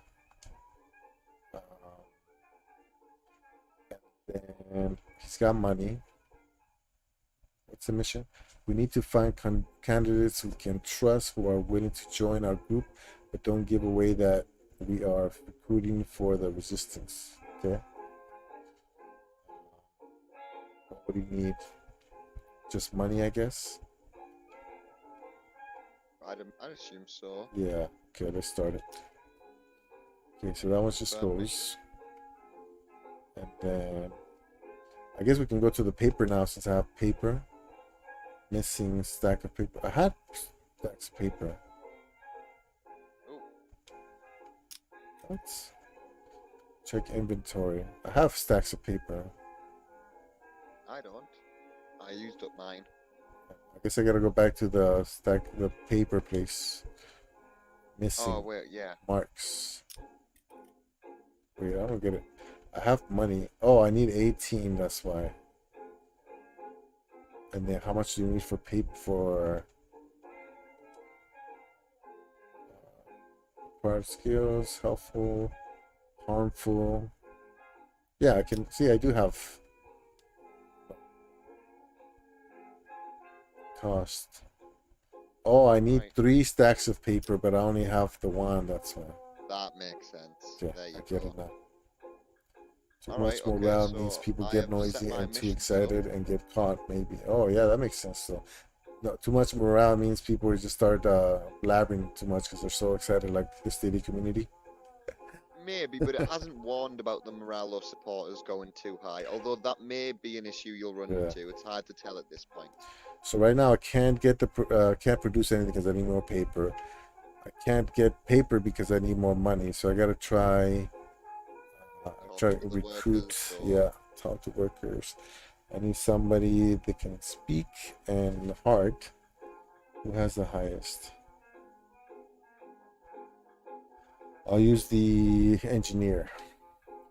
And then he's got money. What's the mission? We need to find candidates we can trust who are willing to join our group, but don't give away that we are recruiting for the resistance. Okay. What do you need? Just money, I guess. I'd assume so. Yeah. Okay, let's start it. Okay, so that one just goes. And then I guess we can go to the paper now since I have paper. Missing stack of paper. I had stacks of paper. What? Check inventory. I have stacks of paper. I don't. I used up mine. I guess I gotta go back to the paper place. Missing. Oh wait, yeah. Marks. Wait, I don't get it. I have money. Oh, I need 18. That's why. And then how much do you need for paper for required skills, helpful, harmful? Yeah, I can see I do have cost. Oh, I need 3 stacks of paper, but I only have the 1, that's why. That makes sense. Yeah, There you I get go. it now. Too All much right, more okay, loud so means people I get have set noisy my and too mission excited and get caught, maybe. Oh, yeah, that makes sense. So, no, too much morale means people just start blabbering too much because they're so excited, like the Stadia community. Maybe, but it hasn't warned about the morale of supporters going too high. Although that may be an issue you'll run into. It's hard to tell at this point. So right now I can't get can't produce anything because I need more paper. I can't get paper because I need more money. So I gotta try to recruit. Yeah, talk to workers. I need somebody that can speak and heart. Who has the highest? I'll use the engineer.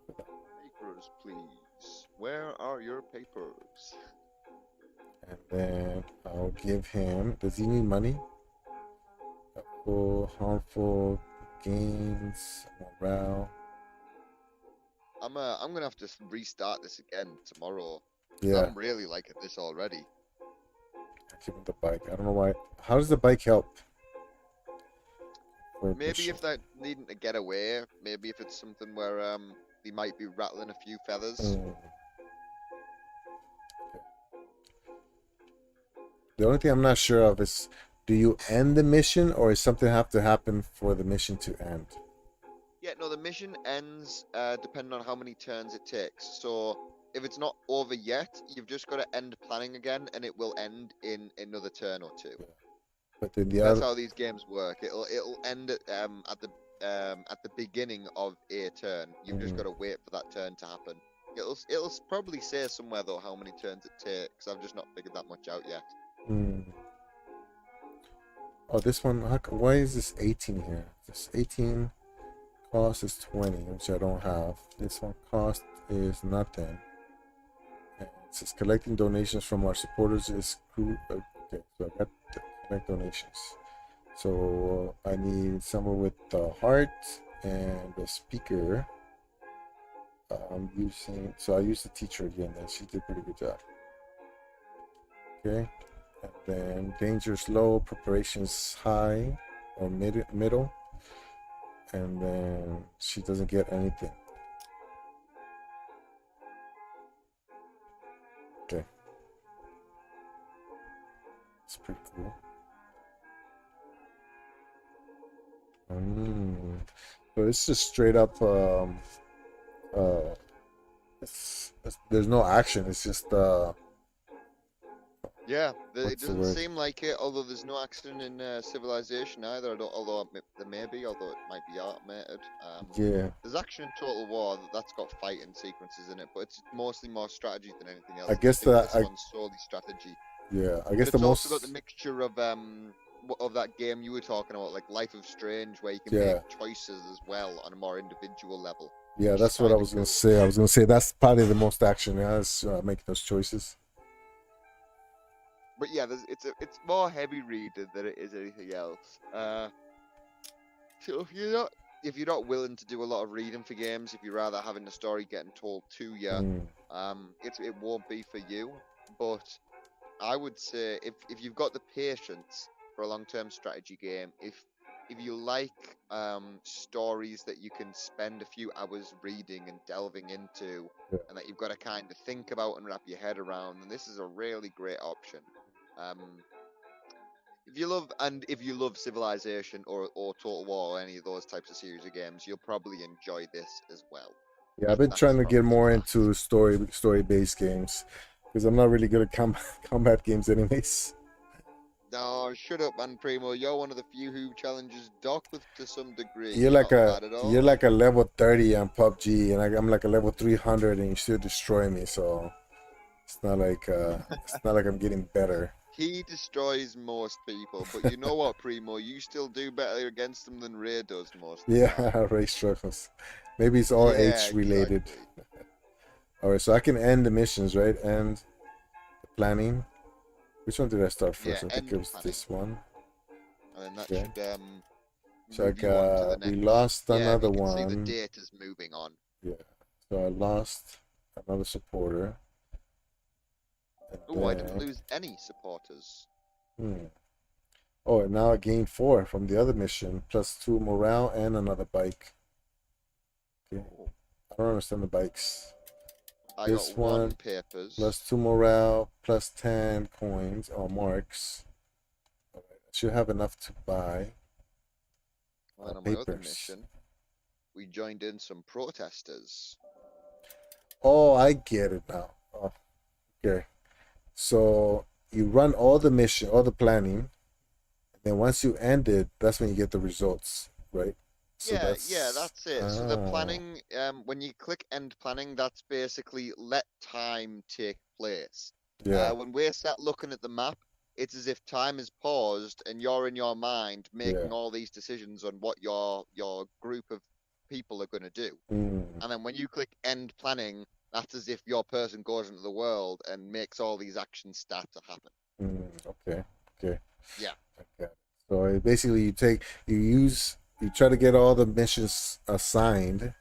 Papers, please. Where are your papers? And then I'll give him. Does he need money? Harmful gains, morale. I'm gonna have to restart this again tomorrow. Yeah. I'm really liking this already. Give him the bike. I don't know why. How does the bike help? Maybe if they're needing to get away, maybe if it's something where they might be rattling a few feathers. The only thing I'm not sure of is, do you end the mission, or is something have to happen for the mission to end? Yeah, no, the mission ends depending on how many turns it takes. So if it's not over yet, you've just got to end planning again, and it will end in another turn or two. But then the That's other, how these games work. It'll end at the beginning of a turn. You've just got to wait for that turn to happen. It'll probably say somewhere though how many turns it takes. I've just not figured that much out yet. mm, oh, this one. Why is this 18 here? This 18 cost is 20, which I don't have. This one cost is nothing. And it says collecting donations from our supporters is okay, so I got the collect donations. So I need someone with the heart and the speaker. I'm using, so I used the teacher again, and she did a pretty good job. Okay, and then danger's low, preparations high or middle, and then she doesn't get anything. Okay, it's pretty cool. So it's just straight up. Uh, there's no action. It's just Yeah, it what's the doesn't word? seem like it. Although there's no accident in Civilization either. I don't, although there may be, although it might be automated. Yeah, There's action in Total War that's got fighting sequences in it, but it's mostly more strategy than anything I else. guess I think that this one's solely strategy. I But guess the it's also got the most mixture of that game you were talking about, like Life of Strange, where you can yeah. make choices as well on a more individual level. Yeah, Which is that's what I kind of was gonna cool. say. I was gonna say that's probably the most action. Yeah, is making those choices. But yeah, it's more heavy reading than it is anything else. So if you're not willing to do a lot of reading for games, if you're rather having the story getting told to you, Mm, it won't be for you. But I would say if you've got the patience for a long-term strategy game, if you like stories that you can spend a few hours reading and delving into, yeah. and that you've got to kind of think about and wrap your head around, then this is a really great option. Um, if you love Civilization or Total War or any of those types of series of games, you'll probably enjoy this as well. Yeah, I've been That's trying to about get more fast. into story based games because I'm not really good at combat games, anyways. No, shut up, man, Primo. You're one of the few who challenges Doc with to some degree. You're You're like not a bad at you're all. like a level 30 on PUBG, and I'm like a level 300, and you still destroy me. So it's not like I'm getting better. He destroys most people, but you know what, Primo? You still do better against him than Ray does most of the time. Yeah, race struggles. Maybe it's all Yeah, age related. exactly. All right, so I can end the missions, right? And the planning. Which one did I start Yeah, first? I think end it was planning, this one. and then that Okay. should So I move you on to the got we next. lost Yeah, another you can see the one. date is moving on. Yeah. So I lost another supporter. Oh, I And didn't then lose any supporters. hmm. Oh, and now I gained 4 from the other mission, plus 2 morale and another bike. Okay. Oh, I don't understand the bikes. I This got one one plus papers. 2 morale, plus 10 coins or marks. I should have enough to buy And then on my other papers. mission, we joined in some protesters. Oh, I get it now. Oh, okay. So you run all the mission, all the planning, and then once you end it, that's when you get the results, right? So Yeah, that's that's it. So the planning, when you click end planning, that's basically let time take place. yeah, When we're sat looking at the map, it's as if time is paused and you're in your mind yeah. making all these decisions on what your group of people are going to do. Mm, And then when you click end planning, that's as if your person goes into the world and makes all these actions start to happen. okay, okay. Yeah. Okay. So basically, you try to get all the missions assigned,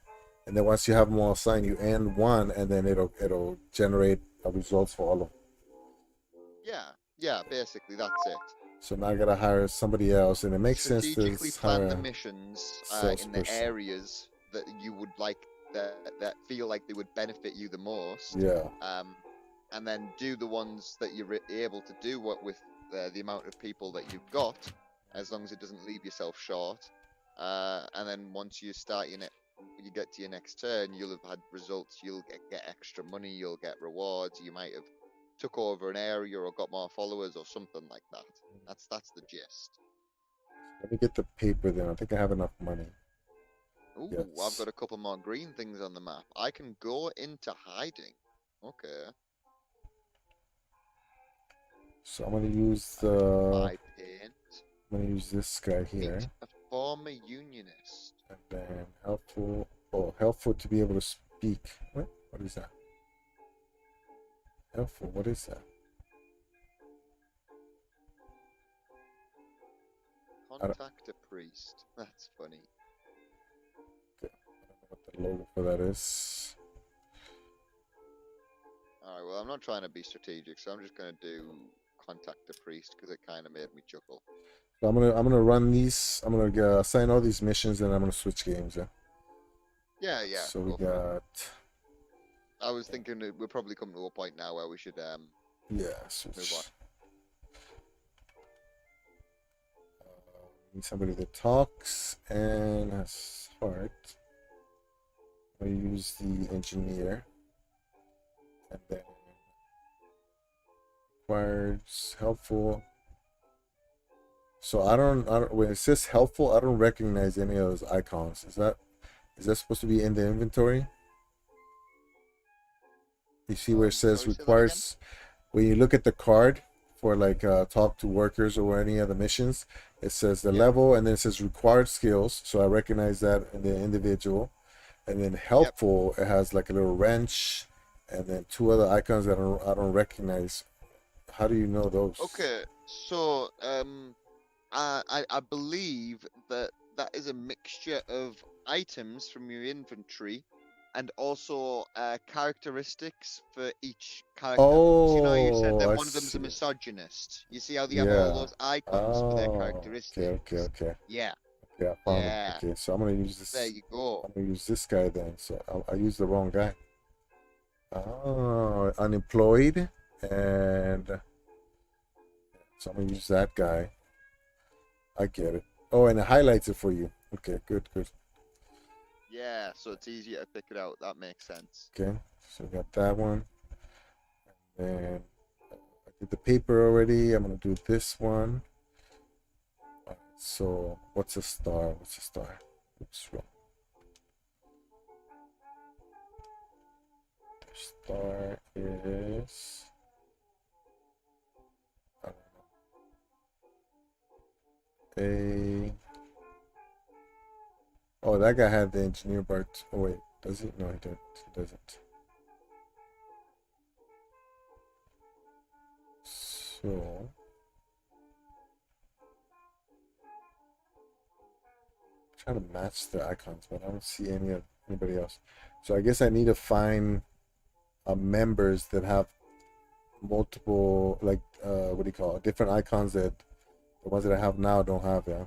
and then once you have them all assigned, you end one, and then it'll generate results for all of them. Yeah, basically that's it. So now I gotta hire somebody else, and it makes sense to Strategically plan hire the a missions in the salesperson. areas that you would like that feel like they would benefit you the most, Yeah, and then do the ones that you're able to do what with the amount of people that you've got, as long as it doesn't leave yourself short. And then once you you get to your next turn, you'll have had results. You'll get extra money. You'll get rewards. You might have took over an area or got more followers or something like that. That's the gist. Let me get the paper then. I think I have enough money. Ooh, Yes. I've got a couple more green things on the map. I can go into hiding. Okay. So I'm gonna use Buy paint. I'm gonna use this guy Meet here, a former unionist. and then helpful. Oh, helpful to be able to speak. What is that? Helpful. What is that? Contact a priest. That's funny. Okay. I don't know what the logo for that is. Alright, well, I'm not trying to be strategic, so I'm just gonna do contact a priest because it kind of made me chuckle. So I'm gonna run these. I'm gonna assign all these missions, and I'm gonna switch games. Yeah. Yeah. So we go for it. got I was thinking that we're probably coming to a point now where we should switch. move on. Need somebody that talks and has heart. I use the engineer, and then requires helpful. So I don't when it says helpful, I don't recognize any of those icons. Is that supposed to be in the inventory? You see where it says sorry, say that requires, when you look at the card for like talk to workers or any other missions, it says the level, and then it says required skills. So I recognize that in the individual. And then helpful, it has like a little wrench, and then two other icons that I don't recognize. How do you know those? Okay, so I believe that is a mixture of items from your inventory and also characteristics for each character. So you know you said that Oh, I one of them's a see. misogynist. You see how they have all Yeah. those icons for their Oh, characteristics? okay. Yeah, Yeah, I found him. yeah. Okay, so I'm gonna use this. There you go. I'm gonna use this guy then. So I used the wrong guy. Oh, unemployed, and so I'm gonna use that guy. I get it. Oh, and it highlights it for you. Okay, good. Yeah, so it's easier to pick it out. That makes sense. Okay, so we got that one. And then I did the paper already. I'm gonna do this one. So what's a star? Oops, wrong. Star is, I don't know. Oh, that guy had the engineer part. Oh wait, does he? No, he doesn't. So trying to match the icons, but I don't see anybody else. So I guess I need to find members that have multiple, like what do you call it? Different icons that the ones that I have now don't have. Yeah.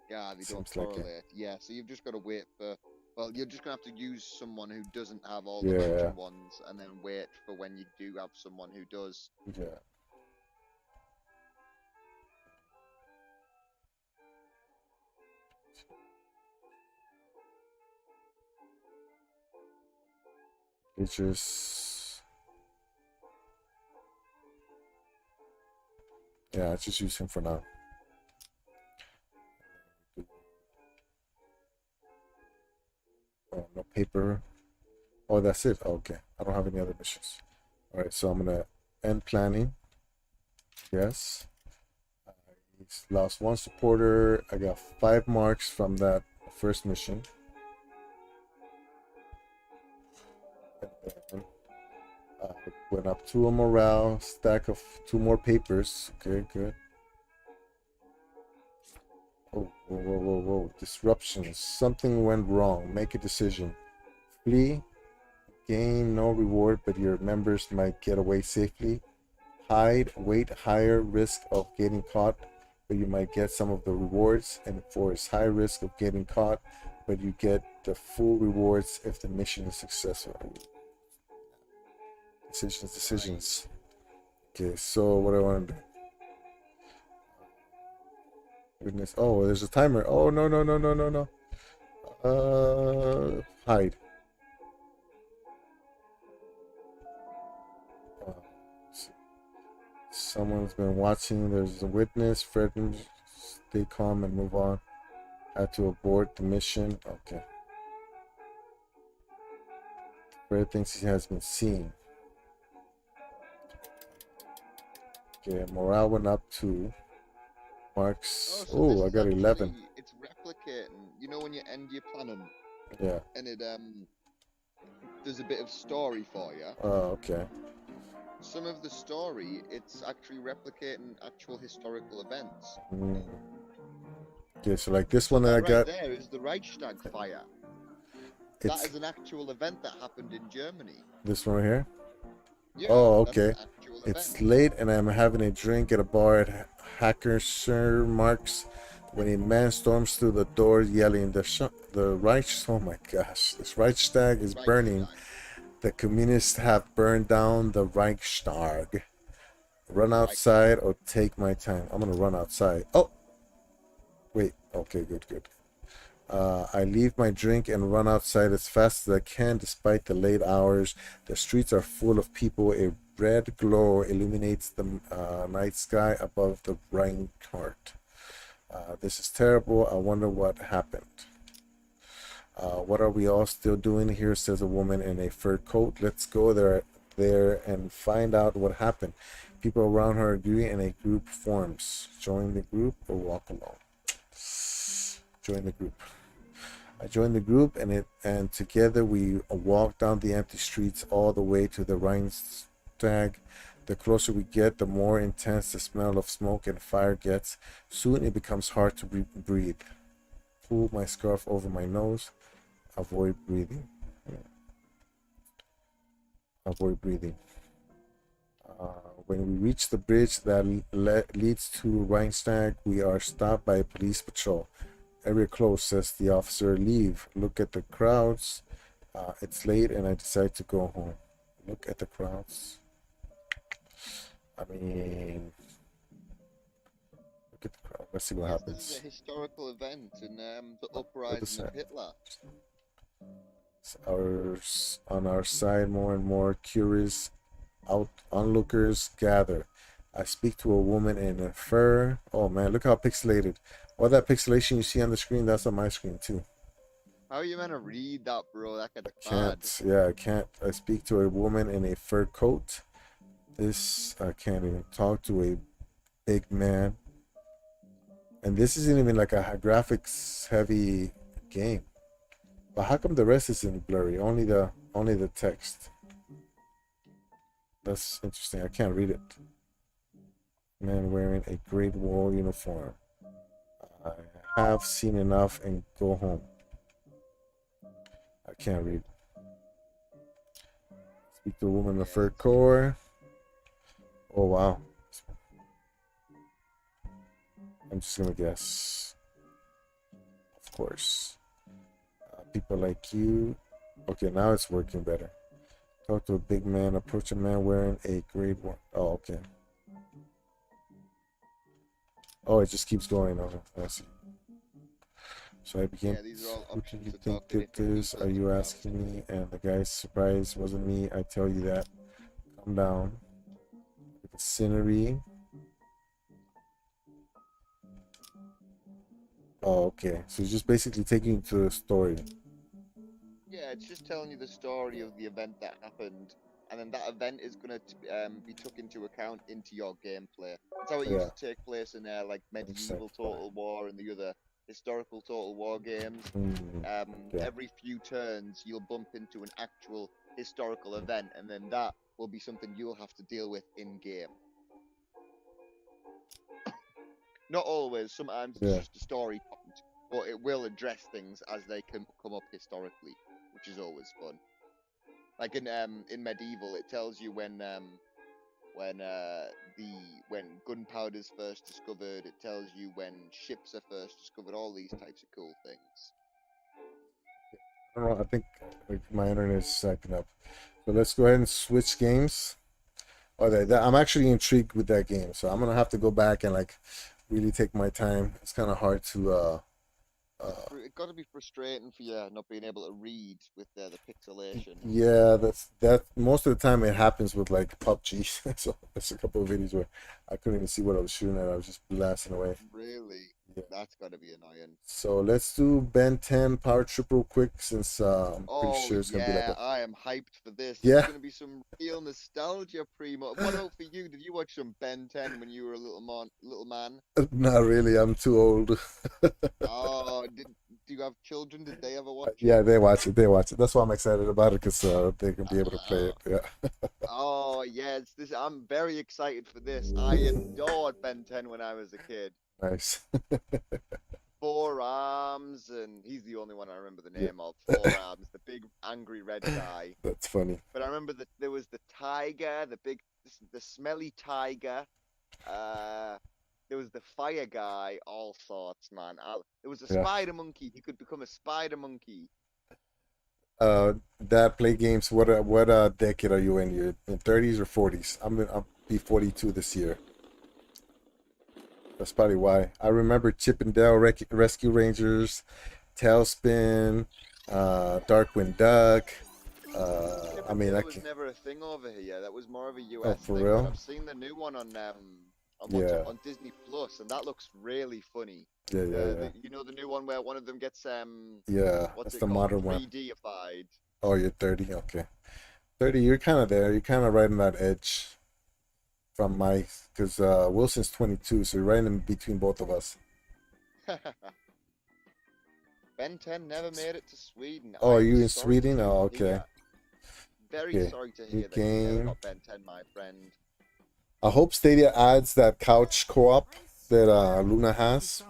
Yeah, they don't Seems like it. correlate. Yeah, so you've just got to wait for. Well, you're just gonna have to use someone who doesn't have all the Yeah. mentioned ones, and then wait for when you do have someone who does. Yeah. It's just, yeah, I just use him for now. Oh, no paper. Oh, that's it. Okay, I don't have any other missions. All right, so I'm gonna end planning. Yes. I lost one supporter. I got 5 marks from that first mission. And then I went up 2 on morale, stack of 2 more papers. Okay, good. Oh, whoa. Disruptions. Something went wrong. Make a decision. Flee. Gain no reward, but your members might get away safely. Hide. Wait. Higher risk of getting caught, but you might get some of the rewards. And force. High risk of getting caught, but you get the full rewards if the mission is successful. Decisions. Okay, so what do I want to do? Goodness. Oh, there's a timer. Oh, no, no, no, no, no, no. Hide. Uh, Someone's been watching. There's a witness. Fred, stay calm and move on. Had to abort the mission. Okay. Fred thinks he has been seen. Okay, morale went up to Mark's. So Oh, this I is got 11. actually, it's replicating. You know when you end your planning Yeah. and it there's a bit of story for you. Okay. Some of the story, it's actually replicating actual historical events. Mm. Okay, so like this one that I Right got. there is the Reichstag fire. That It's is an actual event that happened in Germany. this one right here. Yeah, Oh, that's okay. an actual It's event. late and I'm having a drink at a bar at Hacker Sir Mark's when a man storms through the door yelling, the Reich, oh my gosh, this Reichstag is burning. Reichstag. The communists have burned down the Reichstag. Run Reichstag. outside or take my time. I'm gonna run outside. Oh, wait. Okay, good, good. I leave my drink and run outside as fast as I can despite the late hours. The streets are full of people. A red glow illuminates the night sky above the Rheinkart. This is terrible. I wonder what happened. What are we all still doing here? Says a woman in a fur coat. Let's go there and find out what happened. People around her agree and a group forms. Join the group or walk alone. Join the group. I joined the group and together we walk down the empty streets all the way to the Reichstag. The closer we get, the more intense the smell of smoke and fire gets. Soon it becomes hard to breathe. Pull my scarf over my nose. Avoid breathing. Avoid breathing. When we reach the bridge that leads to Reichstag, we are stopped by a police patrol. Area closed, says the officer. Leave. Look at the crowds. It's late and I decide to go home. Look at the crowds. I mean, look at the crowd. Let's see what happens. This is a historical event in the uprising of Hitler. On our side, more and more curious onlookers gather. I speak to a woman in a fur. Oh man, look how pixelated. All that pixelation you see on the screen, that's on my screen too. How are you meant to read that, bro? That kind of Can't. Yeah, I can't. I speak to a woman in a fur coat. This, I can't even talk to a big man. And this isn't even like a graphics heavy game. But how come the rest isn't blurry? Only the text. That's interesting. I can't read it. Man wearing a Great Wall uniform. I have seen enough and go home. I can't read. Speak to a woman in the fur coat. Oh wow. I'm just gonna guess. Of course. People like you. Okay, now it's working better. Talk to a big man. Approach a man wearing a Great Wall. Oh, okay. Oh, it just keeps going on. I see. So I begin. Yeah, these are all Who do options you to think talk to did different this? people Are you about. asking me? And the guy's surprised wasn't me. I tell you that. Calm down. The scenery. Oh, okay. So it's just basically taking you to the story. Yeah, it's just telling you the story of the event that happened, and then that event is going to be took into account into your gameplay. That's how it used to take place in like medieval Total War and the other historical Total War games. Every few turns, you'll bump into an actual historical event, and then that will be something you'll have to deal with in game. Not always. Sometimes it's just a story point, but it will address things as they come up historically, which is always fun. Like in medieval, it tells you when gunpowder's first discovered. It tells you when ships are first discovered. All these types of cool things. I don't know. I think my internet is acting up. So let's go ahead and switch games. Okay, I'm actually intrigued with that game, so I'm gonna have to go back and like really take my time. It's kind of hard to It's got to be frustrating for you not being able to read with the pixelation. yeah, that most of the time it happens with like PUBG. So there's a couple of videos where I couldn't even see what I was shooting at. I was just blasting away. Really? Yeah. That's got to be annoying. So let's do Ben 10 power trip real quick since I'm pretty Oh sure it's gonna be like yeah, a I am hyped for this. This is yeah. gonna be some real nostalgia primo. What about for you? Did you watch some Ben 10 when you were a little man? Not really. I'm too old. Oh, do you have children? Did they ever watch Yeah, it? they watch it. They watch it. That's why I'm excited about it because they can be able to play Uh, it. Yeah. oh yes, this I'm very excited for this. I adored Ben 10 when I was a kid. Nice. Four Arms, and he's the only one I remember the Yeah. name of. Four Arms, the big angry red guy. That's funny. But I remember that there was the tiger, the smelly tiger. Uh, there was the fire guy. All sorts, man. There was a Yeah. spider monkey. He could become a spider monkey. Dad, play games. What decade are you in? You're in 30s or 40s? I'll be 42 this year. That's probably why. I remember Chip and Dale Rescue Rangers, Tailspin, Darkwing Duck. Chip I and mean, Dale I was can. never a thing over here. That was more of a Oh, US for thing. real? But I've seen the new one on Yeah. on Disney Plus, and that looks really funny. Yeah, yeah, yeah. You know the new one where one of them gets Yeah, what's that's it the called? modern one. 3D-ified. Oh, you're 30. Okay. 30, you're kind of there. You're kind of right on that edge from my, because Wilson's 22, so you're right in between both of us. Ben 10 never made it to Sweden. Oh, I are am you in sorry Sweden? to Oh, okay. hear. Very Okay. sorry to New hear that you never game. got Ben 10, my friend. I hope Stadia adds that couch co-op that Luna has.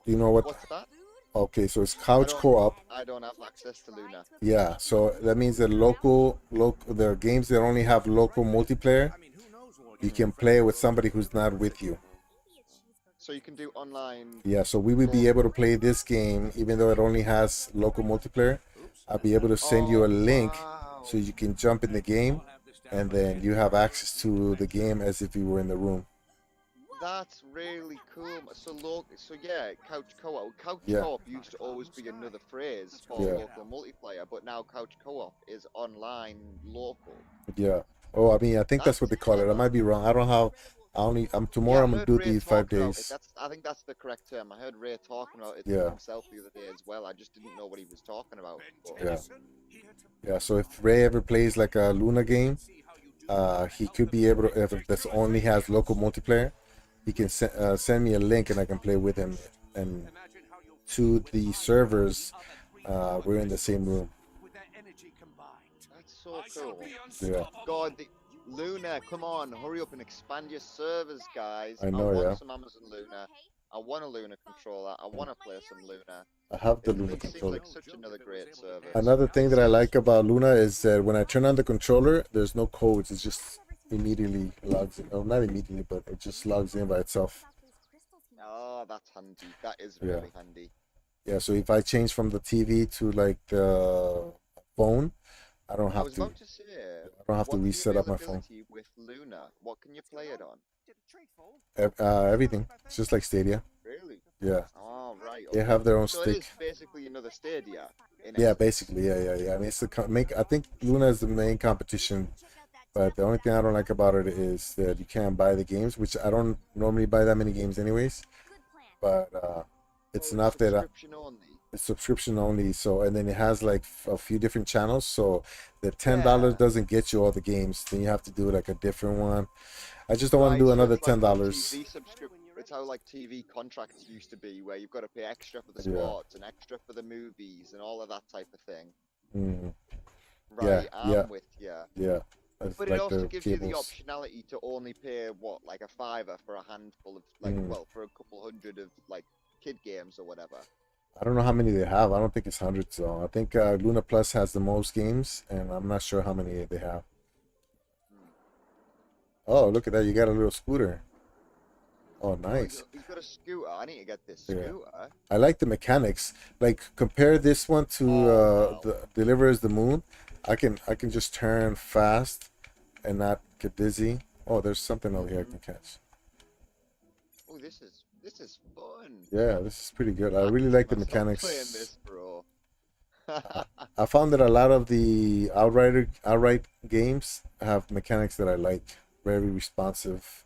Do you know what? What's that? Okay, so it's I couch don't co-op. I don't have access to Luna. Yeah, so that means that local the games that only have local multiplayer, you can play with somebody who's not with you. So you can do online. Yeah, so we would be able to play this game even though it only has local multiplayer. I'll be able to send you a Oh link wow. so you can jump in the game and then you have access to the game as if you were in the room. That's really cool. So yeah, couch co-op. Couch Yeah. co-op used to always be another phrase for Yeah. local multiplayer, but now couch co-op is online local. Yeah. Oh, I mean, I think that's what they That's call it. I clever. might be wrong. I don't have. Yeah, tomorrow. I I'm gonna heard do Ray these 5 talking about it. days. I think that's the correct term. I heard Ray talking about it Yeah. himself the other day as well. I just didn't know what he was talking about. But Yeah. Yeah. So if Ray ever plays like a Luna game, he could be able to. If this only has local multiplayer, he can send me a link and I can play with him. And to the servers, we're in the same room. that's so cool. Yeah. God, Luna, come on, hurry up and expand your servers, guys. I know, want yeah. some Amazon Luna. I want a Luna controller. I want to play some Luna. I have the It Luna seems controller. like such another great service. Another thing that I like about Luna is that when I turn on the controller, there's no codes. It just immediately logs in. Oh, not immediately, but it just logs in by itself. Oh, that's handy. That is Yeah. really handy. Yeah, so if I change from the TV to like the phone, I don't I have was to. about to say, I don't have to what's the reset up my phone. availability with Luna? What can you play it on? Everything. It's just like Stadia. Really? Yeah, Oh, right. they Okay. have their own So it stick. is basically another Stadia. In Yeah, essence. basically, yeah. I mean, it's I think Luna is the main competition, but the only thing I don't like about it is that you can't buy the games, which I don't normally buy that many games anyways. But it's Oh, enough that subscription only. it's subscription only. So and then it has like a few different channels. So the $10 Yeah. doesn't get you all the games. Then you have to do like a different one. I just don't want Right, to do so another it's like how $10. TV It's how like TV contracts used to be, where you've got to pay extra for the Yeah. sports and extra for the movies and all of that type of thing. Mm, Right, yeah. I'm with you. yeah, it's But like it also the gives you the cables. optionality to only pay what, like a fiver for a handful of like, Mm. well, for a couple hundred of like kid games or whatever. I don't know how many they have. I don't think it's hundreds though. I think Luna Plus has the most games, and I'm not sure how many they have. Hmm. Oh, look at that! You got a little scooter. Oh, Oh, nice. you've got a scooter. I need to get this Yeah. scooter. I like the mechanics. Like compare this one to Oh, wow. the Delivers the Moon. I can just turn fast and not get dizzy. Oh, there's something over here I can catch. this is fun. Yeah, this is pretty good. I I really can see like the myself playing mechanics. this, bro. I found that a lot of the outright games have mechanics that I like. Very responsive.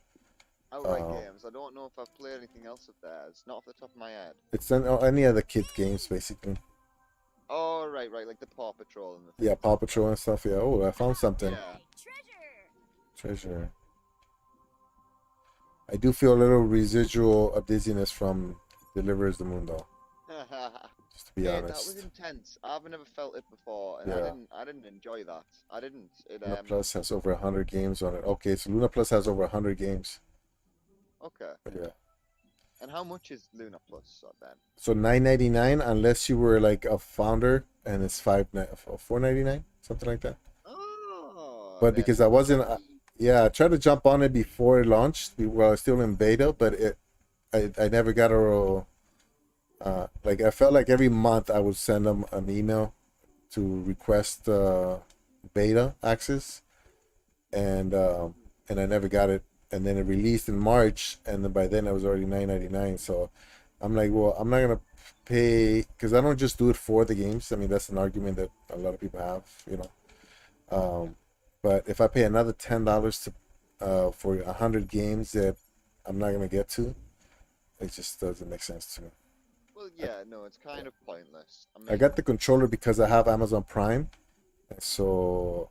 Outright Um, games. I don't know if I've played anything else of theirs. Not off the top of my head. it's any other kids games basically. Oh, right, like the Paw Patrol and the Yeah, things Paw like that. Patrol and stuff. Yeah. Oh, I found something. Yeah. Treasure. I do feel a little residual of dizziness from Delivers the Moon, though. Just to be Mate, that was honest. intense. I've never felt it before, and I Yeah. didn't. I didn't enjoy that. I didn't. It Luna Plus has over 100 games on it. Okay, so Luna Plus has over 100 games. Okay. Yeah. And how much is Luna Plus then? So 9.99 unless you were like a founder, and it's 4.99, something like that. Oh, But then because I wasn't, let me. yeah, I tried to jump on it before it launched. While I was still in beta, but I never got a like I felt like every month I would send them an email to request beta access, and I never got it. And then it released in March, and then by then it was already 9.99. So I'm like, well, I'm not gonna pay because I don't just do it for the games. I mean, that's an argument that a lot of people have, you know. But if I pay another $10 to for 100 games that I'm not gonna get to, it just doesn't make sense to me. Well, yeah, no, it's kind of pointless. I I mean, got the controller because I have Amazon Prime, and so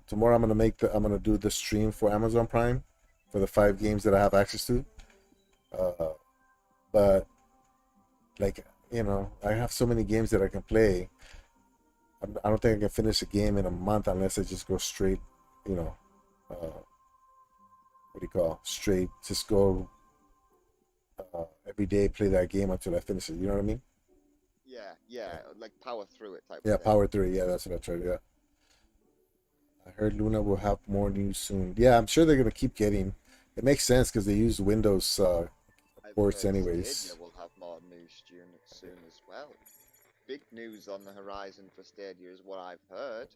tomorrow I'm gonna do the stream for Amazon Prime for the 5 games that I have access to. Uh, but like I have so many games that I can play. I don't think I can finish a game in a month unless I just go straight. You know, what do you call straight? Just go every day, play that game until I finish it. You know what I mean? yeah, like power through it type of Yeah, thing. Power 3. Yeah, that's what I tried. Yeah. I heard Luna will have more news soon. Yeah, I'm sure they're gonna keep getting. It makes sense because they use Windows I've ports heard Stadia anyways. will have more news soon as well. Big news on the horizon for Stadia is what I've heard.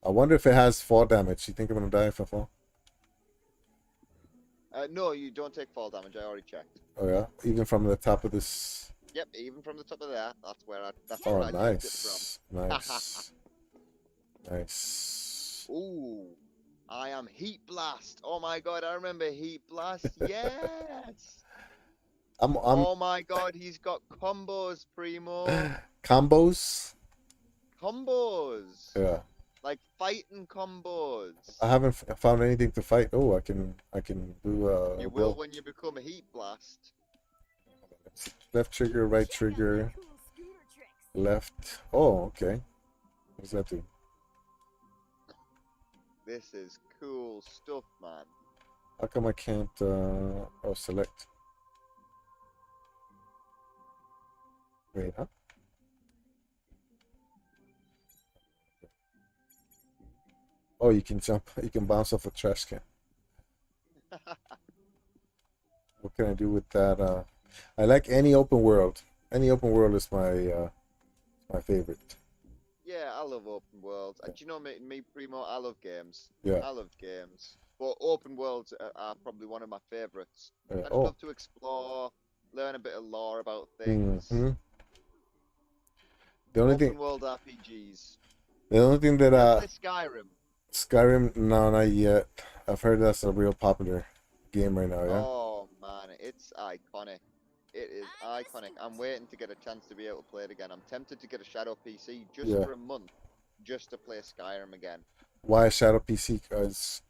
I wonder if it has fall damage. You think I'm gonna die if I fall? No, you don't take fall damage. I already checked. Oh yeah, even from the top of this. Yep, even from the top of there. That's Oh, where I checked it from. nice, nice, nice. Ooh, I am Heat Blast. Oh my god, I remember Heat Blast. Yes. I'm Oh my god, he's got combos, Primo. combos. Combos. Yeah, Like fighting combos. I haven't found anything to fight. Oh, I can do You a will blow. when you become a Heat Blast. Left trigger, right trigger, left. Oh, okay. What does that do? This is cool stuff, man. How come I can't? Oh, select. Wait, huh? Oh, you can jump. You can bounce off a trash can. What can I do with that? I like any open world. Any open world is my favorite. Yeah, I love open worlds. Do you know me, Primo? I love games. Yeah. I love games. But open worlds are probably one of my favorites. I just Oh. love to explore, learn a bit of lore about things. hmm The only thing, Open world RPGs. the only thing that You ever play Skyrim? Skyrim, no, not yet. I've heard that's a real popular game right now. Yeah. Oh man, it's iconic. It is iconic. I'm waiting to get a chance to be able to play it again. I'm tempted to get a Shadow PC just Yeah. for a month, just to play Skyrim again. Why Shadow PC? Because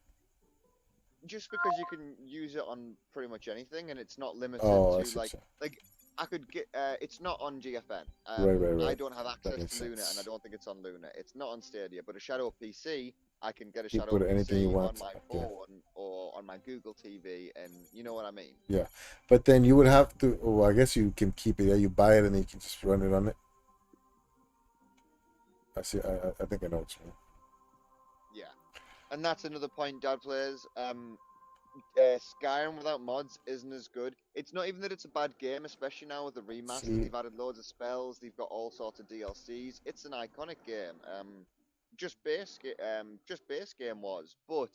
Just because you can use it on pretty much anything, and it's not limited oh, I to see. like I could get. It's not on GFN. Right. I don't have access makes to Luna, and I sense. don't think it's on Luna. It's not on Stadia, but a Shadow PC, I can get a You Shadow put anything you PC on want. my Okay. phone or on my Google TV, and you know what I mean. Yeah, but then you would have to. Oh, I guess you can keep it. Yeah, you buy it and then you can just run it on it. I see. I think I know what you mean. Yeah, and that's another point Dad plays. Skyrim without mods isn't as good. It's not even that it's a bad game, especially now with the remaster. See, They've added loads of spells. They've got all sorts of DLCs. It's an iconic game. Just base game was, but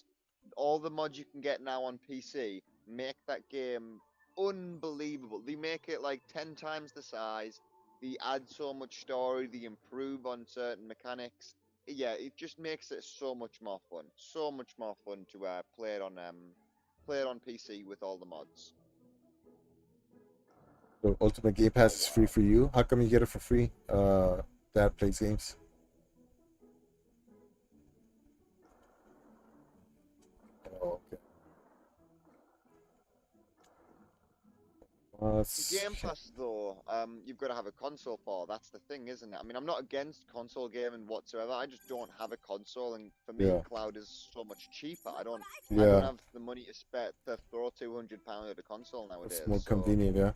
all the mods you can get now on PC make that game unbelievable. They make it like 10 times the size. They add so much story. They improve on certain mechanics. Yeah, it just makes it so much more fun. So much more fun to play it on PC with all the mods. So Ultimate Game Oh Pass is free wow. for you. How come you get it for free? Dad plays games. Oh, okay. Game Pass though, you've got to have a console for. That's the thing, isn't it? I mean, I'm not against console gaming whatsoever. I just don't have a console, and for me, yeah, cloud is so much cheaper. I don't yeah. have the money to spend to throw £200 at a console It's nowadays. more So convenient. Yeah.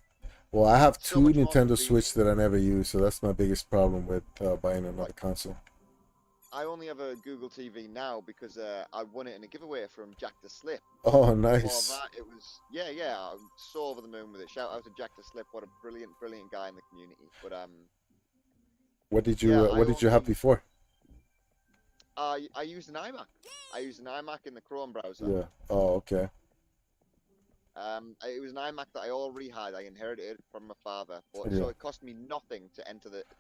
Well, I have it's so two much more Nintendo convenient. Switch that I never use, so that's my biggest problem with buying Like another console. I only have a Google TV now because I won it in a giveaway from Jack the Slip. Oh, But before nice. that, it was yeah, I'm so over the moon with it. Shout out to Jack the Slip, what a brilliant guy in the community. But yeah, What did you have before? I used an iMac. I used an iMac in the Chrome browser. Yeah. Oh, okay. It was an iMac that I already had. I inherited it from my father, but Yeah. so it cost me nothing to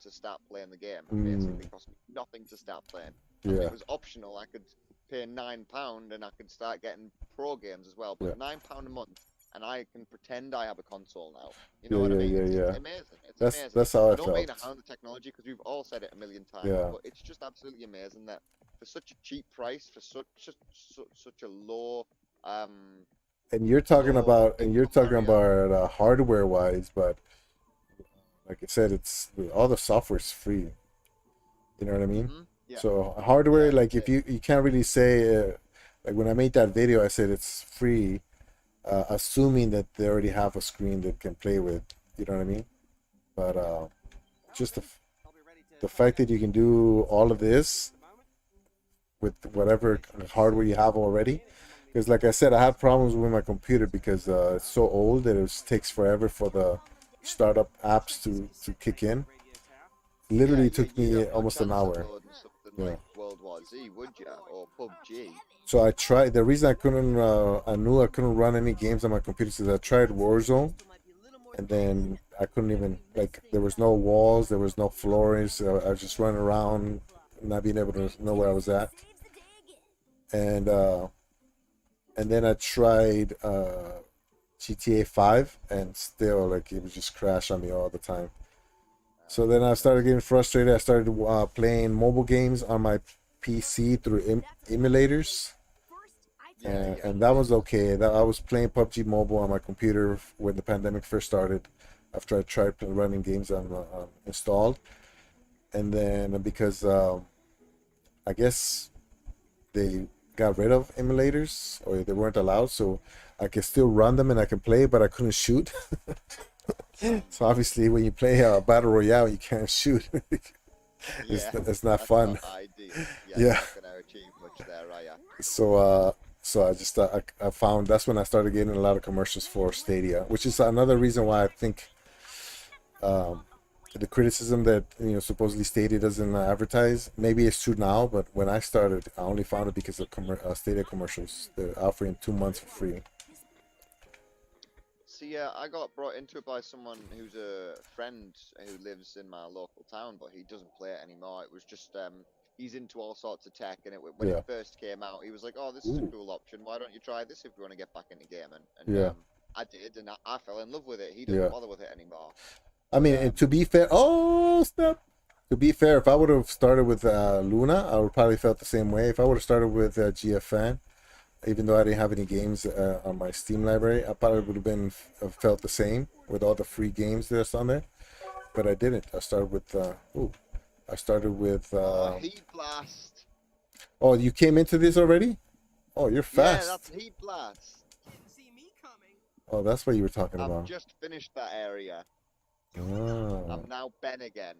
to start playing the game. Mm, Basically, it cost me nothing to start playing. I mean, yeah. it was optional. I could pay £9 and I could start getting pro games as well. Yeah. But £9 a month, and I can pretend I have a console now. You Yeah. know what I Yeah. mean? Yeah. It's Yeah. amazing. It's That's amazing. that's how I I don't mean to felt. hound the technology because we've all said it a million times, Yeah. but it's just absolutely amazing that for such a cheap price, for such a low And you're income talking barrier. about hardware wise, but like I said, it's all the software's free. You know what I mean? Yeah, So hardware, yeah. like if you can't really say like when I made that video, I said it's free, assuming that they already have a screen that can play with. You know what I mean? But just the fact that you can do all of this with whatever hardware you have already. Because like I said, I had problems with my computer because it's so old that takes forever for the startup apps to kick in. Yeah, Literally took you'd me have no almost an chance of hour. loading something Yeah. like World War Z, would you? Or PUBG? So I tried. The reason I knew I couldn't run any games on my computer is I tried Warzone, and then I couldn't even like. There was no walls, there was no floors. I was just running around, not being able to know where I was at. And then I tried GTA 5, and still like it would just crash on me all the time. So then I started getting frustrated. I started playing mobile games on my PC through emulators, Yeah, yeah. and that was okay. That I was playing PUBG Mobile on my computer when the pandemic first started. After I tried running games on installed, and then because I guess they got rid of emulators or they weren't allowed, so I could still run them and I can play, but I couldn't shoot. So obviously, when you play a battle royale, you can't shoot. Yeah, It's not that's fun. not ideal. Yeah, you're Yeah. not gonna achieve much there, are ya? So I just I found that's when I started getting a lot of commercials for Stadia, which is another reason why I think um, the criticism that supposedly Stadia doesn't advertise, maybe it's true now, but when I started, I only found it because of Stadia commercials. They're offering 2 months for free. See, I got brought into it by someone who's a friend who lives in my local town, but he doesn't play it anymore. It was just he's into all sorts of tech, and when it Yeah. first came out, he was like, "Oh, this is a Ooh. cool option. Why don't you try this if you want to get back into gaming?" And Yeah. I did, and I fell in love with it. He doesn't Yeah. bother with it anymore. I But mean, and to be fair, oh snap. To be fair, if I would have started with Luna, I would probably felt the same way. If I would have started with GFN, even though I didn't have any games on my Steam library, I probably would have been felt the same with all the free games that's on there. But I didn't. I started with I started with Heat Blast. oh, you came into this already? Oh, you're Yeah, that's fast. Heat Blast. Oh, that's what you were talking I've about. just finished that area. Oh, I'm now Ben again,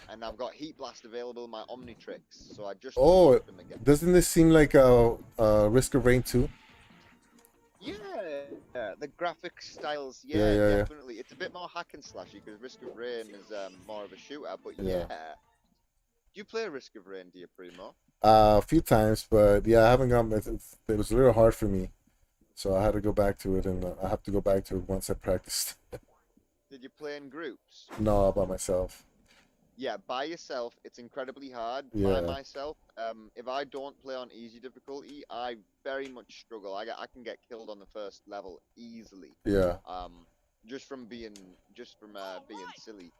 and I've got Heat Blast available in my Omnitrix, so I just oh, unlocked them again. doesn't this seem like Risk of Rain 2? Yeah, the graphic styles, Yeah, yeah, yeah, yeah. definitely. It's a bit more hack and slashy because Risk of Rain is more of a shooter, but Yeah. yeah. Do you play Risk of Rain, do you, Primo? A few times, but yeah, I haven't gone. It was a little hard for me. So I had to go back to it, and I have to go back to it once I practiced. Did you play in groups? No, all by myself. Yeah, by yourself, it's incredibly hard. By Yeah, myself, if I don't play on easy difficulty, I very much struggle. I can get killed on the first level easily, yeah. um, just from being silly.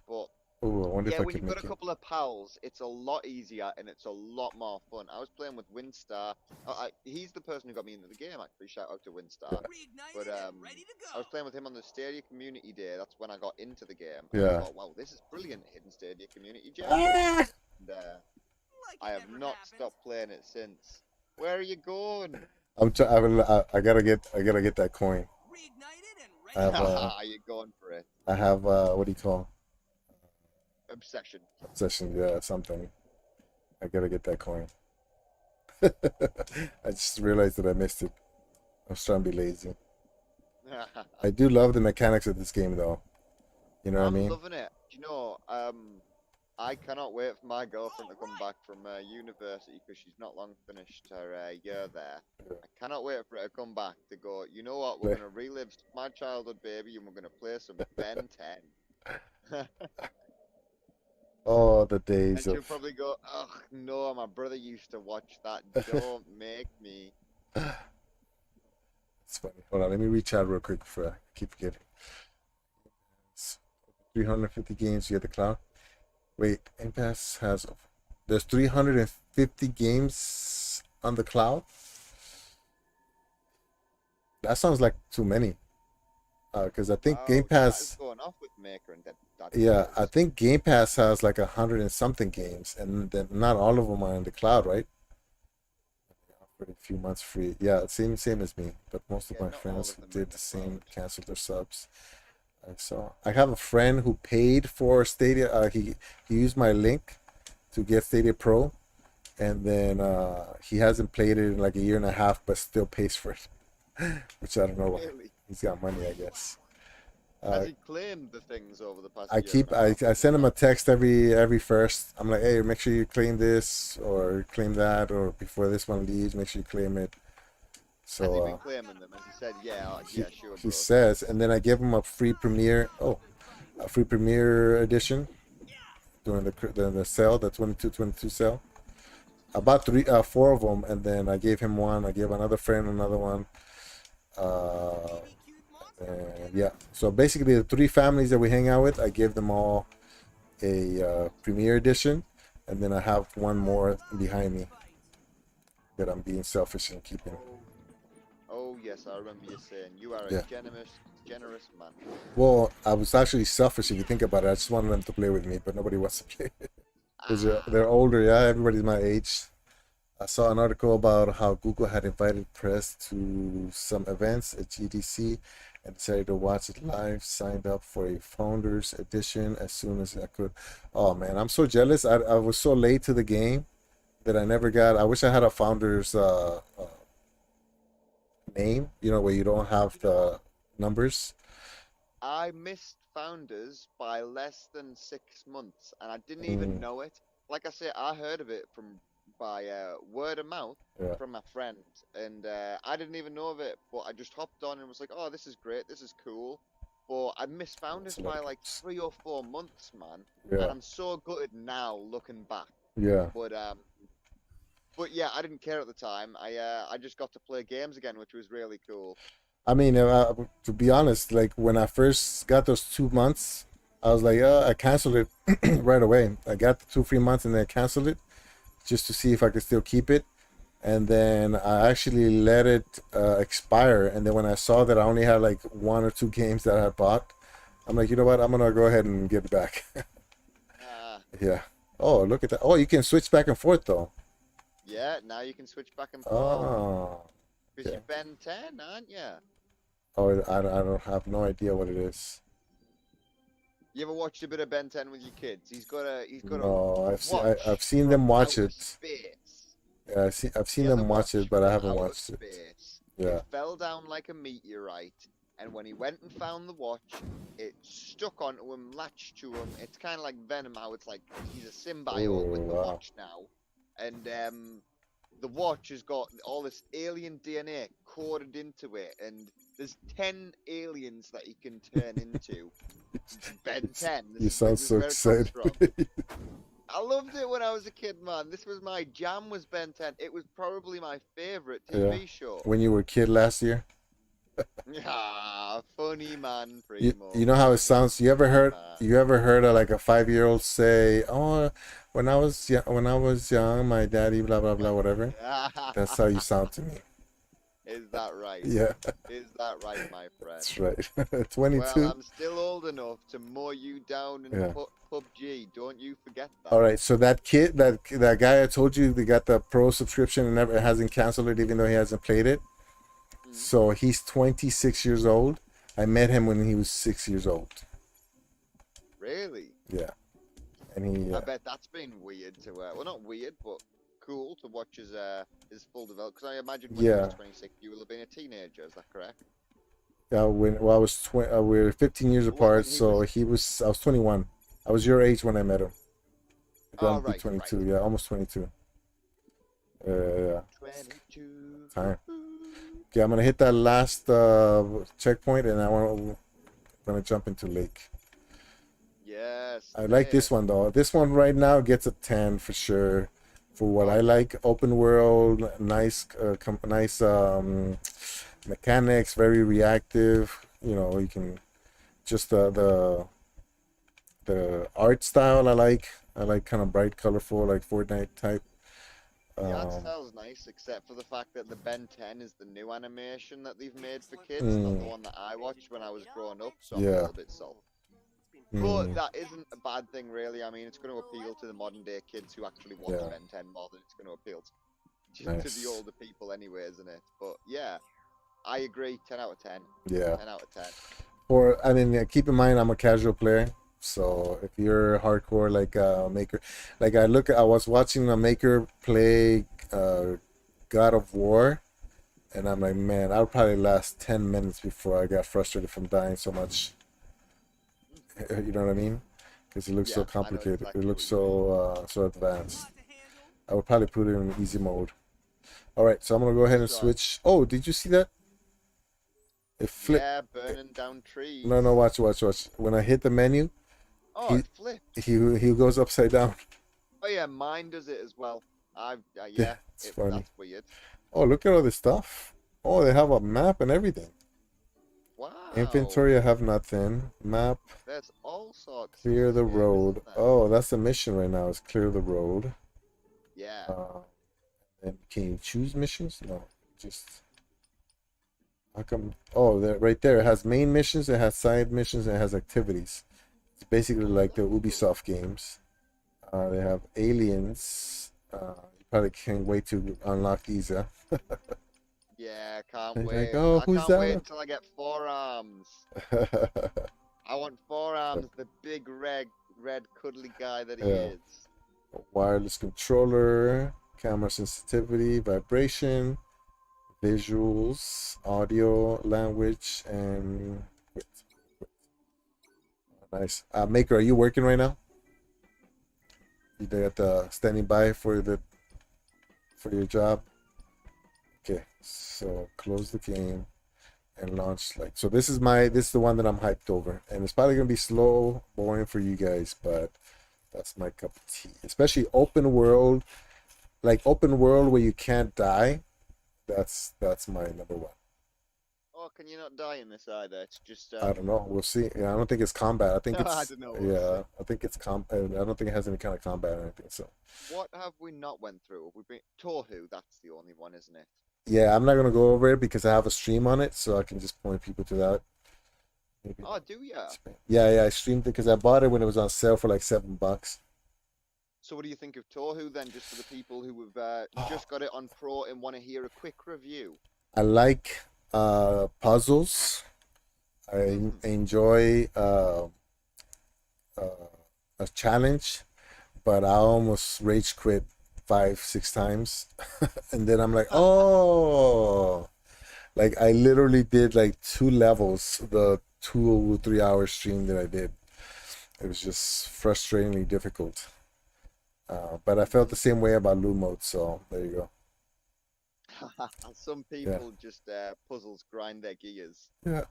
But Oh, I wonder if yeah, I when could you've got a make it. couple of pals, it's a lot easier and it's a lot more fun. I was playing with Winstar. He's the person who got me into the game, actually. Shout out to Winstar. But I was playing with him on the Stadia Community Day. That's when I got into the game, and I Yeah. thought, wow, this is brilliant, hidden Stadia Community gem. Ah! And I have not stopped playing it since. Where are you going? I gotta get that coin. I have Are you going for it? I have what do you call Obsession. obsession? Yeah, something. I gotta get that coin. I just realized that I missed it. I was trying to be lazy. I do love the mechanics of this game, though. You know what I I'm mean? loving it. Do you know, I cannot wait for my girlfriend to come back from university because she's not long finished her year there. I cannot wait for her to come back to go, you know what, we're Play. going to relive my childhood, baby, and we're going to play some Ben 10. Oh, the And days she'll of. probably go, ugh, no, my brother used to watch that. Don't make me. It's funny. Hold on, let me reach out real quick before I keep forgetting. It's 350 games. You get the cloud. Wait, Game Pass has. There's 350 games on the cloud. That sounds like too many. Because I think Game Wow, chat is Pass. going off with Maker and Daddy Yeah, I Balls. think Game Pass has like 100 and something games, and then not all of them are in the cloud, right? For a few months free. Yeah, same as me. But most of Yeah, my not all friends of who them are in did the the same cloud. canceled their subs. I saw. I have a friend who paid for Stadia. He used my link to get Stadia Pro, and then he hasn't played it in like a year and a half, but still pays for it, which I don't know why. Really? He's got money, I guess. Has Uh, he claimed the things over the past I year and keep a half? I Has he send him a not? text every first. I'm like, hey, make sure you claim this or claim that, or before this one leaves, make sure you claim it. Has he So been claiming them? Has he said, yeah, he yeah, sure, he bro, says, thanks? and then I give him a free premiere. Oh, a free premiere edition during the sale, the 22 sale. About four of them, and then I gave him one. I gave another friend another one. Uh, and yeah, so basically the three families that we hang out with, I give them all a premiere edition, and then I have one more behind me that I'm being selfish and keeping. Oh, oh yes, I remember you saying you are a Yeah. generous man. Well, I was actually selfish if you think about it. I just wanted them to play with me, but nobody wants to play because they're Ah, older. Yeah, everybody's my age. I saw an article about how Google had invited press to some events at GDC and decided to watch it live. Signed up for a founders edition as soon as I could. Oh man, I'm so jealous. I was so late to the game that I never got. I wish I had a founders name, where you don't have you know, the numbers. I missed Founders by less than 6 months, and I didn't even Mm, know it. Like I say, I heard of it from by word of mouth yeah, from my friend, and I didn't even know of it. But I just hopped on and was like, "Oh, this is great, this is cool." But I missed that's Founders a lot by of like games. 3 or 4 months, man, and Yeah, I'm so gutted now looking back. yeah. But yeah, I didn't care at the time. I just got to play games again, which was really cool. I mean, to be honest, like when I first got those 2 months, I was like, I canceled it right away. I got the 2 free months and then I canceled it just to see if I could still keep it. And then I actually let it expire. And then when I saw that I only had like one or two games that I had bought, I'm like, you know what? I'm gonna go ahead and get it back. Ah, Yeah. Oh, look at that. Oh, you can switch back and forth though. yeah. Now you can switch back and forth Oh, because okay. you're Ben 10, aren't you? Oh, I don't have no idea what it is. You ever watched a bit of Ben 10 with your kids? He's got a No, I've watch seen them from watch outer it. space. Yeah, I've He seen has a them watch it, watch but I from haven't outer watched it. space. It Yeah. fell down like a meteorite, and when he went and found the watch, it stuck onto him, latched to him. It's kind of like Venom, how it's like he's a symbiote Oh with the wow. watch now. And the watch has got all this alien DNA coded into it, and there's 10 aliens that he can turn into. Ben 10. You This sound is so where it comes excited. from. I loved it when I was a kid, man. This was my jam. Was Ben 10. It was probably my favorite Yeah. TV show. When you were a kid last year. Ah, funny man, You Primo. know how it Funny, sounds. man. You ever heard of like a 5-year-old say, "Oh, when I was young, my daddy blah blah blah whatever." That's how you sound to me. Is that right? Yeah, Is that right, my friend? that's right. Well, 22. I'm still old enough to mow you down in Yeah. PUBG. Don't you forget that. All right. So that kid, that guy I told you, they got the pro subscription and never hasn't canceled it, even though he hasn't played it. Mhm. So he's 26 years old. I met him when he was 6 years old. Really? Yeah, and he. I bet that's been weird to well, not weird, but cool to watch his full development. Because I imagine when he Yeah. was 26, you will have been a teenager. Is that correct? When I was we were 15 years When apart, he so was- I was 21. I was your age when I met him. Oh, Gonna be right, 22. right. Yeah, almost 22. Yeah, 22. time. Okay, I'm gonna hit that last checkpoint, and gonna jump into Lake. Yes. I like this one though. This one right now gets a 10 for sure. For what I like, open world, nice, nice mechanics, very reactive. You know, you can just the art style. I like kind of bright, colorful, like Fortnite type. The art style's nice, except for the fact that the Ben 10 is the new animation that they've made for kids, not the one that I watched when I was growing up, so I'm a Yeah. little bit salty. But that isn't a bad thing, really. I mean, it's going to appeal to the modern day kids who actually watch Yeah. Ben 10 more than it's going to appeal to Nice. the older people, anyway, isn't it? But yeah, I agree. 10 out of 10. Yeah. 10 out of 10. I mean, keep in mind, I'm a casual player. So if you're hardcore like Maker, like I was watching a Maker play God of War, and I'm like, man, I'll probably last 10 minutes before I got frustrated from dying so much. You know what I mean? Because it looks so Yeah, I know complicated. exactly It looks what so advanced. I would probably put it in easy mode. All right, so I'm gonna go ahead and Sure. switch. Oh, did you see that? It flipped. Yeah, burning down trees. No, watch. When I hit the menu, Oh, it flipped. he goes upside down. Oh yeah, mine does it as well. Yeah, it's funny. that's weird. Oh, look at all this stuff. Oh, they have a map and everything. Wow. Inventory, I have nothing. Map, There's all sorts. clear of the games, road. isn't there? Oh, that's the mission right now, is clear the road. Yeah. And can you choose missions? No, just... How come? Oh, right there. It has main missions, it has side missions, and it has activities. It's basically like the Ubisoft games. They have aliens. You probably can't wait to unlock these, huh? Yeah, can't He's wait. like, "Oh, I who's can't that?" wait until I get 4 arms. I want 4 arms, the big red cuddly guy that he Yeah. is. Wireless controller, camera sensitivity, vibration, visuals, audio, language, and nice. Maker, are you working right now? You got the standing by for your job? Okay, so close the game and launch so this is the one that I'm hyped over, and it's probably gonna be slow, boring for you guys, but that's my cup of tea. Especially open world where you can't die. That's my number one. Oh, can you not die in this either? It's just I don't know. We'll see. Yeah, I don't think it's combat. I think it's I don't know, we'll I think it's I don't think it has any kind of combat or anything. So what have we not went through? Have we been Tohu? That's the only one, isn't it? yeah, I'm not gonna go over it because I have a stream on it, so I can just point people to that. Maybe. Oh, do ya? Yeah, I streamed it because I bought it when it was on sale for like $7. So what do you think of Tohu then, just for the people who have just got it on Pro and want to hear a quick review? I like puzzles. I enjoy a challenge, but I almost rage quit 5-6 times, and then I'm like, oh, like I literally did like 2 levels, the 2 or 3 hour stream that I did. It was just frustratingly difficult. But I felt the same way about loot mode, so there you go. Some Yeah. people just puzzles grind their gears. Yeah.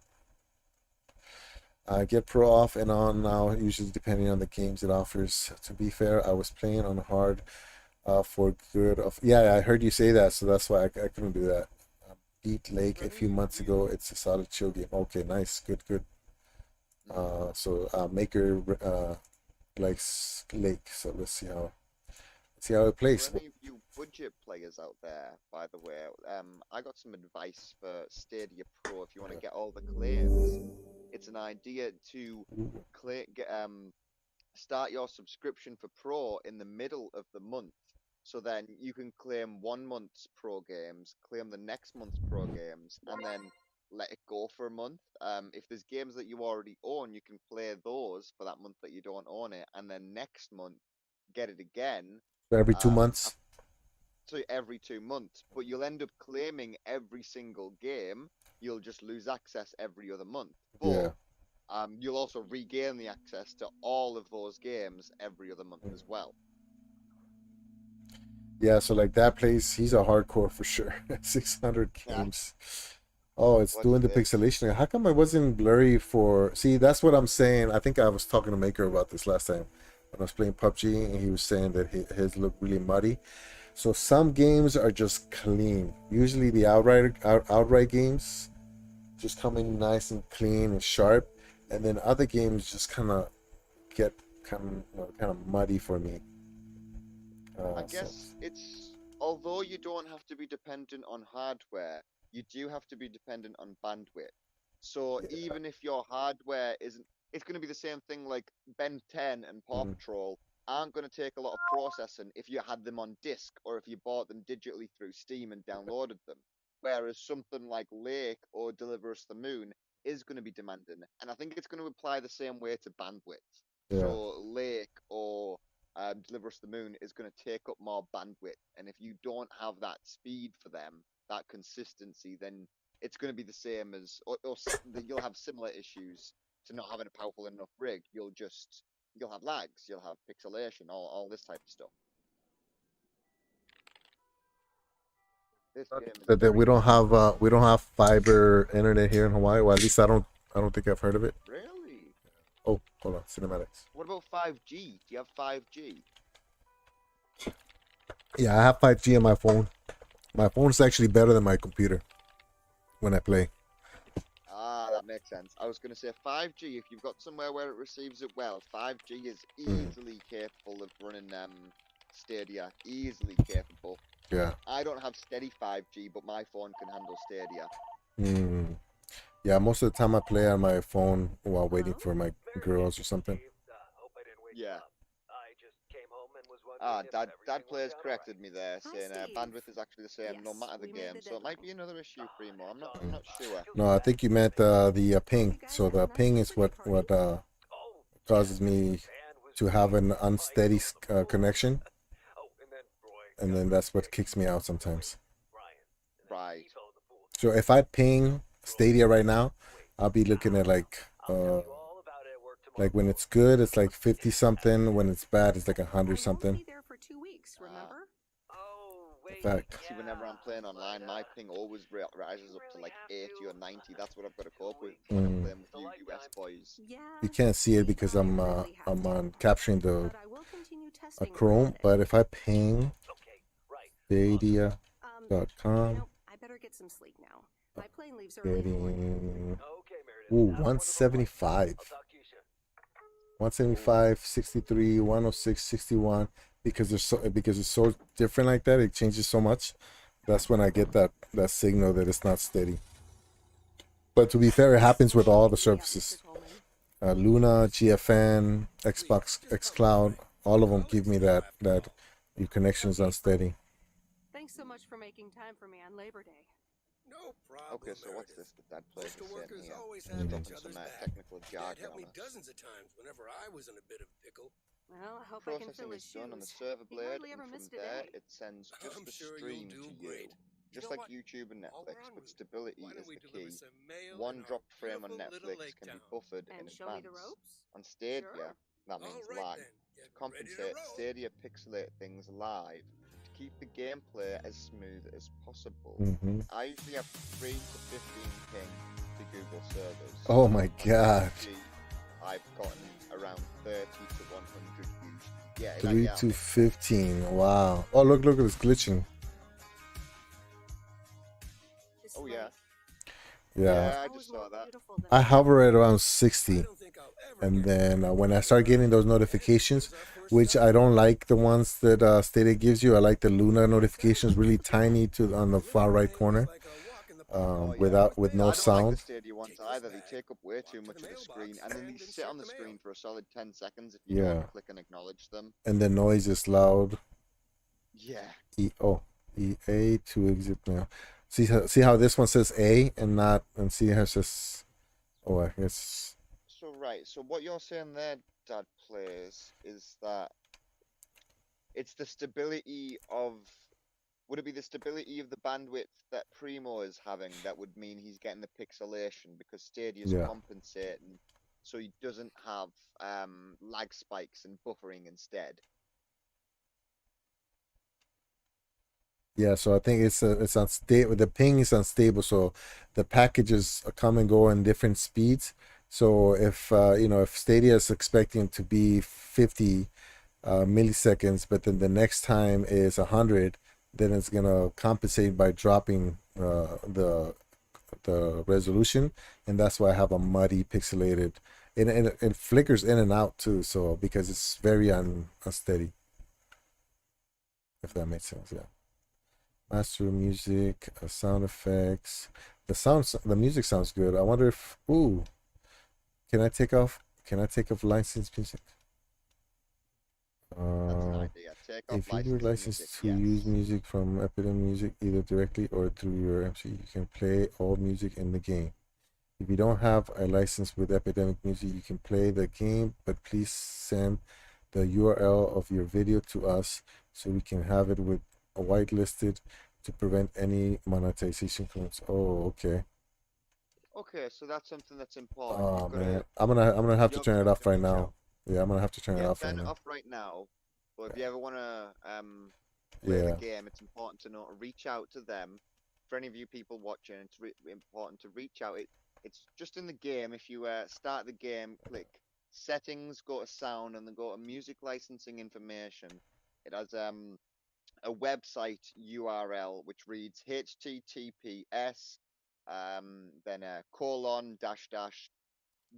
I get pro off and on now, usually depending on the games it offers. To be fair, I was playing on hard for good of. Yeah, I heard you say that, so that's why I couldn't do that. Beat Lake a few months ago. It's a solid chill game. Okay, nice, good, good. Mm. So Maker likes Lake, so let's see how it For plays. any of you budget players out there, by the way, I got some advice for Stadia Pro if you want to get all the claims. It's an idea to start your subscription for Pro in the middle of the month. So then you can claim 1 month's Pro games, claim the next month's Pro games, and then let it go for a month. If there's games that you already own, you can play those for that month that you don't own it, and then next month get it again. So every two Um, months. so every 2 months, but you'll end up claiming every single game. You'll just lose access every other month. But Yeah. you'll also regain the access to all of those games every other month as well. Yeah, so like that plays, he's a hardcore for sure. 600 Yeah. games. Oh, it's What's doing the this? pixelation. How come I wasn't blurry for? See, that's what I'm saying. I think I was talking to Maker about this last time when I was playing PUBG, and he was saying that his looked really muddy. So some games are just clean. Usually the outright games just come in nice and clean and sharp, and then other games just kind of get kind of muddy for me. I So guess it's although you don't have to be dependent on hardware, you do have to be dependent on bandwidth. So yeah. even if your hardware isn't, it's going to be the same thing like Ben 10 and Paw Mm, Patrol aren't going to take a lot of processing if you had them on disc or if you bought them digitally through Steam and downloaded them. Whereas something like Lake or Deliver Us the Moon is going to be demanding. And I think it's going to apply the same way to bandwidth. yeah. So Lake or Deliver Us the Moon is going to take up more bandwidth. And if you don't have that speed for them, that consistency, then it's going to be the same as, you'll have similar issues to not having a powerful enough rig. You'll have lags, you'll have pixelation, all this type of stuff. This game is That very we don't have fiber internet here in Hawaii. Well, at least I don't think I've heard of it. really. Oh, hold on, cinematics. What about 5G? Do you have 5G? Yeah, I have 5G on my phone. My phone's actually better than my computer when I play. Ah, that makes sense. I was going to say 5G, if you've got somewhere where it receives it well, 5G is Mm, easily capable of running Stadia. Easily capable. yeah. I don't have steady 5G, but my phone can handle Stadia. Mm, yeah, most of the time I play on my phone while waiting Hello? for my girls or something. Yeah. I just came home and was Ah, wondering if Dad everything Players was corrected me there, Hi, saying Steve. bandwidth is actually the same no Yes, matter the we made game, the so it might deadline. be another issue for you more. I'm Mm. not sure. No, I think you meant the ping. You guys So have a the nice ping is birthday what party? Oh, causes me band was to have playing an Fight unsteady on the Floor. connection, Oh, and then Roy and got then really that's what sick. kicks me out sometimes. Brian. And then Right. he fell in the pool. So if I ping Stadia right now, Wait, I'll be looking at I'll tell you all about it at work tomorrow. like when it's good, it's like 50 something. When it's bad, it's like 100 I won't something. be there for 2 weeks, remember? Oh, wait. fact. See, whenever I'm playing online, my but, ping always rises up to really like have 80 or to. 90. That's what I've got to cope with Mm. when I'm Mm. playing with The you US lifetime. boys. Yeah. You can't see it because I I'm really have I'm to. on capturing But I will continue a testing Chrome. without it. But if I ping Okay, right. Stadia.com, You know, I better get some sleep now. My plane leaves early in the morning. getting Okay, Meredith. ooh Have a wonderful flight. 175. I'll talk to you soon. 175, 63, 106, 61, because it's so different like that. It changes so much. That's when I get that signal that it's not steady. But to be fair, it happens with all the Keep me up, Mr. services. Coleman. Luna, GFN, Xbox, XCloud, all of them give me that your connection is unsteady. Thanks so much for making time for me on Labor Day. No problem. Okay, so what's this that Dad Players is Postal saying workers here? always He's have each dropping other's some back. technical Dad jargon helped on me us. dozens of times whenever I was in a bit of pickle. Well, I hope I can Processing fill is his done on the shoes. server He blade, hardly ever and from missed a there day. it sends just I'm the sure stream you'll to do you. great. You Just know like what? YouTube and While we're Netflix, on but route, stability why don't is we the deliver key. some mail One in our dropped frame on beautiful little Netflix lake can be town? buffered in And show me the advance. ropes? On Stadia, Sure. that All means right lag. then. To Get ready to compensate, roll. Stadia pixelate things live to keep the gameplay as smooth as possible. Mm-hmm. I usually have 3 to 15 ping to Google servers. Oh my god. Usually I've gotten around 30 to 100 usually. Yeah, like, 3 yeah, to 15. Wow. Oh, look, it's glitching. oh yeah. Yeah. Yeah, I just saw that. I hover at around I 60. don't think I'll ever And get then rid of when I it. start getting those notifications, which I don't like the ones that Stadia gives you. I like the Luna notifications, really tiny to on the far right corner, Oh yeah. with no I don't like the sound. Stadia ones either. They take up way too much of the screen, and then they sit on the screen for a solid 10 seconds if you Yeah. don't click and acknowledge them. And the noise is loud. Yeah. EA to exit now. See how this one says A and see how it says. Oh, I guess. So right, so what you're saying there, Dad Plays, is that it's the stability of, would it be the stability of the bandwidth that Primo is having that would mean he's getting the pixelation because Stadia's Yeah. compensating so he doesn't have lag spikes and buffering instead. Yeah, so I think it's unstable. The ping is unstable, so the packages come and go in different speeds. So if if Stadia is expecting to be 50 milliseconds, but then the next time is 100, then it's gonna compensate by dropping the resolution, and that's why I have a muddy pixelated, and it flickers in and out too. So because it's very unsteady, if that makes sense, yeah. Master music, sound effects. The music sounds good. I wonder if can I take off licensed music? That's an idea. Take off If you're licensed licensed music, to use yes. music from Epidemic Music either directly or through your MC, you can play all music in the game. If you don't have a license with Epidemic Music, you can play the game, but please send the URL of your video to us so we can have it with a whitelisted to prevent any monetization claims. Oh, okay. Okay, so that's something that's important. Oh You've got man, to, I'm gonna have to you're turn gonna it have off to right reach now. out. Yeah, I'm gonna have to turn it Yeah, off right turn it now. off right now. But if you ever want to play the Yeah, game, it's important to know to reach out to them. For any of you people watching, it's important to reach out. It's just in the game. If you start the game, click settings, go to sound, and then go to music licensing information. It has a website URL which reads HTTPS then colon dash dash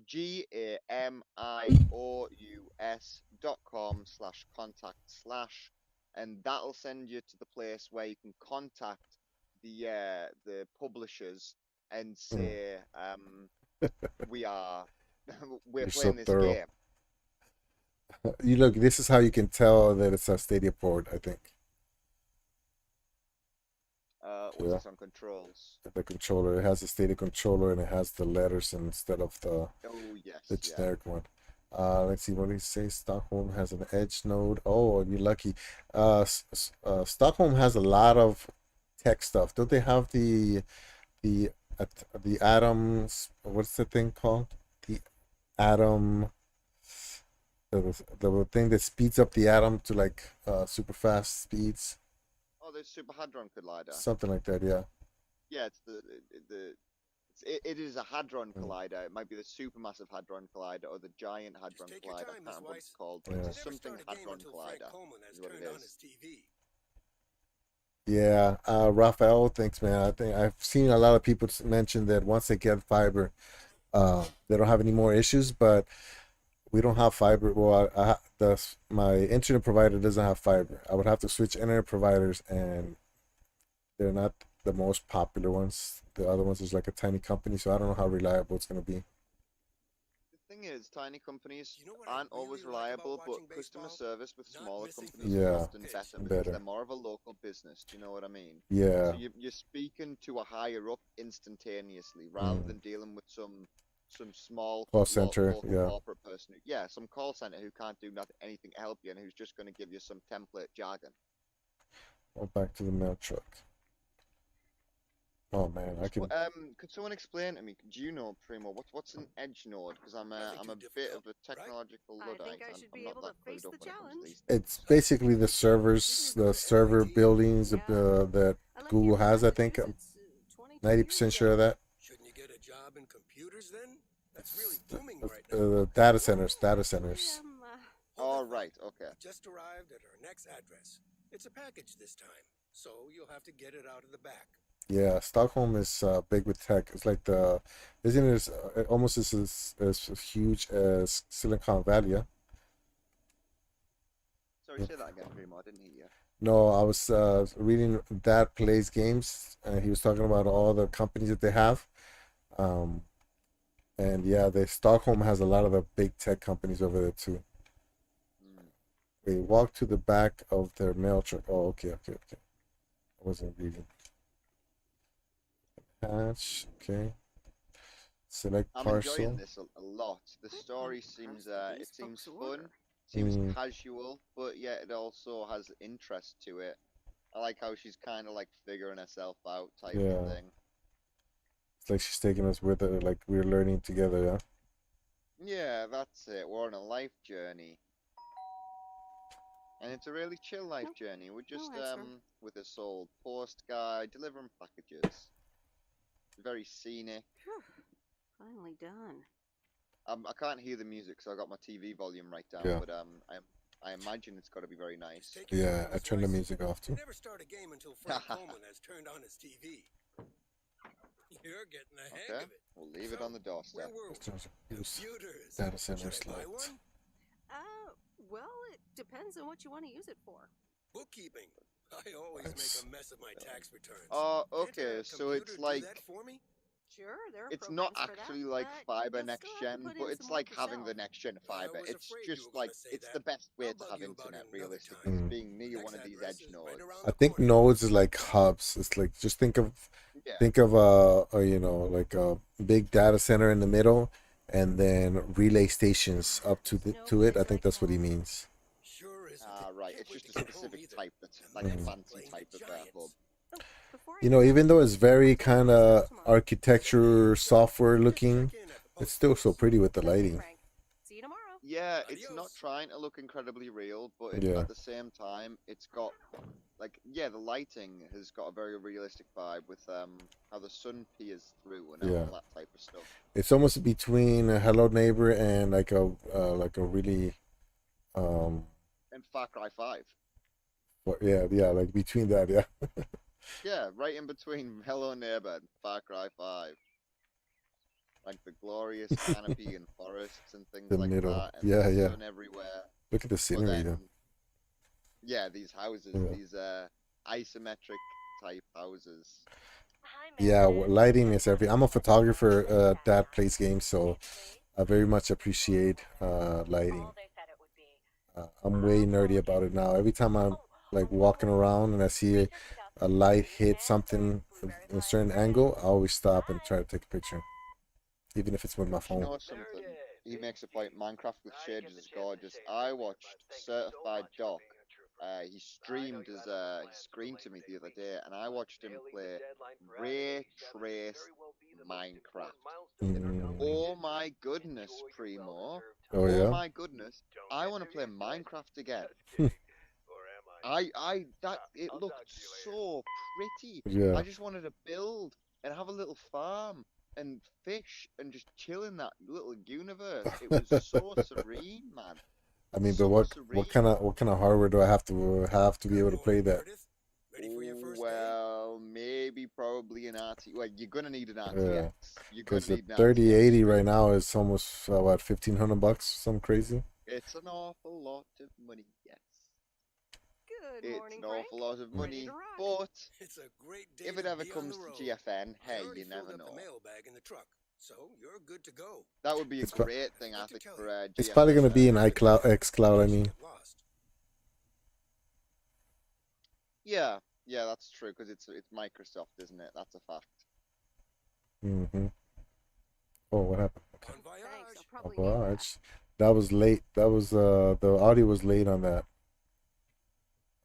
gamious.com/contact/, and that'll send you to the place where you can contact the publishers and say we are we're you're so playing this thorough. game. You look. This is how you can tell that it's a Stadia port. I think. What's Yeah, this on controls? the controller. It has the Stadia controller and it has the letters instead of the Oh yes, yeah. generic one. Let's see what do you say. Stockholm has an edge node. Oh, you're lucky. Stockholm has a lot of tech stuff. Don't they have the the atoms? What's the thing called? The atom. The thing that speeds up the atom to like super fast speeds. Oh, there's Super Hadron Collider. Something like that. Yeah. Yeah, it's it is a hadron collider. It might be the supermassive hadron collider or the giant hadron Take your collider. I time, can't Miss remember what it's Weiss. called, but Yeah. it's a Never something start a game hadron until Frank collider. Coleman has Is what it turned on is. his TV. Yeah, Raphael, thanks, man. I think I've seen a lot of people mention that once they get fiber, they don't have any more issues. But we don't have fiber. Well, my internet provider doesn't have fiber. I would have to switch internet providers, and they're not the most popular ones. The other ones is like a tiny company, so I don't know how reliable it's gonna be. The thing is, tiny companies You know what I aren't always really like about reliable, but watching customer baseball? service with Not smaller missing companies the is Yeah, often pitch. better because better. they're more of a local business. Do you know what I mean? Yeah. So you're speaking to a higher up instantaneously rather Mm. than dealing with some small Call center. local Yeah. corporate person. Yeah, some call center who can't do nothing, anything to help you and who's just going to give you some template jargon. Well, back to the mail truck. Oh man, I can. Could someone explain to me? Do you know, Primo? What's an edge node? Because Nothing I'm too a bit of difficult, a right? technological I think luddite. I should I'm be not able that to clued face up the when it comes to challenge. these things. It's basically the servers, Didn't you the go to server MIT? buildings Yeah. that I left Google here in has. I think I'm Massachusetts, 22 years 90% sure of ago. that. Shouldn't you get a job in computers then? That's really It's booming right the now. data centers, Well, data actually, centers. Hold All the thought. right, okay. We just arrived at our next address. It's a package this time, so you'll have to get it out of the back. Yeah, Stockholm is big with tech. It's like the, isn't it almost as huge as Silicon Valley? Yeah? Sorry, Yeah. say that again, Primo. I didn't hear you. No, I was reading Dad Plays Games, and he was talking about all the companies that they have. Um, and yeah, Stockholm has a lot of the big tech companies over there too. Hmm. They walk to the back of their mail truck. Oh, okay. I wasn't reading. Hatch, okay. Select I'm enjoying parcel. this a lot. The story seems it these seems books fun, order. seems Mm. casual, but yet it also has interest to it. I like how she's kind of like figuring herself out type of Yeah, thing. it's like she's taking us with her, like we're learning together. Yeah. Yeah, that's it. We're on a life journey, and it's a really chill life Nope, journey. We're just no answer. with this old post guy delivering packages. Very scenic. Phew, finally done. I can't hear the music, so I got my TV volume right down. Yeah. But I imagine it's got to be very He's nice. taking Yeah, over I his turned the license. music off You too. never start a game until Frank Coleman has turned on his TV. You're getting the hang Okay, of it. we'll leave it So, on the Where doorstep. were we? Use Computers. data center Should I buy slots. one? Well, it depends on what you want to use it for. Bookkeeping. I always Nice. make a mess of my tax returns. Oh, Can't okay. a So computer it's do like that for me? Sure, there are it's not programs for actually that, like but fiber you'll next still have to gen, put but in it's some like work having the yourself. next gen I fiber. was It's afraid you just were gonna like say it's that. the best way I'll to bug have you about internet it another realistically. time. Is Mm. being near Next one of these address edge is right nodes. around I the think corner. nodes is like hubs. It's like just Yeah. think of like a big data center in the middle, and then relay stations up to There's no to it. I place think like that's what he home. means. Sure isn't. Ah, right. Can't It's wait just to a get home specific either. type that's The like a Mets are fancy playing type the of hub. Giants. Oh, before You know, even though it's very kind of tomorrow. architecture software Just looking, check in at the it's post still so office. pretty with the Okay, lighting. Frank. See you tomorrow. Yeah, it's not Adios. trying to look incredibly real, but Yeah. at the same time, it's got like the lighting has got a very realistic vibe with how the sun peers through and Yeah. all that type of stuff. It's almost between a Hello Neighbor and like a really And Far Cry 5. yeah, like between that, yeah. Yeah, right in between Hello Neighbor and Far Cry 5. Like the glorious canopy and forests and things The like middle. that, and Yeah, the yeah. sun everywhere. Look at the But scenery then, though. yeah, these houses, Yeah. these isometric type houses. Yeah, lighting is every. I'm a photographer. Dad plays games, so I very much appreciate lighting. I'm way nerdy about it now. Every time I'm like walking around and I see a light hit something in a certain angle, I always stop and try to take a picture, even if it's with my You phone. know something? He makes a point. Minecraft with shaders is gorgeous. I watched Certified Doc. He streamed his screen to me the other day, and I watched him play Ray Trace Minecraft. Mm. Oh my goodness, Primo! Oh Oh yeah. my goodness! I want to play Minecraft again. That it looked so pretty. Yeah. I just wanted to build and have a little farm and fish and just chill in that little universe. It was so serene, man. I mean, but So what serene. kind of hardware do I have to be able to play that? Ready for your first day? Well, maybe probably an RT. Well, you're gonna need an RTX. Yeah. You're gonna Because the need an 3080 RTX. right now is almost what, $1,500, something crazy. It's an awful lot of money, yes. Good It's morning, an Frank. awful lot of Ready money, to rock. but It's a great day if it to ever be on comes the to road. GFN, I hey, already you filled never up know. the mailbag in the truck, so you're good to go. That would be a It's pro- great thing, I What to think, tell for you. It's GFN. probably gonna be in Never iCloud, know. xCloud. I In case you mean, get lost. Yeah, that's true because it's Microsoft, isn't it? That's a fact. mm-hmm. Oh, what happened? Okay. Bon Thanks, voyage. I'll probably Oh, need wow, that. that was late. That was the audio was late on that.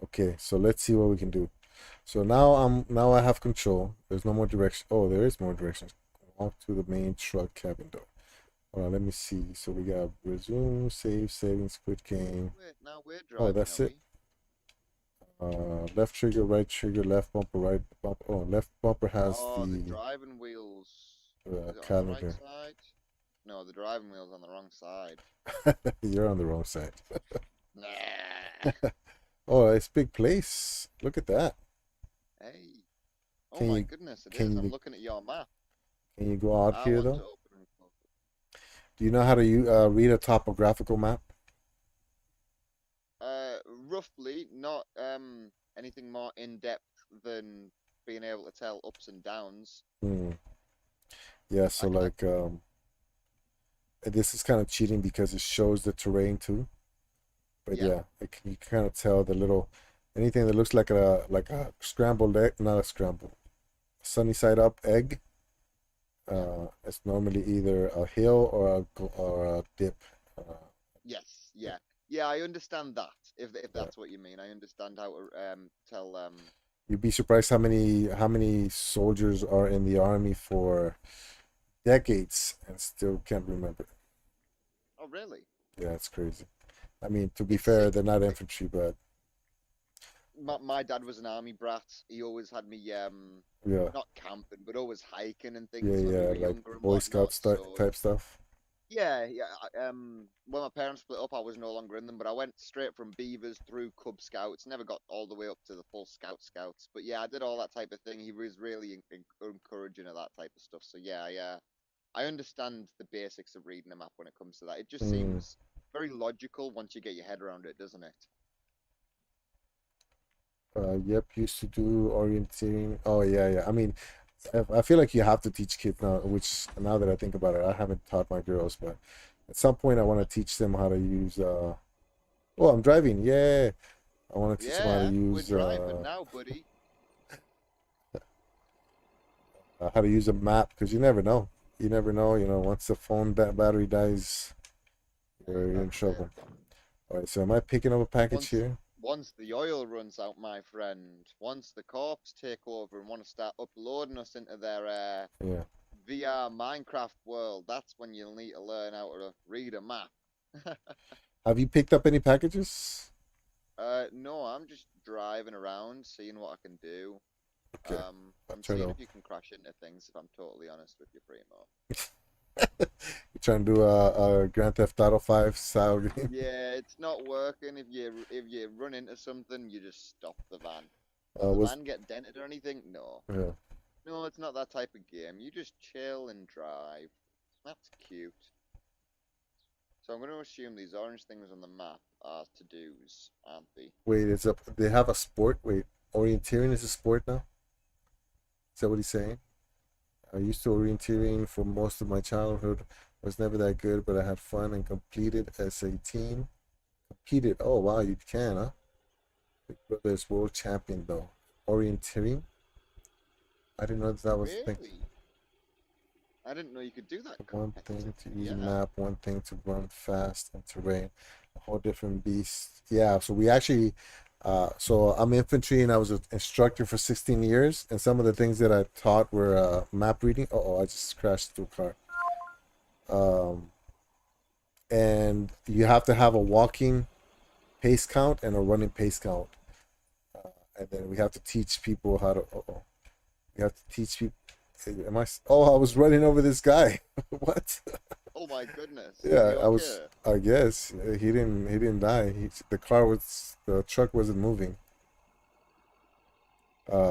Okay, so let's see what we can do. So now I have control. There's no more direction. Oh, there is more directions. Walk to the main truck cabin door. Hold on, let me see. So we got resume, save, settings, quit game. Wait, now we're Oh, driving, that's are it. we? Left trigger, left bumper, right bumper. Oh, left bumper has Oh, the the driving wheels. Is it on the right calendar. side? No, the driving wheel's on the wrong side. You're on the wrong side. Nah. Oh, it's big place. Look at that. Hey. Oh Can my you goodness, it can is. I'm you looking at your map. can you go out I here want though? to open and close it. Do you know how to read a topographical map? Roughly, not anything more in depth than being able to tell ups and downs. Hmm. Yeah, so I like this is kind of cheating because it shows the terrain too. But yeah, yeah, you can kind of tell the little anything that looks like a scrambled egg, not a scrambled, sunny side up egg. yeah, It's normally either a hill or a dip. Uh, yes, yeah, yeah. I understand that. If yeah. that's what you mean, I understand how to tell You'd be surprised how many soldiers are in the army for decades and still can't remember. Oh, really? Yeah, it's crazy. I mean, to be It's fair, sick. they're not infantry, but My dad was an army brat. He always had me yeah, not camping, but always hiking and yeah, things when we yeah, were like younger and Boy Scout whatnot. So type stuff. yeah, yeah. When my parents split up, I was no longer in them, but I went straight from Beavers through Cub Scouts. Never got all the way up to the full Scouts, but yeah, I did all that type of thing. He was really encouraging of that type of stuff. So yeah, yeah, I understand the basics of reading a map when it comes to that. It just Mm, seems very logical once you get your head around it, doesn't it? yep, used to do orienteering. Oh yeah, yeah. I mean, I feel like you have to teach kids now, which now that I think about it, I haven't taught my girls, but at some point I want to teach them how to use oh, I'm driving. Yeah. I want to teach them Yeah, we're driving now, buddy. how to use a map because you never know. You never know, once the phone battery dies, Hey, you're in that's it. trouble. All right, so am I picking up a package Once here? once the oil runs out, my friend, once the corps take over and want to start uploading us into their Yeah. VR Minecraft world, that's when you'll need to learn how to read a map. Have you picked up any packages? No, I'm just driving around, seeing what I can do. Okay. I'll I'm turn seeing on. if you can crash into things, if I'm totally honest with you, Primo. You trying to do a Grand Theft Auto 5 style game? Yeah, it's not working. If you run into something, you just stop the van. Does the Was van get dented or anything? No. yeah. No, it's not that type of game. You just chill and drive. That's cute. So I'm going to assume these orange things on the map are to-dos, aren't they? Wait, they have a sport? Wait, orienteering is a sport now? Is that what he's saying? I used to orienteering for most of my childhood. Was never that good, but I had fun and completed as a team. Competed. Oh wow, you can, huh? Big Brother's world champion though. Orienteering. I didn't know that was a thing. Really? I didn't know you could do that One thing to use a yeah. map, one thing to run fast and terrain. A whole different beast. Yeah, so we actually so I'm infantry and I was an instructor for 16 years and some of the things that I taught were map reading. Oh, I just crashed through a car. Um and you have to have a walking pace count and a running pace count. And then we have to teach people how to we have to teach people am I oh I was running over this guy. What? Oh my goodness. Is he Yeah, okay? I guess he didn't die. The truck wasn't moving.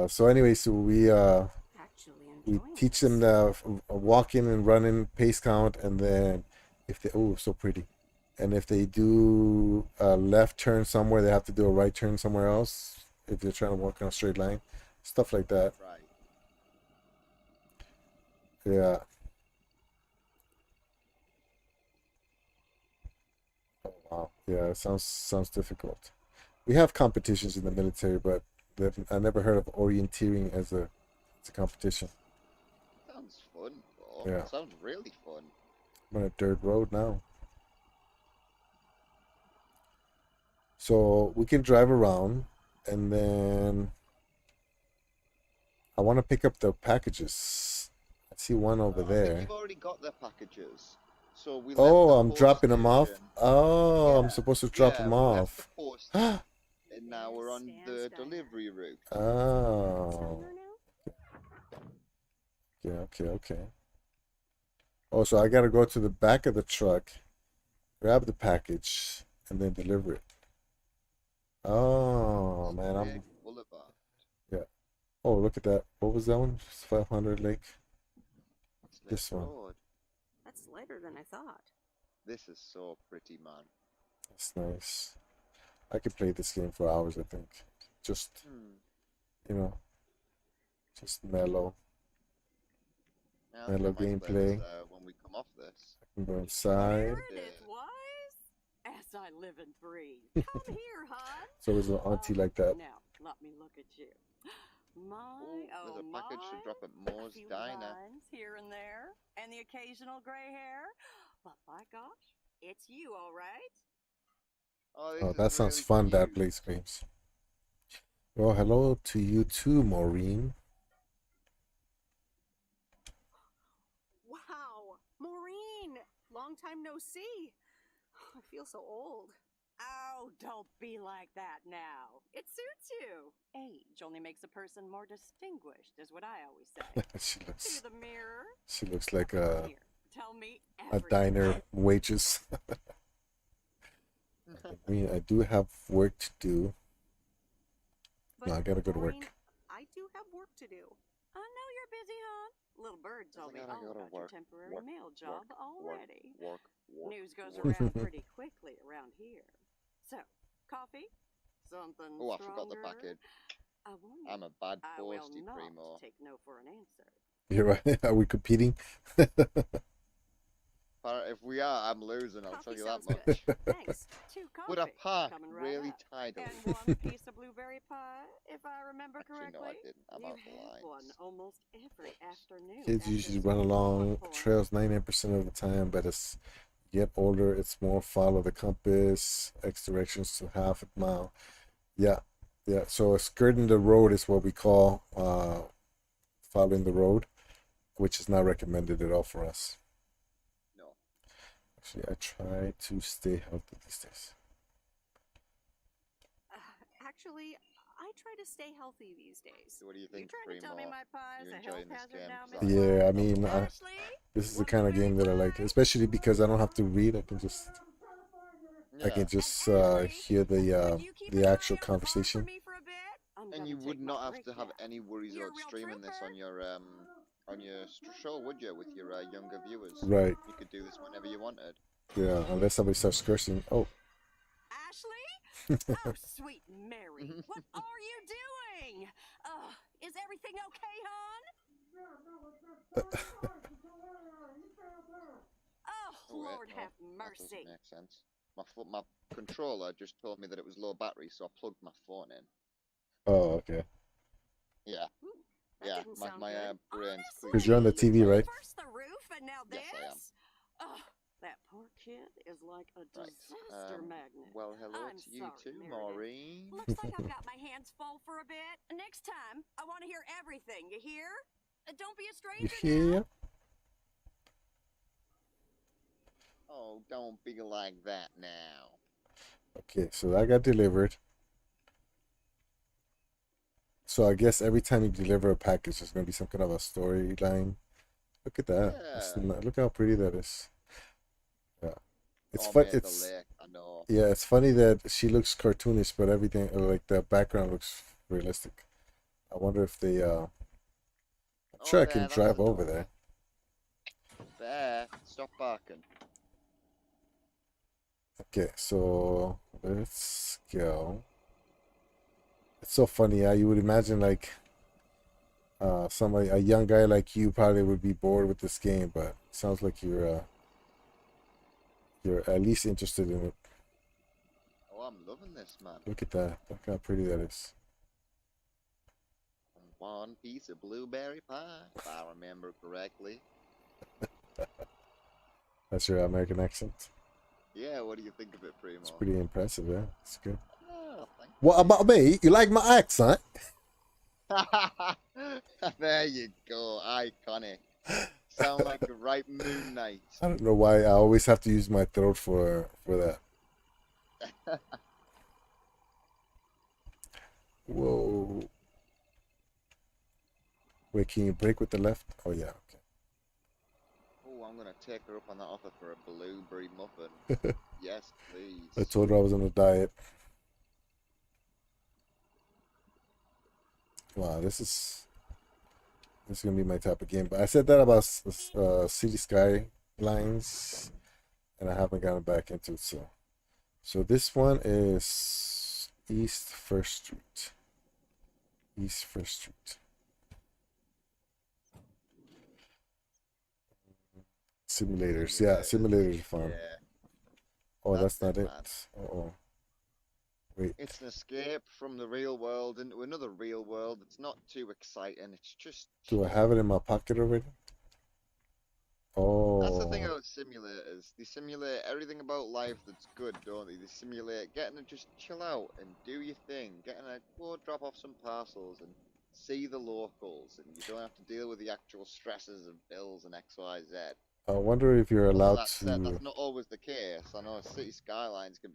So anyway, so Actually we enjoying teach this. them the walking and running pace count, and then if they oh so pretty, and if they do a left turn somewhere, they have to do a right turn somewhere else. If they're trying to walk on a straight line, stuff like that. Right. Yeah. Oh, wow. Yeah. It sounds difficult. We have competitions in the military, but I never heard of orienteering as a competition. Sounds fun, though. Yeah, Sounds really fun. I'm on a dirt road now, so we can drive around, and then want to pick up the packages. I see one over I think there. you've already got the packages. So we left Oh, the I'm post dropping them off. station. Oh, I'm Yeah, supposed to drop yeah, them we left the off. post, Oh, and now we're on the delivery route. okay. Oh, so I gotta go to the back of the truck, grab the package, and then deliver it. Oh man, Lake I'm Boulevard. yeah. Oh, look at that. What was that one? 500 Lake. It's This Lake one. Road. That's lighter than I thought. This is so pretty, man. That's nice. I could play this game for hours, I think. Just, you know, just mellow Yeah, I think I mellow might play gameplay. this, when we come off this. I can go inside. There it is, wise. As I live and breathe. Come here, hon. So is an auntie like that. Now, let me look at you. My, There's a package to my. drop at A Moore's few Diner. lines here and there, and the occasional gray hair. But by gosh, it's you, all right. Oh, Oh, this that is sounds really fun, that cute. plays games. Well, hello to you too, Maureen. Wow, Maureen! Long time no see. I feel so old. Oh, don't be like that now. It suits you. Age only makes a person more distinguished, is what I always say. She See looks the mirror. she looks like Here, tell me a everything. diner waitress. I mean, I do have work to do. But No, I gotta go to Maureen, work. I do have work to do. I know you're busy, hon. Little Bird told me gotta all go to about your work, temporary work, mail job already. Work. News goes around pretty quickly around here. So, coffee? Something Oh, I stronger? forgot the package. I won't. I'm a bad I will postie, not Primo. take no for an answer. You're right. Are we competing? If we are, I'm losing, I'll tell Coffee you that sounds much. good. Thanks. 2 coffee. Would a park Coming right really up. tidily? And 1 piece of blueberry pie, if I remember Actually, correctly. no, I didn't. I'm You out the have one lines. almost every afternoon. Kids after usually school run along platform. trails 99% of the time, but as you get older, it's more follow the compass, X directions to half a mile. Yeah. So skirting the road is what we call following the road, which is not recommended at all for us. No. Actually, I try to stay healthy these days. Actually, I try to stay healthy these days. So what do you You think, trying to tell me Primo? my pie's You a health enjoying this hazard game? now, 'Cause Miss Yeah, I Wise? mean, Ashley, this is the want kind of blueberry game that I like, pie? especially because I don't have to read. I can just Yeah. hear Would you keep the an eye actual on the bar for conversation. me for a bit? I'm And gonna you take would my not have break to have now. any worries You're a about real streaming this trooper. on your show, would you, with your younger viewers? Right. You could do this whenever you wanted. Yeah, unless somebody starts cursing. Oh. Ashley? Oh, sweet Mary. What are you doing? Is everything okay, hon? Oh, Lord wait, no, have that mercy. doesn't make sense. My controller just told me that it was low battery, so I plugged my phone in. Oh, okay. Yeah. Ooh, that Yeah, didn't my sound my good. brain's Honestly, Because you're on the TV, right? first the roof and now this? Yes, I am. Oh, that poor kid is like a Right. disaster magnet. Well, hello I'm to you sorry, too, Meredith. Maureen. Looks like I've got my hands full for a bit. Next time, I want to hear everything. You hear? Don't be a You stranger hear? now. Oh, don't be like that now. Okay, so that got delivered. So I guess every time you deliver a package, there's gonna be some kind of a storyline. Look at that. Yeah. Look how pretty that is. Yeah. It's Oh, fun. mate, the It's lake, I know. yeah. It's funny that she looks cartoonish, but everything like the background looks realistic. I wonder if they. I'm Oh, sure I there, can that's drive the over door. there. There, stop barking. Okay, so let's go. It's so funny. Yeah, you would imagine like somebody, a young guy like you, probably would be bored with this game, but it sounds like you're at least interested in it. Oh, I'm loving this, man. Look at that. Look how pretty that is. One piece of blueberry pie, if I remember correctly. That's your American accent. Yeah, what do you think of it, Primo? It's pretty impressive. Yeah, it's good. Oh, thank What about me? You like my accent? There you go, iconic. Sound like the right Moon Knight. I don't know why I always have to use my throat for that. Whoa. Wait, can you break with the left? Oh yeah, okay. Oh, I'm gonna take her up on that offer for a blueberry muffin. Yes, please. I told her I was on a diet. Wow, this is gonna be my type of game. But I said that about City Skylines, and I haven't gotten back into it. So this one is East First Street. East First Street. Simulators, yeah, simulators are fun. Yeah, Oh, that's that's not it, it. man. Oh, wait. It's an escape from the real world into another real world. It's not too exciting. It's just Do I have it in my pocket already? That's the thing Oh, about simulators. They simulate everything about life that's good, don't they? They simulate getting to just chill out and do your thing, getting to go drop off some parcels and see the locals, and you don't have to deal with the actual stresses of bills and X, Y, Z. I wonder if you're Although allowed that said, to. that's not always the case. I know city skylines can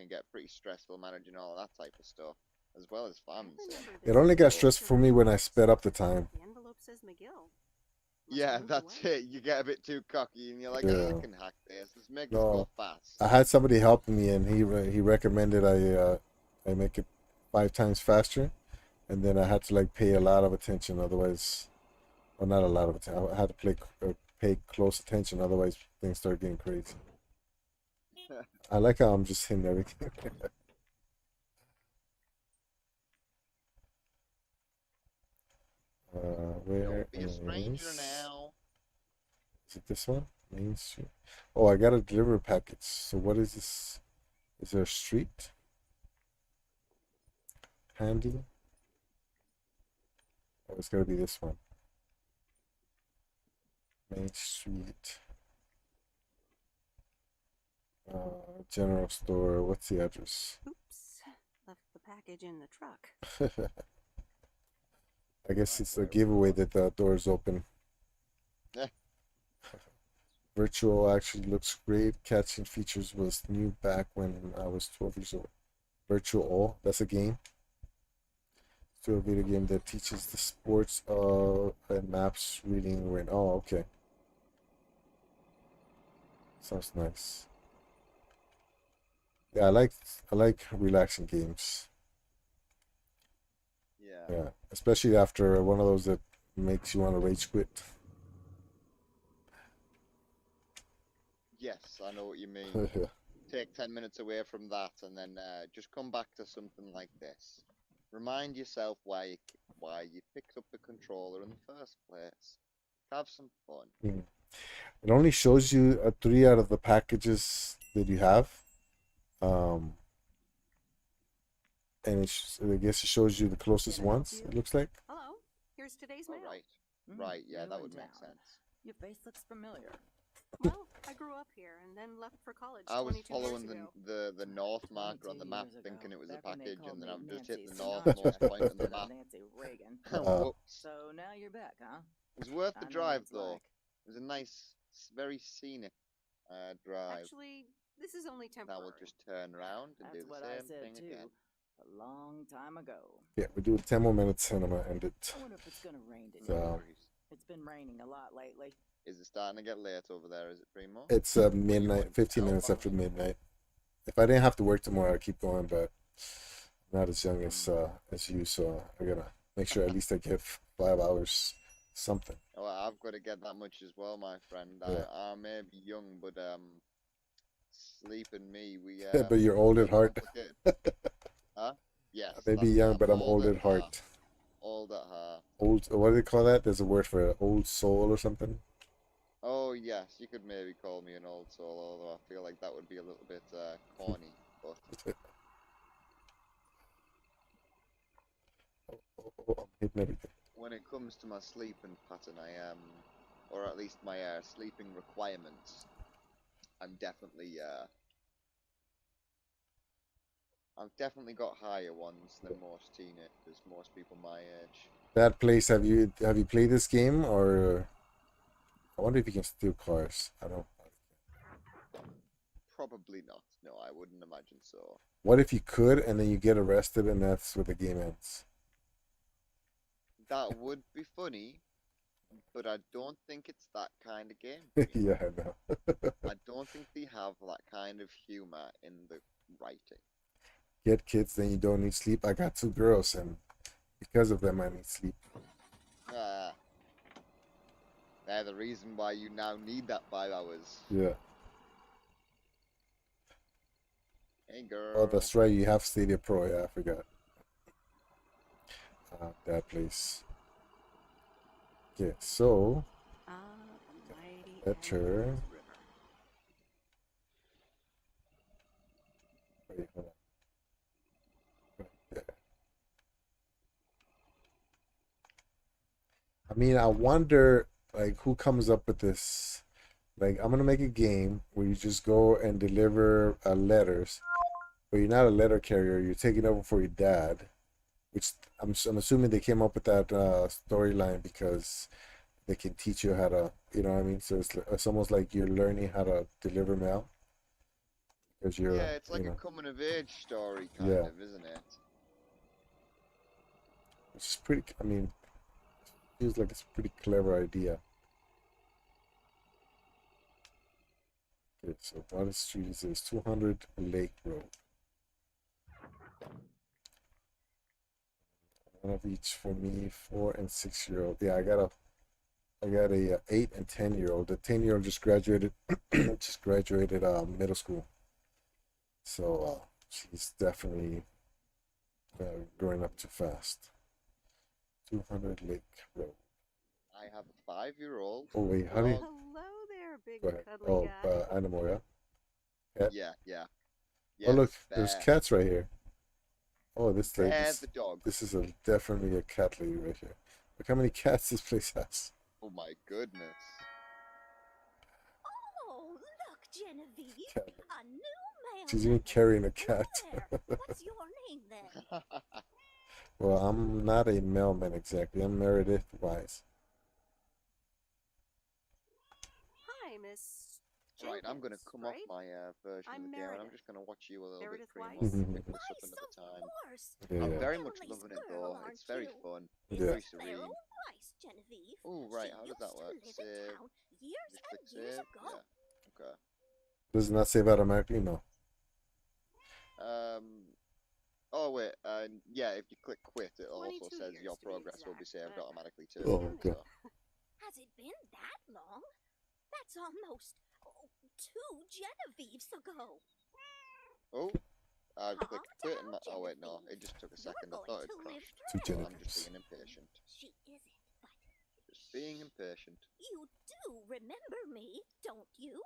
get pretty stressful managing all of that type of stuff, as well as I fun. remember It this only got picture stressed for me when I sped up the time. The envelope says McGill. Must Yeah, have moved that's away. it. You get a bit too cocky, and you're like, I Yeah. can hack this. Let's make this No, go fast. I had somebody helping me, and he recommended I make it 5 times faster, and then I had to like pay a lot of attention. Otherwise, well, not a lot of attention. I had to pay close attention. Otherwise, things start getting crazy. I like how I'm just hitting everything. Where Don't be a stranger is now. it this one? Main Street. Oh, I got a delivery package. So what is this? Is there a street? Handy? Oh, it's gotta be this one. Main Street. General store. What's the address? Oops. Left the package in the truck. I guess it's a giveaway that the door's open. Eh. Virtual actually looks great. Catching features was new back when I was 12 years old. Virtual, that's a game. Still a video game that teaches the sports and maps reading when. Oh, okay. Sounds nice. Yeah, I like relaxing games. Yeah. Yeah, especially after one of those that makes you want to rage quit. Yes, I know what you mean. Take 10 minutes away from that and then just come back to something like this. Remind yourself why you picked up the controller in the first place. Have some fun. It only shows you 3 out of the packages that you have. And I guess it shows you the closest Can I help ones, you? it looks like. Hello. Here's today's Oh, mail. right. Right, yeah, new that in would make town. sense. Your face looks familiar. Well, I grew up here and then left for college I was 22 following years ago. the north marker on the 22 map years ago, thinking it was a back when they package, called and then me I've just hit Nancy the Sinatra northmost point on the instead of map. Nancy Reagan. Whoops. So now you're back, huh? It was worth I the know what drive, it's though. like. It was a nice, very scenic drive. Actually, this is only Now temporary. we'll just turn around and That's do the what I same said thing too. again. A long time ago. Yeah, we do 10 more minutes and I'm gonna end it. I wonder if it's gonna rain today. So- No worries. It's been raining a lot lately. Is it starting to get late over there? Is it, Primo? It's midnight, 15 minutes after midnight. If I didn't have to work tomorrow, I'd keep going, but I'm not as young as you, so I gotta make sure at least I get 5 hours something. Oh, I've got to get that much as well, my friend. Yeah. I may be young, but sleep and me, we But you're old at heart. complicated. Huh? Yes. Maybe that's young, that. but I'm old at heart. Old at heart. Old, what do they call that? There's a word for it, old soul or something. Oh yes, you could maybe call me an old soul, although I feel like that would be a little bit corny. But Oh, I'm hitting everything. when it comes to my sleeping pattern, I am, or at least my sleeping requirements, I'm definitely I've definitely got higher ones than most teenagers, most people my age. That place, have you played this game, or I wonder if you can steal cars. I don't. Probably not. No, I wouldn't imagine so. What if you could, and then you get arrested, and that's where the game ends? That would be funny, but I don't think it's that kind of game. to be Yeah, I know. I don't think they have that kind of humor in the writing. Get kids, then you don't need sleep. I got 2 girls, and because of them, I need sleep. Ah, they're the reason why you now need that 5 hours. Yeah. Hey, girl. Oh, that's right. You have Stadia Pro. Yeah, I forgot. That place. Okay, so Ah, the mighty better. Amazon River. Wait, hold on. Yeah. I mean, I wonder, like, who comes up with this? Like, I'm gonna make a game where you just go and deliver letters, but you're not a letter carrier. You're taking over for your dad, which I'm assuming they came up with that storyline because they can teach you how to, you know what I mean? So it's almost like you're learning how to deliver mail because you're, Yeah, it's like you a know, coming of age story, kind yeah, of, isn't it? which is pretty. I mean, feels like it's a pretty clever idea. Okay, so what street is this? 200 Lake Road. One of each for me, 4 and 6 year old. Yeah, I got a 8 and 10 year old. The 10 year old just graduated, middle school. So she's definitely growing up too fast. 200 Lake Road. I have a 5-year-old. Oh wait, how do you? dog. Hello there, big Go ahead. cuddly Oh, guy. animal, yeah. Cat. Yeah. Oh look, Yes, there's bear. cats right here. Oh, this lady. Bear the dog. This is definitely a cat lady right here. Look how many cats this place has. Oh my goodness. Oh, look, Genevieve. Cat lady. A new mail. She's even letter. carrying a cat. There. What's your name then? Well, I'm not a mailman exactly. I'm Meredith Wise. Hi, Miss. Right, I'm gonna Jenkins, come right? off my version I'm of the game and I'm Meredith. just gonna watch you a little Meredith bit, Cream. Weiss? I'll pick this up Weiss, another of time. course. I'm Yeah. very much Emily's loving it girl, though. It's aren't very you? fun. Yeah. Very This serene. Beryl Weiss, Genevieve. Oh, right, She how does used that to work? live in Save. town years Just click and years save. ago. Yeah. Okay. Does it not save automatically? No. Oh wait. Yeah. If you click quit, it also 22 says years your to be progress will be exact, saved but automatically too. Oh, okay. So. Has it been that long? That's almost 2 Genevieves ago. Oh. I've Calm clicked quit and down, oh wait, no, Genevieve. it just took a You're second. I going thought it to live crashed. Two through it. Well, I'm just Genevieves. being impatient. She isn't, but Just being impatient. you do remember me, don't you?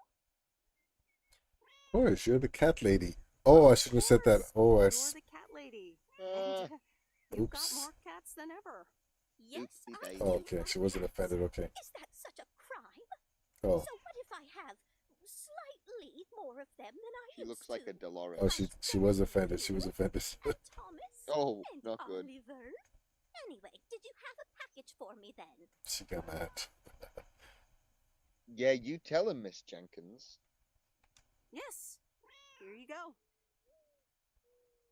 Of course, you're the cat lady. Oh, I Of shouldn't have said that. course, Oh, you're the cat lady. And you've got Oops. more cats than ever. Yes, Oopsie I daisy. do. Oh, okay. She wasn't offended. Okay. Is that such a crime? Oh, So what if I have slightly more of them than I She used looks like to? a Dolores. oh, she was offended. She was offended. And Thomas Oh, and not good. Oliver. Anyway, did you have a package for me then? She got mad. Yeah, you tell him, Miss Jenkins. Yes. Here you go.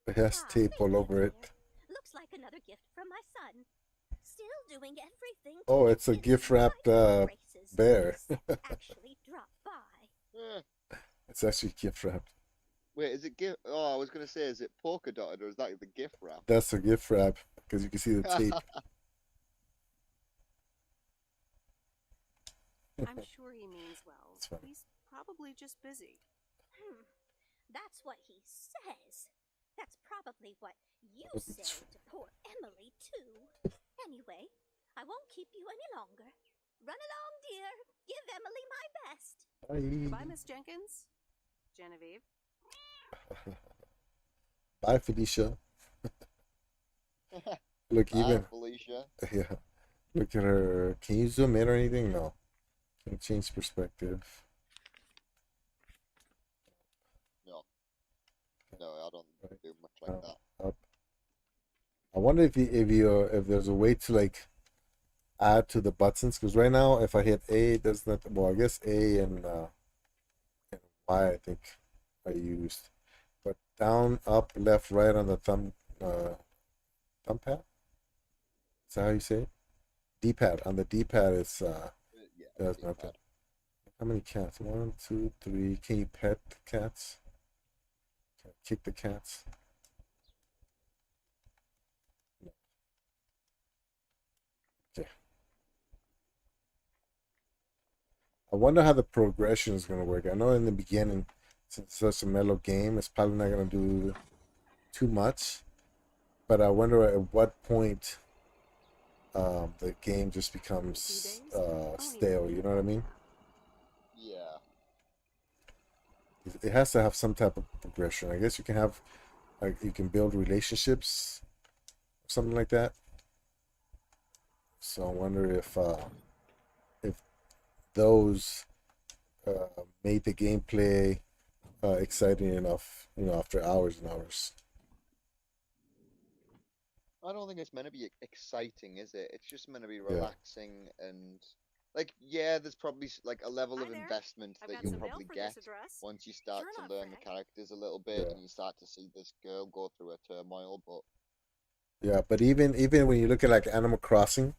It has tape thank all you, over it. dear. Looks like another gift from my son. Still doing everything. to Oh, get it's a in gift my wrapped good graces. bear. Seth actually dropped by. Eh, It's actually gift wrapped. wait, is it gift? Oh, I was gonna say, is it polka dotted or is that the gift wrap? That's a gift wrap because you can see the tape. I'm sure he means well. It's fine. He's probably just busy. That's what he says. That's probably what you But say it's- to poor Emily, too. Anyway, I won't keep you any longer. Run along, dear. Give Emily my best. Goodbye, Bye. Miss Jenkins. Genevieve. Bye, Felicia. Look, Bye, even Felicia. yeah. Look at her. Can you zoom in or anything? No. Can you change perspective? No, I don't. Right. do much like Down, that. up. I wonder if there's a way to like add to the buttons, because right now if I hit A, it does not. Well, I guess A and Y I think I used, but down, up, left, right on the thumb pad. Is that how you say it? D-pad. On the D-pad, it's Yeah, does nothing. D-pad. How many cats? One, two, three. Can you pet the cats? Can I kick the cats? No. Okay. I wonder how the progression is gonna work. I know in the beginning, since it's such a mellow game, it's probably not gonna do too much. But I wonder at what point the game just becomes stale. You know what I mean? Yeah. It has to have some type of progression. I guess you can have like you can build relationships, something like that. So I wonder if those made the gameplay exciting enough, after hours and hours. I don't think it's meant to be exciting, is it? It's just meant to be Yeah. relaxing and like, yeah, there's probably like a level Hi of there. investment I've that got you'll some mail probably for get this address. once you start Sure to enough, learn the Frank. characters a little bit Yeah. and you start to see this girl go through her turmoil. But Yeah, but even when you look at like Animal Crossing,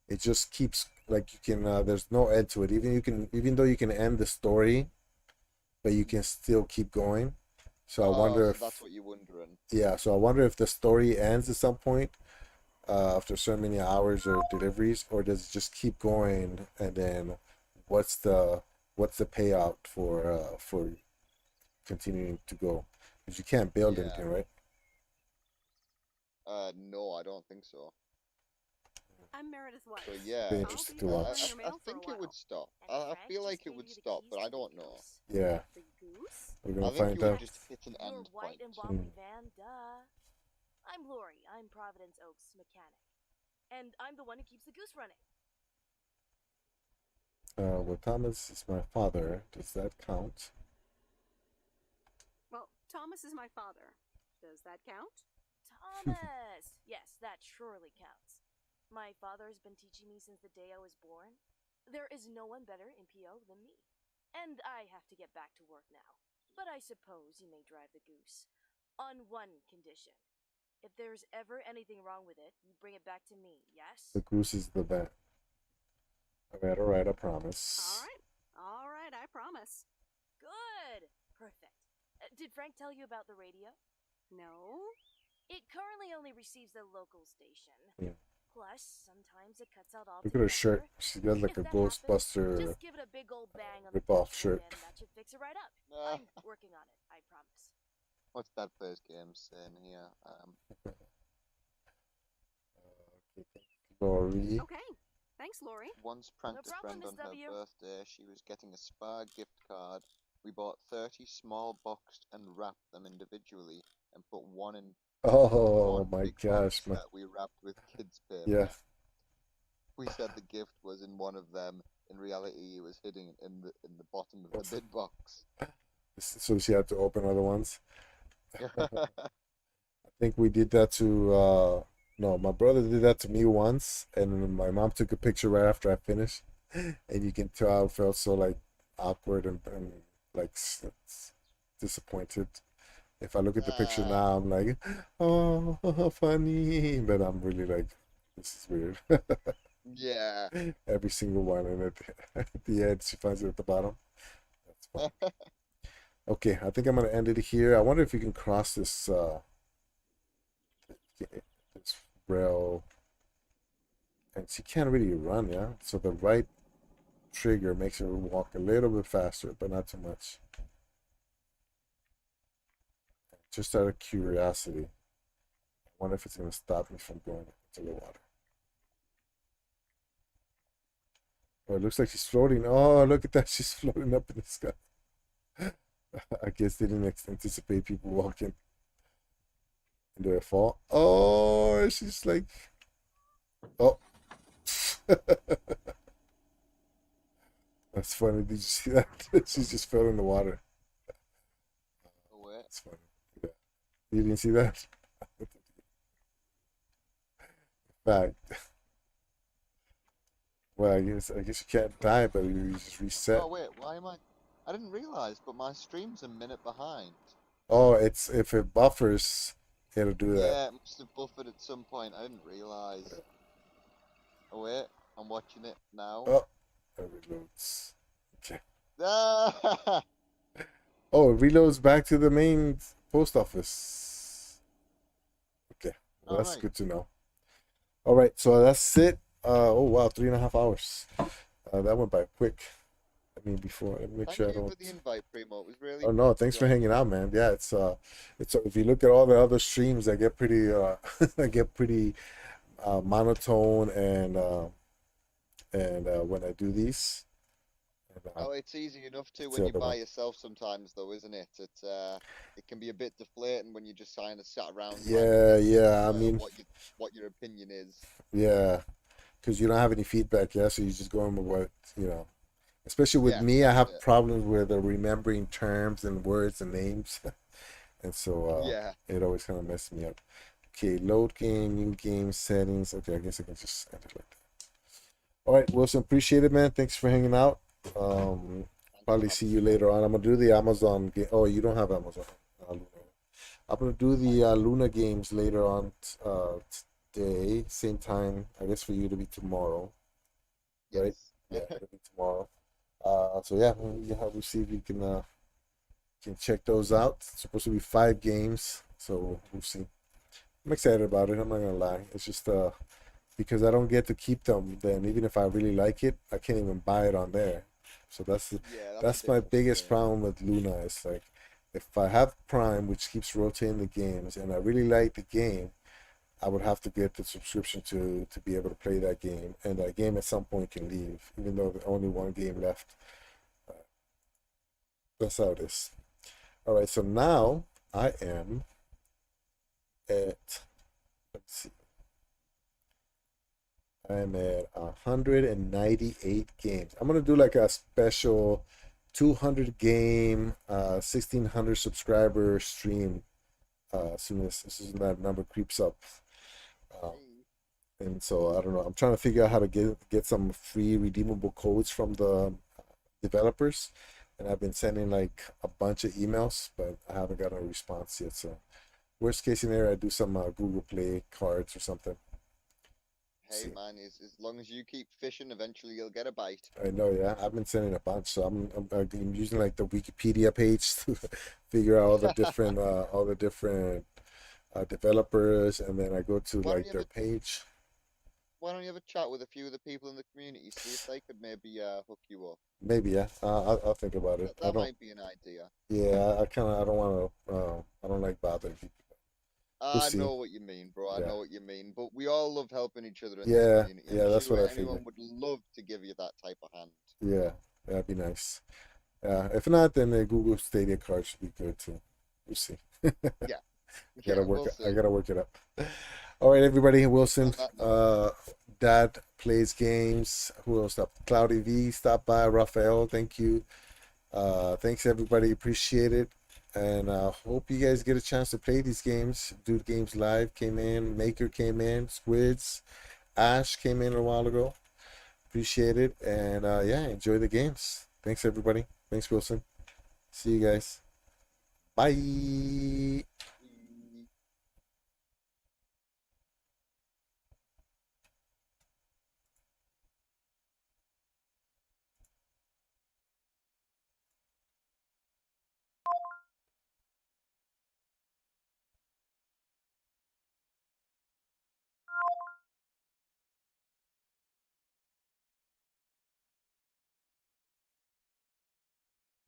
it just keeps like you can there's no end to it. Even though you can end the story, but you can still keep going. So I wonder so if that's what you're wondering. yeah, so I wonder if the story ends at some point after so many hours of deliveries, or does it just keep going? And then what's the what's the payout for continuing to go? Because you can't build Yeah. anything, right? No, I don't think so. I'm Meredith White. So yeah, Be I'll interesting be to delivering watch. your I mail for a think it while. would stop. And I Fred feel just like it gave would you the stop, keys but to I the don't know. goose. Yeah, The goose? we're I gonna think find you would out. just hit an Your end white point. and wobbly van, duh. I'm Lori. I'm Providence Oaks' mechanic. And I'm the one who keeps the goose running. Well, Thomas is my father. Does that count? Well, Thomas is my father. Does that count? Thomas! Yes, that surely counts. My father has been teaching me since the day I was born. There is no one better in PO than me. And I have to get back to work now. But I suppose you may drive the goose. On one condition. If there's ever anything wrong with it, you bring it back to me, yes? The goose is the van. All right, I promise. All right, I promise. Good! Perfect. Did Frank tell you about the radio? No? It currently only receives the local station. Yeah. Plus, sometimes it cuts out Look altogether. at her shirt. She's got like If a that happens, Ghostbuster just give it a big old bang on the rip-off dashboard shirt. and that should fix it right up. Uh, I'm working on it, I promise. what's that plays games saying here? Lori. Okay. Thanks, Lori. Once pranked No a problem, friend on Miss her W. birthday. She was getting a spa gift card. We bought 30 small boxed and wrapped them individually and put one in Oh one my big gosh, box man. that we wrapped with kids' paper. Yeah. We said the gift was in one of them. In reality, it was hidden in the bottom of the big box. So she had to open other ones. I think we did that to no, my brother did that to me once, and my mom took a picture right after I finished, and you can tell I felt so like awkward and like disappointed. If I look at the picture now, I'm like, oh, funny, but I'm really like, this is weird. Yeah. Every single one, and at the end, she finds it at the bottom. That's fun. Okay, I think I'm gonna end it here. I wonder if we can cross this this rail, and she can't really run, yeah. So the right trigger makes her walk a little bit faster, but not too much. Just out of curiosity, I wonder if it's gonna stop me from going into the water. Oh, it looks like she's floating. Oh, look at that. She's floating up in the sky. I guess they didn't anticipate people walking into a fall. Oh, she's like, oh. That's funny. Did you see that? She just fell in the water. Oh, wait. That's funny. Yeah. You didn't see that? Fact. Well, I guess you can't die, but you just reset. Oh wait, why am I? I didn't realize, but my stream's a minute behind. Oh, it's if it buffers, it'll do that. Yeah, it must have buffered at some point. I didn't realize. Oh wait, I'm watching it now. Oh, it reloads. Okay. Ah! Oh, it reloads back to the main post office. Okay, well, All that's right. good to know. All right, so that's it. Oh wow, 3.5 hours. That went by quick. I mean, before let me make Thank sure I you don't. for the invite, Primo. It was really Oh good no, to thanks for join. hanging out, man. Yeah, it's if you look at all the other streams, I get pretty I get pretty monotone and when I do these, and, Oh, it's easy enough to it's when the you other by one. yourself sometimes, though, isn't it? It can be a bit deflating when you just kind of sat around trying to Yeah, think yeah. I mean, what your opinion is. yeah, because you don't have any feedback, yeah. So you just go in with what you know. Especially with Yeah, me, I that's have it. problems with remembering terms and words and names, and so Yeah. it always kind of messes me up. Okay, load game, new game settings. Okay, I guess I can just end it like that. All right, Wilson, appreciate it, man. Thanks for hanging out. Thanks for Probably see having you me, man. later on. I'm gonna do the Amazon game. Oh, you don't have Amazon. Luna. I'm gonna do the Luna games later on today, same time. I guess for you to be tomorrow, right? Yes. Yeah, it'll be tomorrow. So yeah, we'll see if we can check those out. It's supposed to be 5 games, so we'll see. I'm excited about it. I'm not gonna lie. It's just because I don't get to keep them. Then even if I really like it, I can't even buy it on there. So Yeah, that's a that's bit my biggest frustrating. problem with Luna. It's like if I have Prime, which keeps rotating the games, and I really like the game, I would have to get the subscription to be able to play that game, and that game at some point can leave, even though there's only one game left. That's how it is. All right, so now I am at, let's see, I'm at 198 games. I'm gonna do like a special 200 game, 1600 subscriber stream as soon as that number creeps up. Um, and so I don't know. I'm trying to figure out how to get some free redeemable codes from the developers, and I've been sending like a bunch of emails, but I haven't got a response yet. So worst case scenario, I do some Google Play cards or something. Hey, See, man, as long as you keep fishing, eventually you'll get a bite. I know, yeah. I've been sending a bunch, so I'm using like the Wikipedia page to figure out all the different developers, and then I go to Why don't like you their have page. why don't you have a chat with a few of the people in the community, see if they could maybe hook you up. Maybe, yeah. I'll think about it. I That don't. might be an idea. Yeah, I don't want to. I don't like bothering people. We'll I see. know what you mean, bro. I Yeah, know what you mean. But we all love helping each other in this yeah, community. I'm yeah. That's what sure I figured. anyone would love to give you that type of hand. Yeah, that'd be nice. If not, then the Google Stadia card should be good too. We'll see. Yeah, Gotta yeah, work. we'll I see. gotta work it up. All right, everybody. Wilson. On that note, Dad plays games. Who else? Cloudy V. Stop by. Raphael. Thank you. Thanks everybody. Appreciate it. And hope you guys get a chance to play these games. Dude Games Live came in. Maker came in. Squids. Ash came in a while ago. Appreciate it. And yeah, enjoy the games. Thanks everybody. Thanks Wilson. See you guys. Bye.